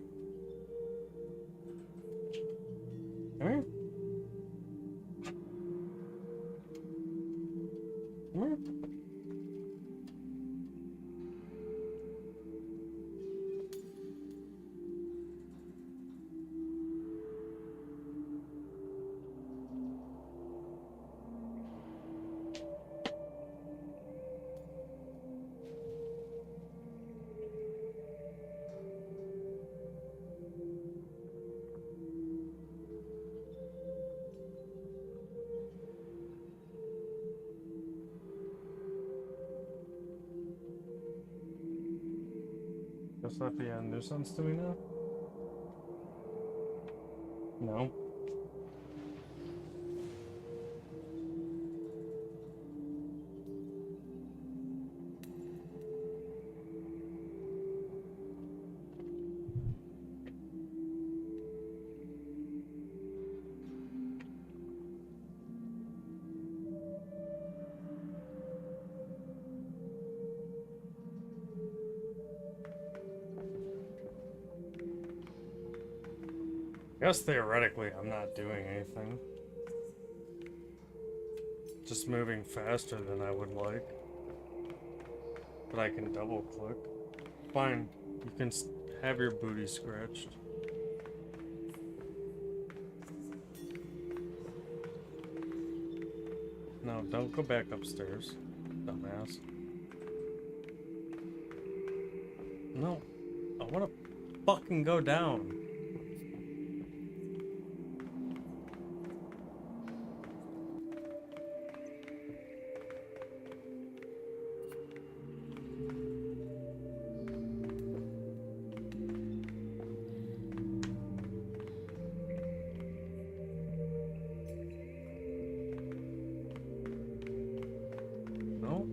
Come here. Come here. Does that be a nuisance to me now? No. I guess theoretically I'm not doing anything. Just moving faster than I would like. But I can double click. Fine, you can have your booty scratched. No, don't go back upstairs, dumbass. No, I wanna fucking go down.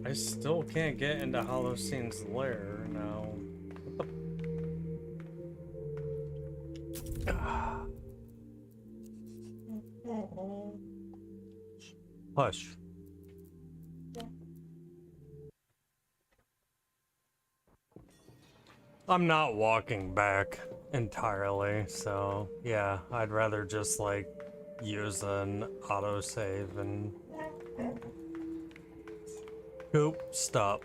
I still can't get into Holocene lair now. What the? Hush. I'm not walking back entirely, so yeah, I'd rather just like use an autosave and Coop, stop.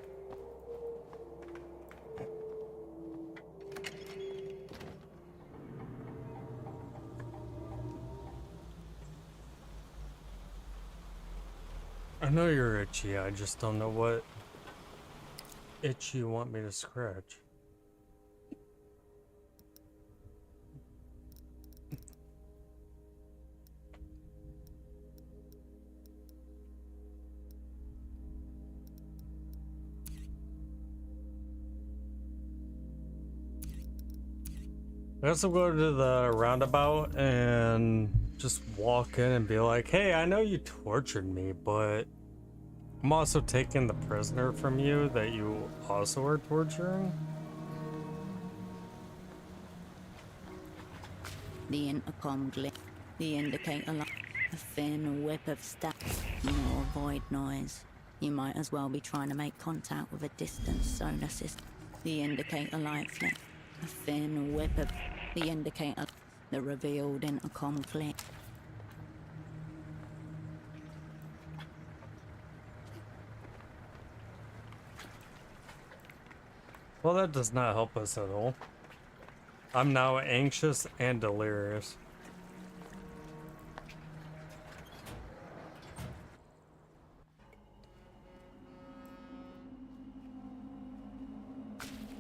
I know you're itchy, I just don't know what itch you want me to scratch. I guess I'll go to the roundabout and just walk in and be like, hey, I know you tortured me, but I'm also taking the prisoner from you that you also are torturing. The intercom glitch. The indicator light. A thin whip of static. More void noise. You might as well be trying to make contact with a distant solar system. The indicator light flick. A thin whip of the indicator. The revealed intercom click. Well, that does not help us at all. I'm now anxious and delirious.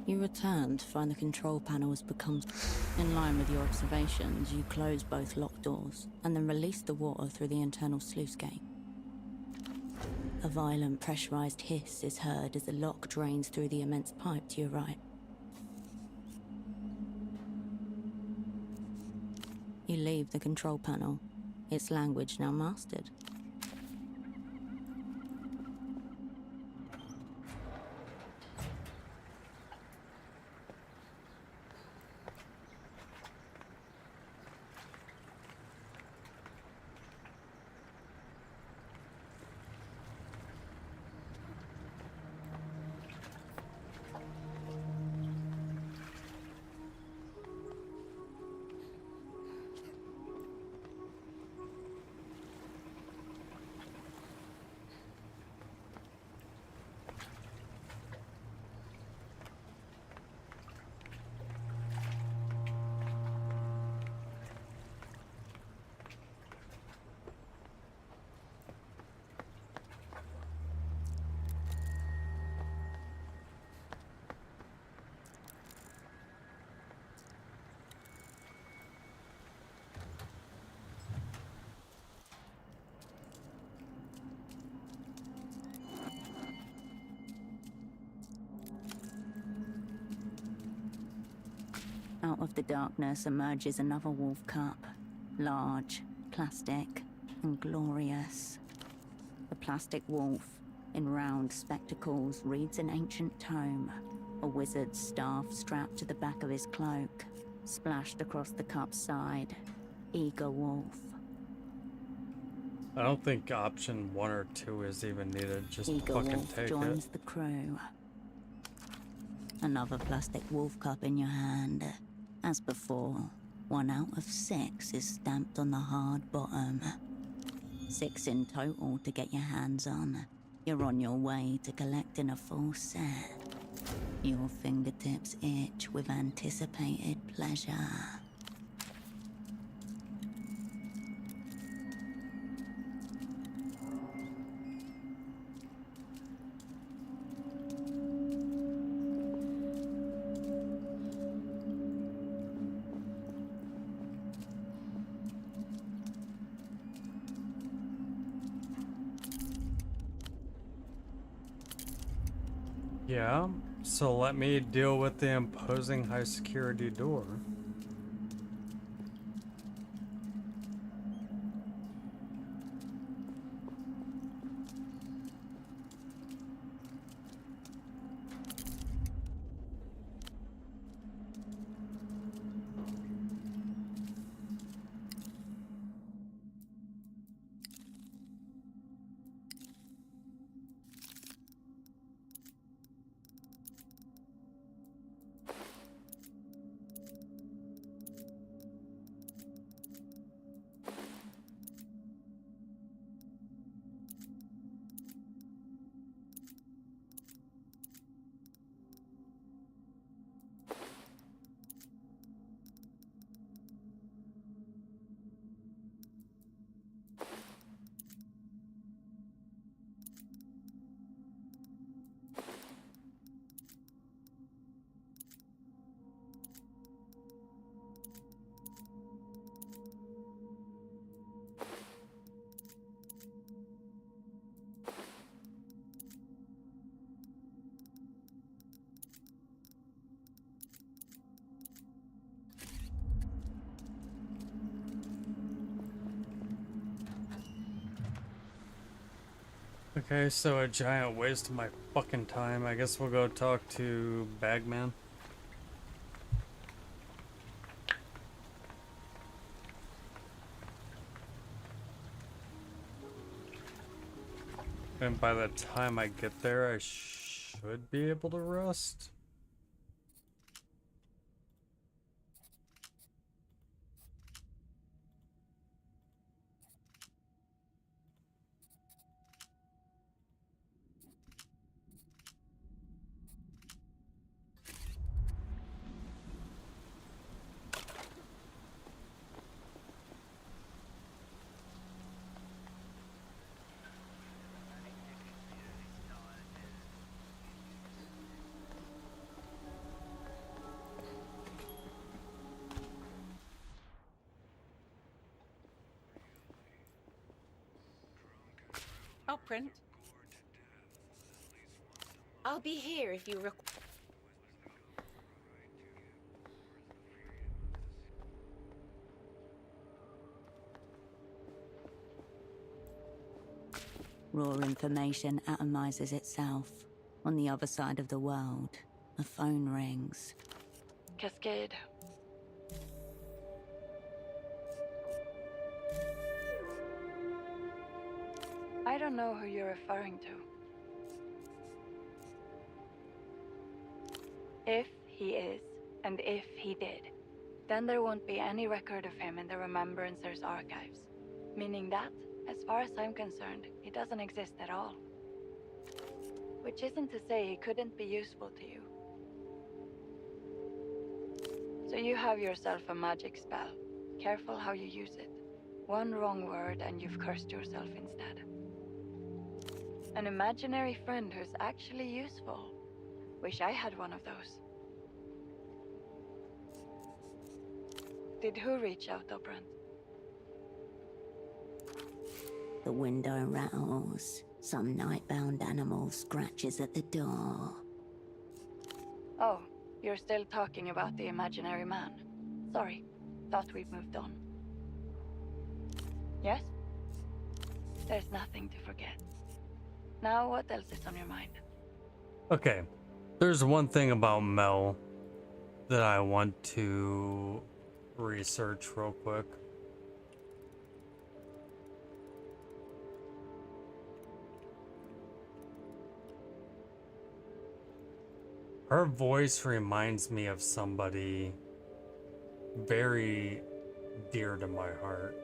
You return to find the control panel has become... In line with your observations, you close both locked doors and then release the water through the internal sluice gate. A violent pressurized hiss is heard as the lock drains through the immense pipe to your right. You leave the control panel, its language now mastered. Out of the darkness emerges another wolf cup. Large, plastic, and glorious. The plastic wolf, in round spectacles, reads an ancient tome. A wizard's staff strapped to the back of his cloak. Splashed across the cup's side. Eager wolf. I don't think option 1 or 2 is even needed. Just Eager fucking wolf take joins it. the crew. Another plastic wolf cup in your hand. As before, 1 out of 6 is stamped on the hard bottom. 6 in total to get your hands on. You're on your way to collecting a full set. Your fingertips itch with anticipated pleasure. Yeah, so let me deal with the imposing high security door. Okay, so a giant waste of my fucking time. I guess we'll go talk to Bagman. And by the time I get there, I should be able to rest. I'll print. I'll be here if you Raw information atomizes itself. On the other side of the world, a phone rings. Cascade. I don't know who you're referring to. If he is, and if he did, then there won't be any record of him in the Remembrancer's archives. Meaning that, as far as I'm concerned, he doesn't exist at all. Which isn't to say he couldn't be useful to you. So you have yourself a magic spell. Careful how you use it. One wrong word and you've cursed yourself instead. An imaginary friend who's actually useful. Wish I had one of those. Did who reach out, Obrant? The window rattles. Some night-bound animal scratches at the door. Oh, you're still talking about the imaginary man. Sorry, thought we'd moved on. Yes? There's nothing to forget. Now, what else is on your mind? Okay, there's one thing about Mel that I want to research real quick. Her voice reminds me of somebody very dear to my heart.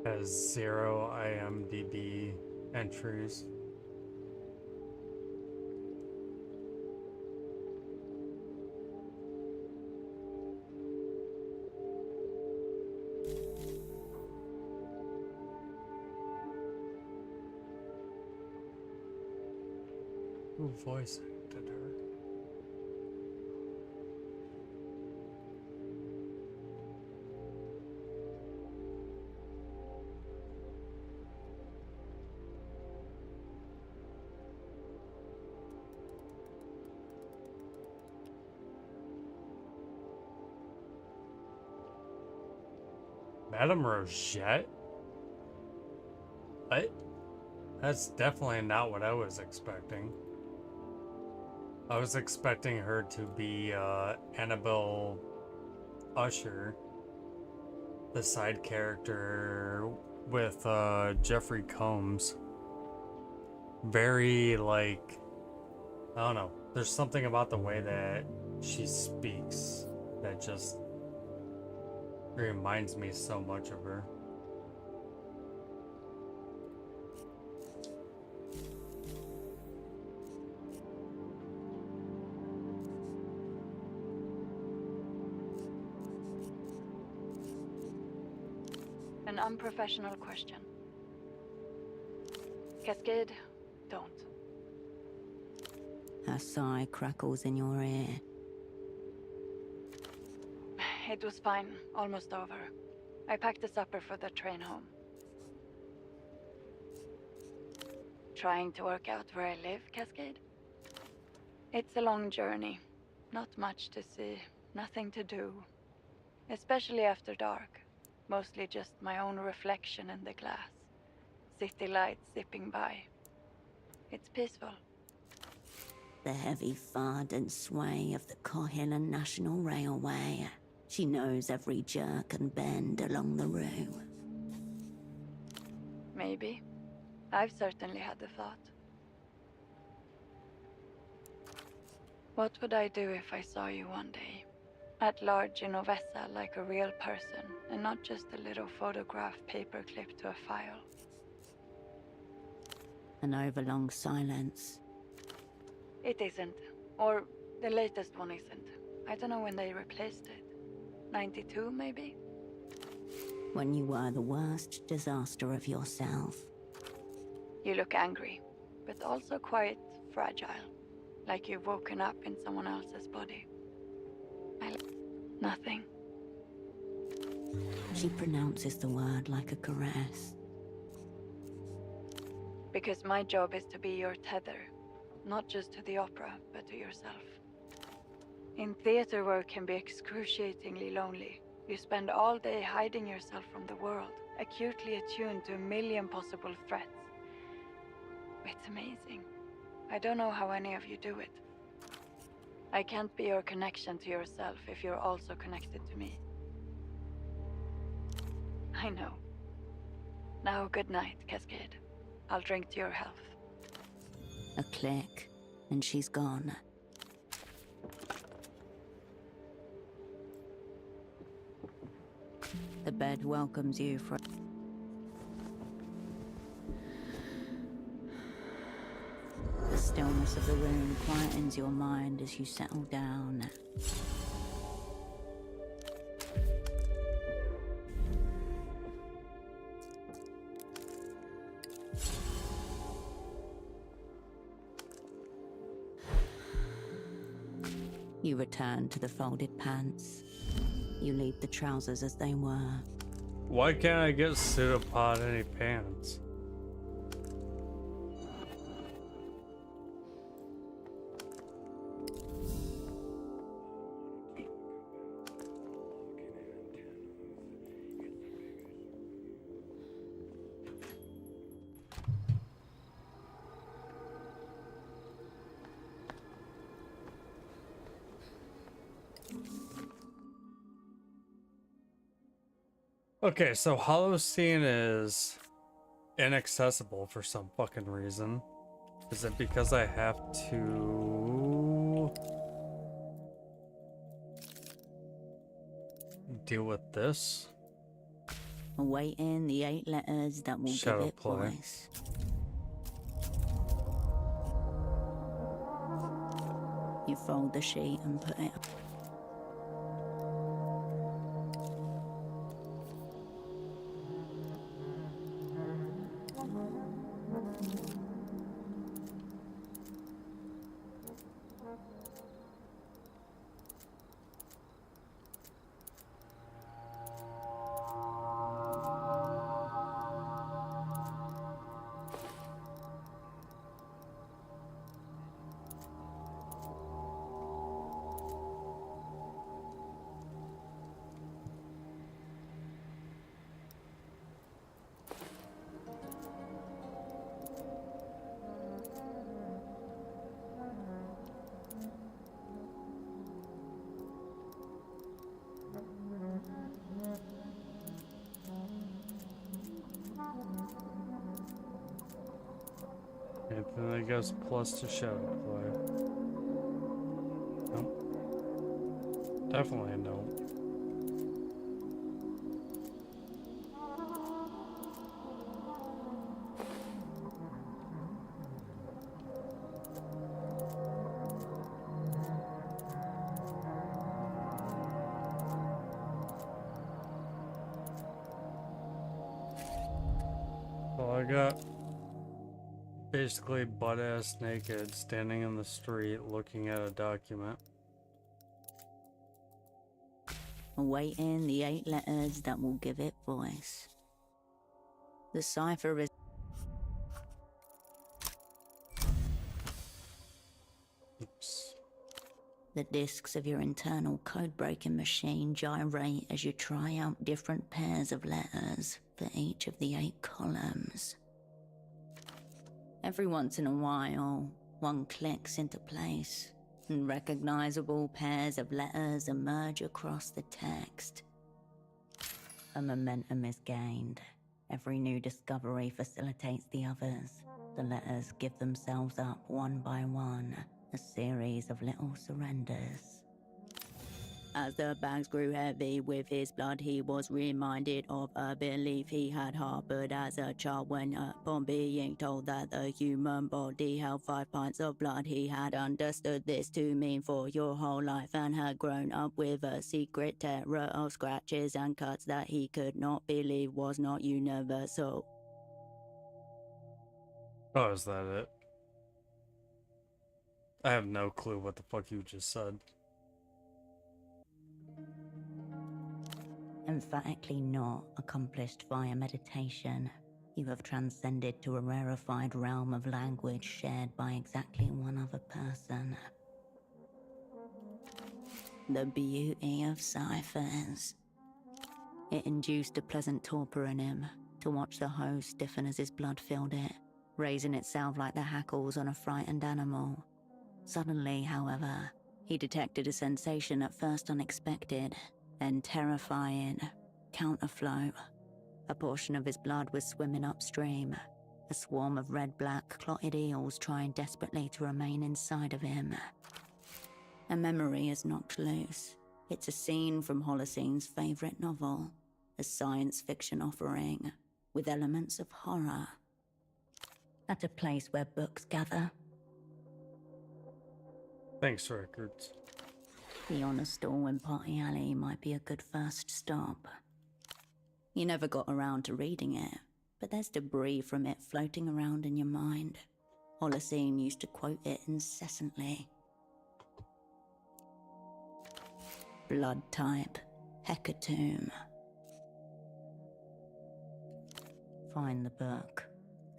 Has 0 IMDb entries. Who voice acted her? Madame Rogette? That's definitely not what I was expecting. I was expecting her to be Annabelle Usher, the side character with Jeffrey Combs. Very, like, I don't know. There's something about the way that she speaks that just reminds me so much of her. An unprofessional question. Cascade, don't. Her sigh crackles in your ear. It was fine, almost over. I packed the supper for the train home. Trying to work out where I live, Cascade? It's a long journey. Not much to see, nothing to do. Especially after dark. Mostly just my own reflection in the glass. City lights zipping by. It's peaceful. The heavy thud and sway of the Cohilan National Railway. She knows every jerk and bend along the route. Maybe. I've certainly had the thought. What would I do if I saw you one day? At large in Ovessa like a real person, and not just a little photograph paperclip to a file. An overlong silence. It isn't. Or the latest one isn't. I don't know when they replaced it. 92, maybe? When you were the worst disaster of yourself. You look angry, but also quite fragile. Like you've woken up in someone else's body. Nothing. She pronounces the word like a caress. Because my job is to be your tether. Not just to the opera, but to yourself. In theater, work can be excruciatingly lonely. You spend all day hiding yourself from the world, acutely attuned to a million possible threats. It's amazing. I don't know how any of you do it. I can't be your connection to yourself if you're also connected to me. I know. Now, good night, Cascade. I'll drink to your health. A click, and she's gone. The bed welcomes you for... The stillness of the room quietens your mind as you settle down. You return to the folded pants. You leave the trousers as they were. Why can't I get pseudopod any pants? Okay, so Holocene is inaccessible for some fucking reason. Is it because I have to deal with this? Awaiting the 8 letters that will Shadow give it play. voice. You fold the sheet and put it... Ability gives plus to shadow play. Nope. Definitely a no. So I got basically butt-ass naked, standing in the street, looking at a document. Awaiting the 8 letters that will give it voice. The cipher is... Oops. The discs of your internal code-breaking machine gyrate as you try out different pairs of letters for each of the 8 columns. Every once in a while, one clicks into place, and recognizable pairs of letters emerge across the text. A momentum is gained. Every new discovery facilitates the others. The letters give themselves up one by one, a series of little surrenders. As the bags grew heavy with his blood, he was reminded of a belief he had harbored as a child when upon being told that the human body held 5 pints of blood. He had understood this to mean for your whole life and had grown up with a secret terror of scratches and cuts that he could not believe was not universal. Oh, is that it? I have no clue what the fuck you just said. Emphatically not accomplished via meditation. You have transcended to a rarefied realm of language shared by exactly one other person. The beauty of ciphers. It induced a pleasant torpor in him to watch the hose stiffen as his blood filled it, raising itself like the hackles on a frightened animal. Suddenly, however, he detected a sensation at first unexpected, then terrifying. Counterflow. A portion of his blood was swimming upstream. A swarm of red-black clotted eels trying desperately to remain inside of him. A memory is knocked loose. It's a scene from Holocene's favourite novel, a science fiction offering with elements of horror. At a place where books gather. Thanks, Records. The honor stall in Party Alley might be a good first stop. You never got around to reading it, but there's debris from it floating around in your mind. Holocene used to quote it incessantly. Blood type, hecatomb. Find the book.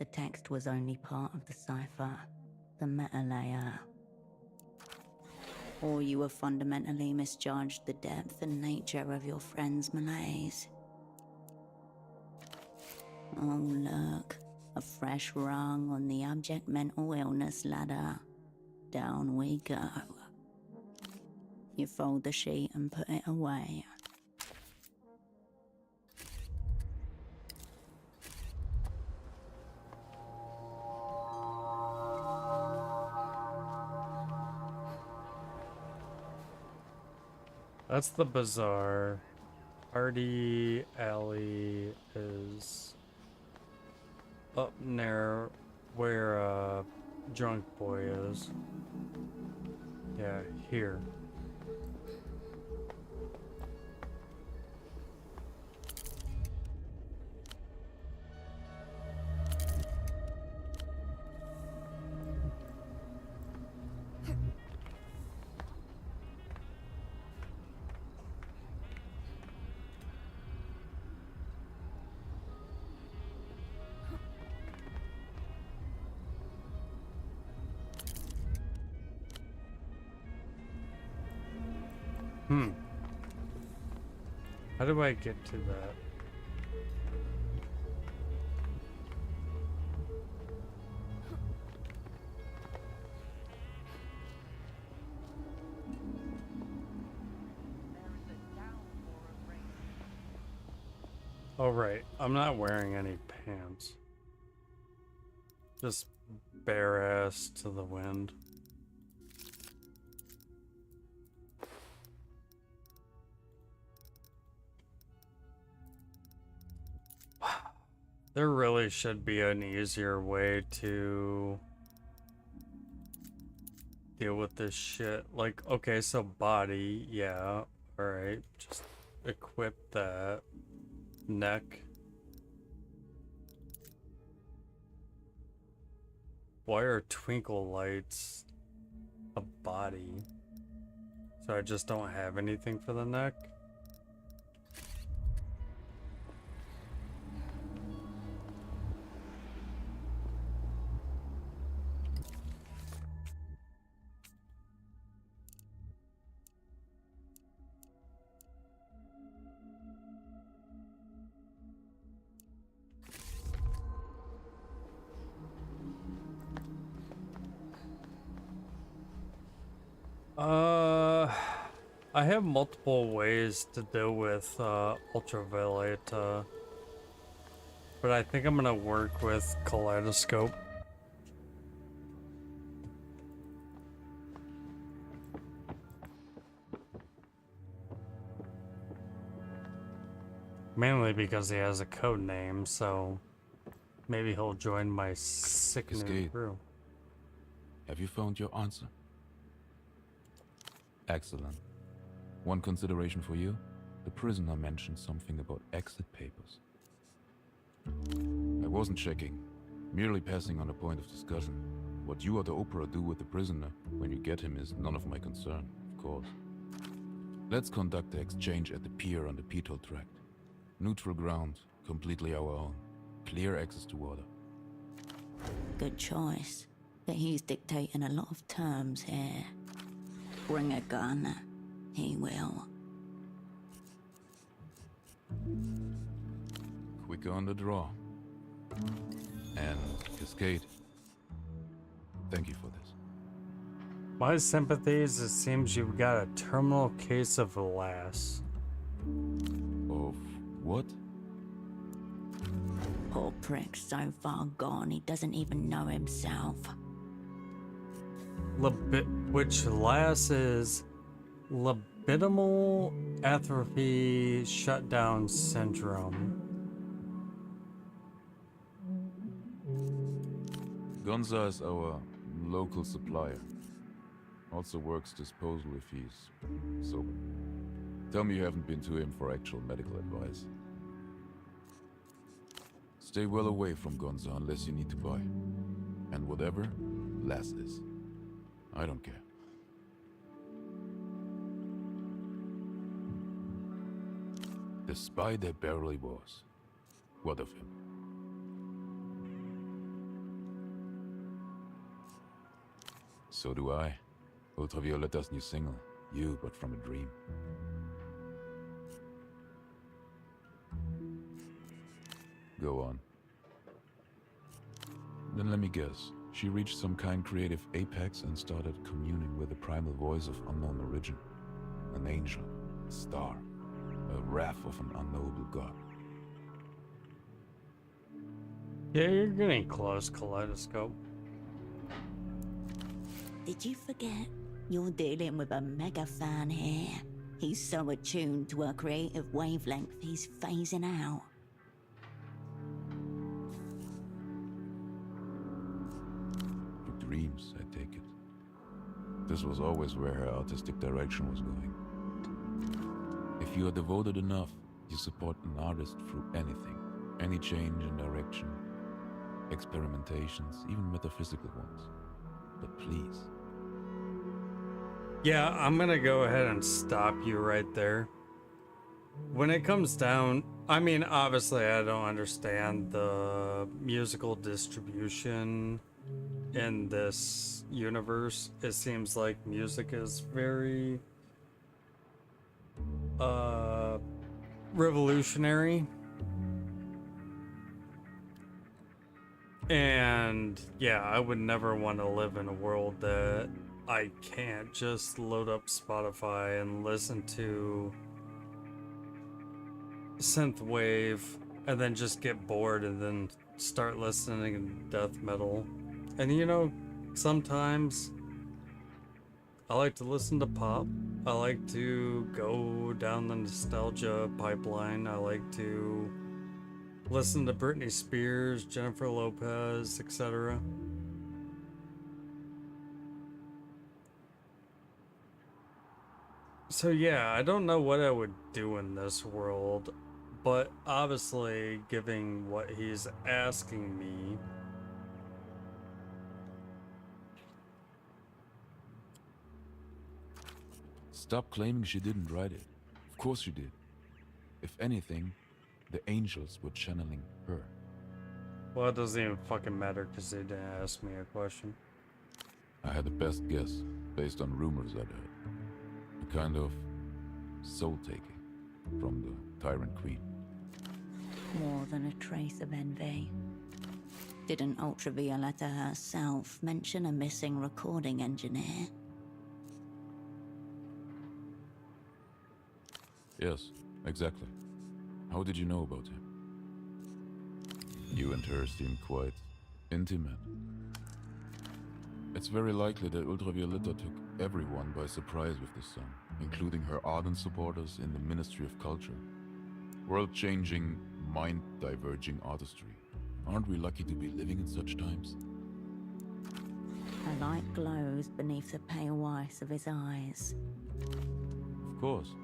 The text was only part of the cipher, the meta layer. Or you have fundamentally misjudged the depth and nature of your friend's malaise. Oh look, a fresh rung on the abject mental illness ladder. Down we go. You fold the sheet and put it away. That's the bazaar. Party Alley is up near where Drunk Boy is. Yeah, here. How do I get to that? Oh right, I'm not wearing any pants. Just bare ass to the wind. There really should be an easier way to deal with this shit. Like, okay, so body, yeah, alright, just equip that. Neck. Why are twinkle lights a body? So I just don't have anything for the neck? I have multiple ways to deal with ultraviolet, but I think I'm gonna work with kaleidoscope. Mainly because he has a code name, so maybe he'll join my sick new Cascade. crew. Have you found your answer? Excellent. One consideration for you. The prisoner mentioned something about exit papers. I wasn't checking, merely passing on a point of discussion. What you or the Opera do with the prisoner when you get him is none of my concern, of course. Let's conduct the exchange at the pier on the Peatol Tract. Neutral ground, completely our own. Clear access to water. Good choice. But he's dictating a lot of terms here. Bring a gun. He will. Quicker on the draw. And Cascade, thank you for this. My sympathies, it seems you've got a terminal case of LAS. Of what? Poor prick's so far gone, he doesn't even know himself. Which LAS is libidimal atrophy shutdown syndrome. Gonza is our local supplier. Also works disposal if he's sober. Tell me you haven't been to him for actual medical advice. Stay well away from Gonza unless you need to buy. And whatever LAS is, I don't care. The spy there barely was. What of him? So do I. Ultravioletta's new single. You, but from a dream. Go on. Then let me guess. She reached some kind creative apex and started communing with the primal voice of unknown origin. An angel, a star, a wrath of an unknowable god. Yeah, you're getting close, Kaleidoscope. Did you forget? You're dealing with a mega fan here. He's so attuned to her creative wavelength, he's phasing out. Her dreams, I take it. This was always where her artistic direction was going. If you are devoted enough, you support an artist through anything. Any change in direction. Experimentations, even metaphysical ones. But please. Yeah, I'm gonna go ahead and stop you right there. When it comes down, I mean, obviously I don't understand the musical distribution in this universe. It seems like music is very revolutionary. And yeah, I would never want to live in a world that I can't just load up Spotify and listen to synthwave and then just get bored and then start listening to death metal. And you know, sometimes I like to listen to pop. I like to go down the nostalgia pipeline. I like to listen to Britney Spears, Jennifer Lopez, etc. So yeah, I don't know what I would do in this world, but obviously, given what he's asking me, Stop claiming she didn't write it. Of course she did. If anything, the angels were channeling her. well, it doesn't even fucking matter because they didn't ask me a question. I had the best guess, based on rumors I'd heard. A kind of soul-taking from the Tyrant Queen. More than a trace of envy. Didn't Ultravioletta herself mention a missing recording engineer? Yes, exactly. How did you know about him? You and her seem quite intimate. It's very likely that Ultravioletta took everyone by surprise with this song, including her ardent supporters in the Ministry of Culture. World-changing, mind-diverging artistry. Aren't we lucky to be living in such times? A light glows beneath the pale whites of his eyes. Of course.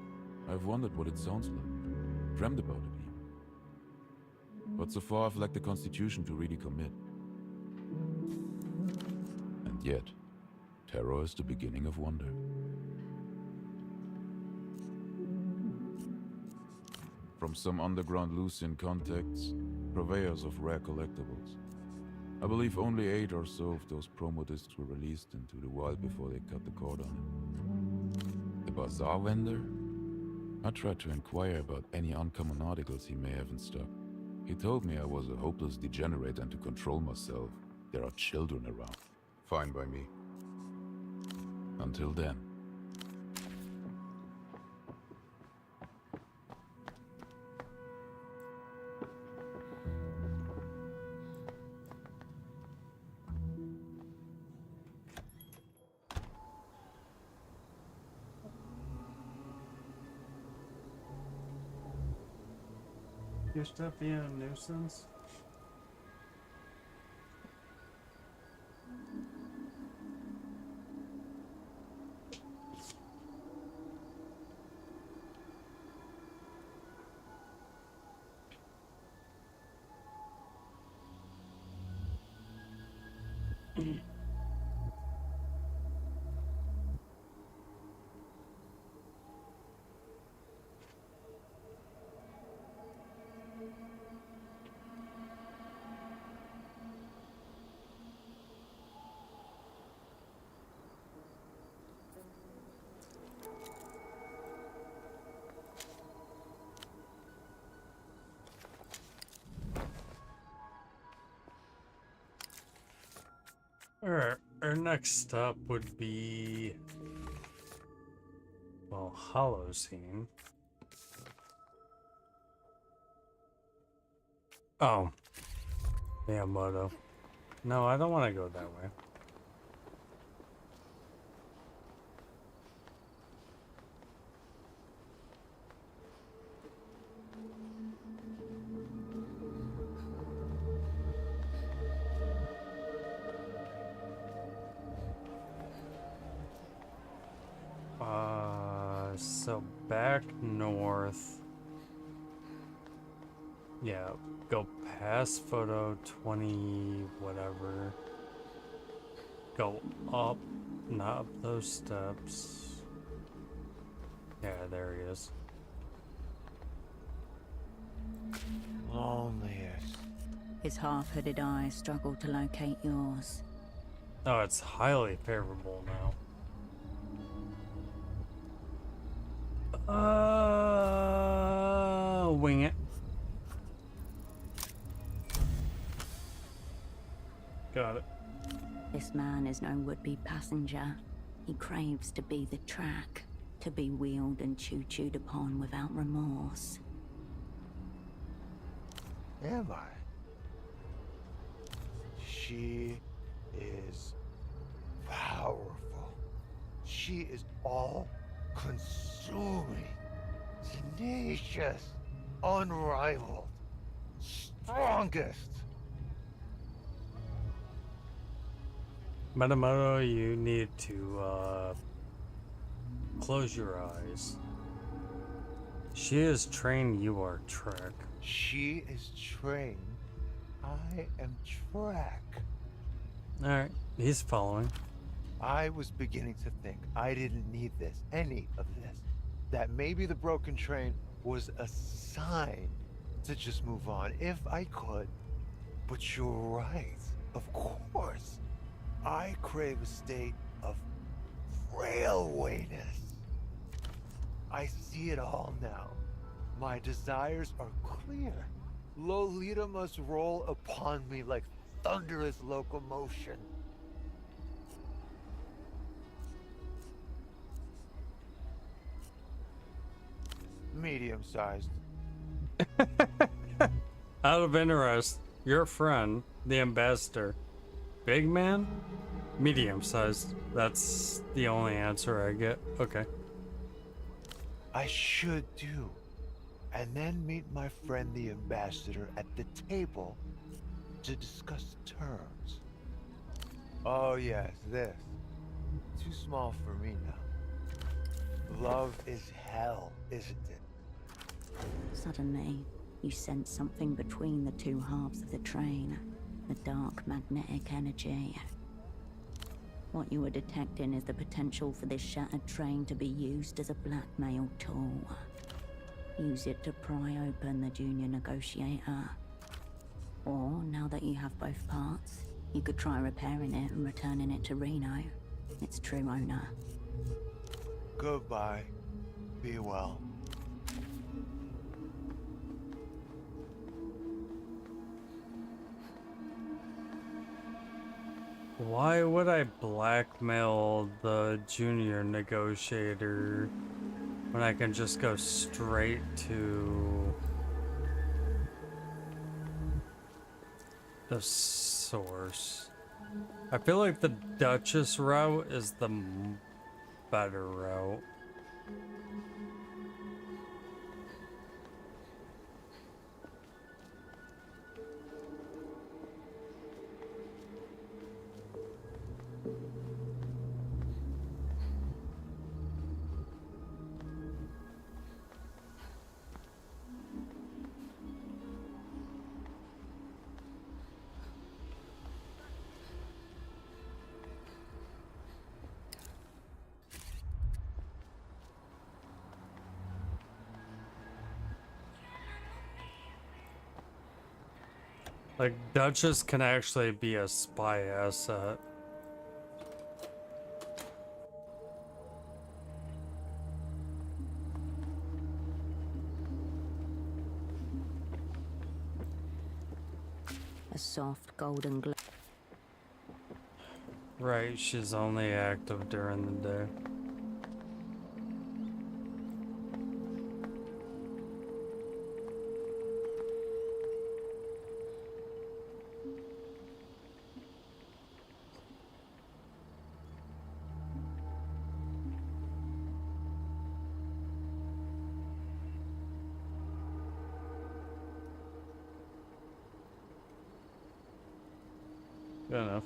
I've wondered what it sounds like. Dreamed about it even. But so far I've lacked the constitution to really commit. And yet, terror is the beginning of wonder. From some underground Lucian contacts, purveyors of rare collectibles. I believe only 8 or so of those promo discs were released into the wild before they cut the cord on it. The bazaar vendor? I tried to inquire about any uncommon articles he may have in stock. He told me I was a hopeless degenerate and to control myself, there are children around. Fine by me. Until then. Your stuff being a nuisance? Alright, our next stop would be, well, Holocene. Oh. Miyamoto. No, I don't want to go that way. So back north. Yeah, go past photo 20, whatever. Go up, not up those steps. Yeah, there he is. Loneliest. His half-hooded eyes struggle to locate yours. Oh, it's highly favorable now. Wing it. Got it. This man is no would-be passenger. He craves to be the track, to be wheeled and choo-chooed upon without remorse. Have I? She is powerful. She is all consuming, tenacious, unrivaled, strongest. Metamoto, you need to close your eyes. She is trained, you are Trek. She is trained. I am Trek. Alright, he's following. I was beginning to think I didn't need this, any of this. That maybe the broken train was a sign to just move on if I could. But you're right. Of course. I crave a state of railwayness. I see it all now. My desires are clear. Lolita must roll upon me like thunderous locomotion. Medium-sized. Out of interest, your friend, the ambassador, big man? Medium-sized. That's the only answer I get. Okay. I should do. And then meet my friend the ambassador at the table to discuss terms. Oh yes, this. Too small for me now. Love is hell, isn't it? Suddenly, you sense something between the two halves of the train. The dark magnetic energy. What you are detecting is the potential for this shattered train to be used as a blackmail tool. Use it to pry open the junior negotiator. Or, now that you have both parts, you could try repairing it and returning it to Reno, its true owner. Goodbye. Be well. Why would I blackmail the junior negotiator when I can just go straight to the source? I feel like the Duchess route is the better route. Like, Duchess can actually be a spy asset. A soft golden glow. Right, she's only active during the day. Good enough.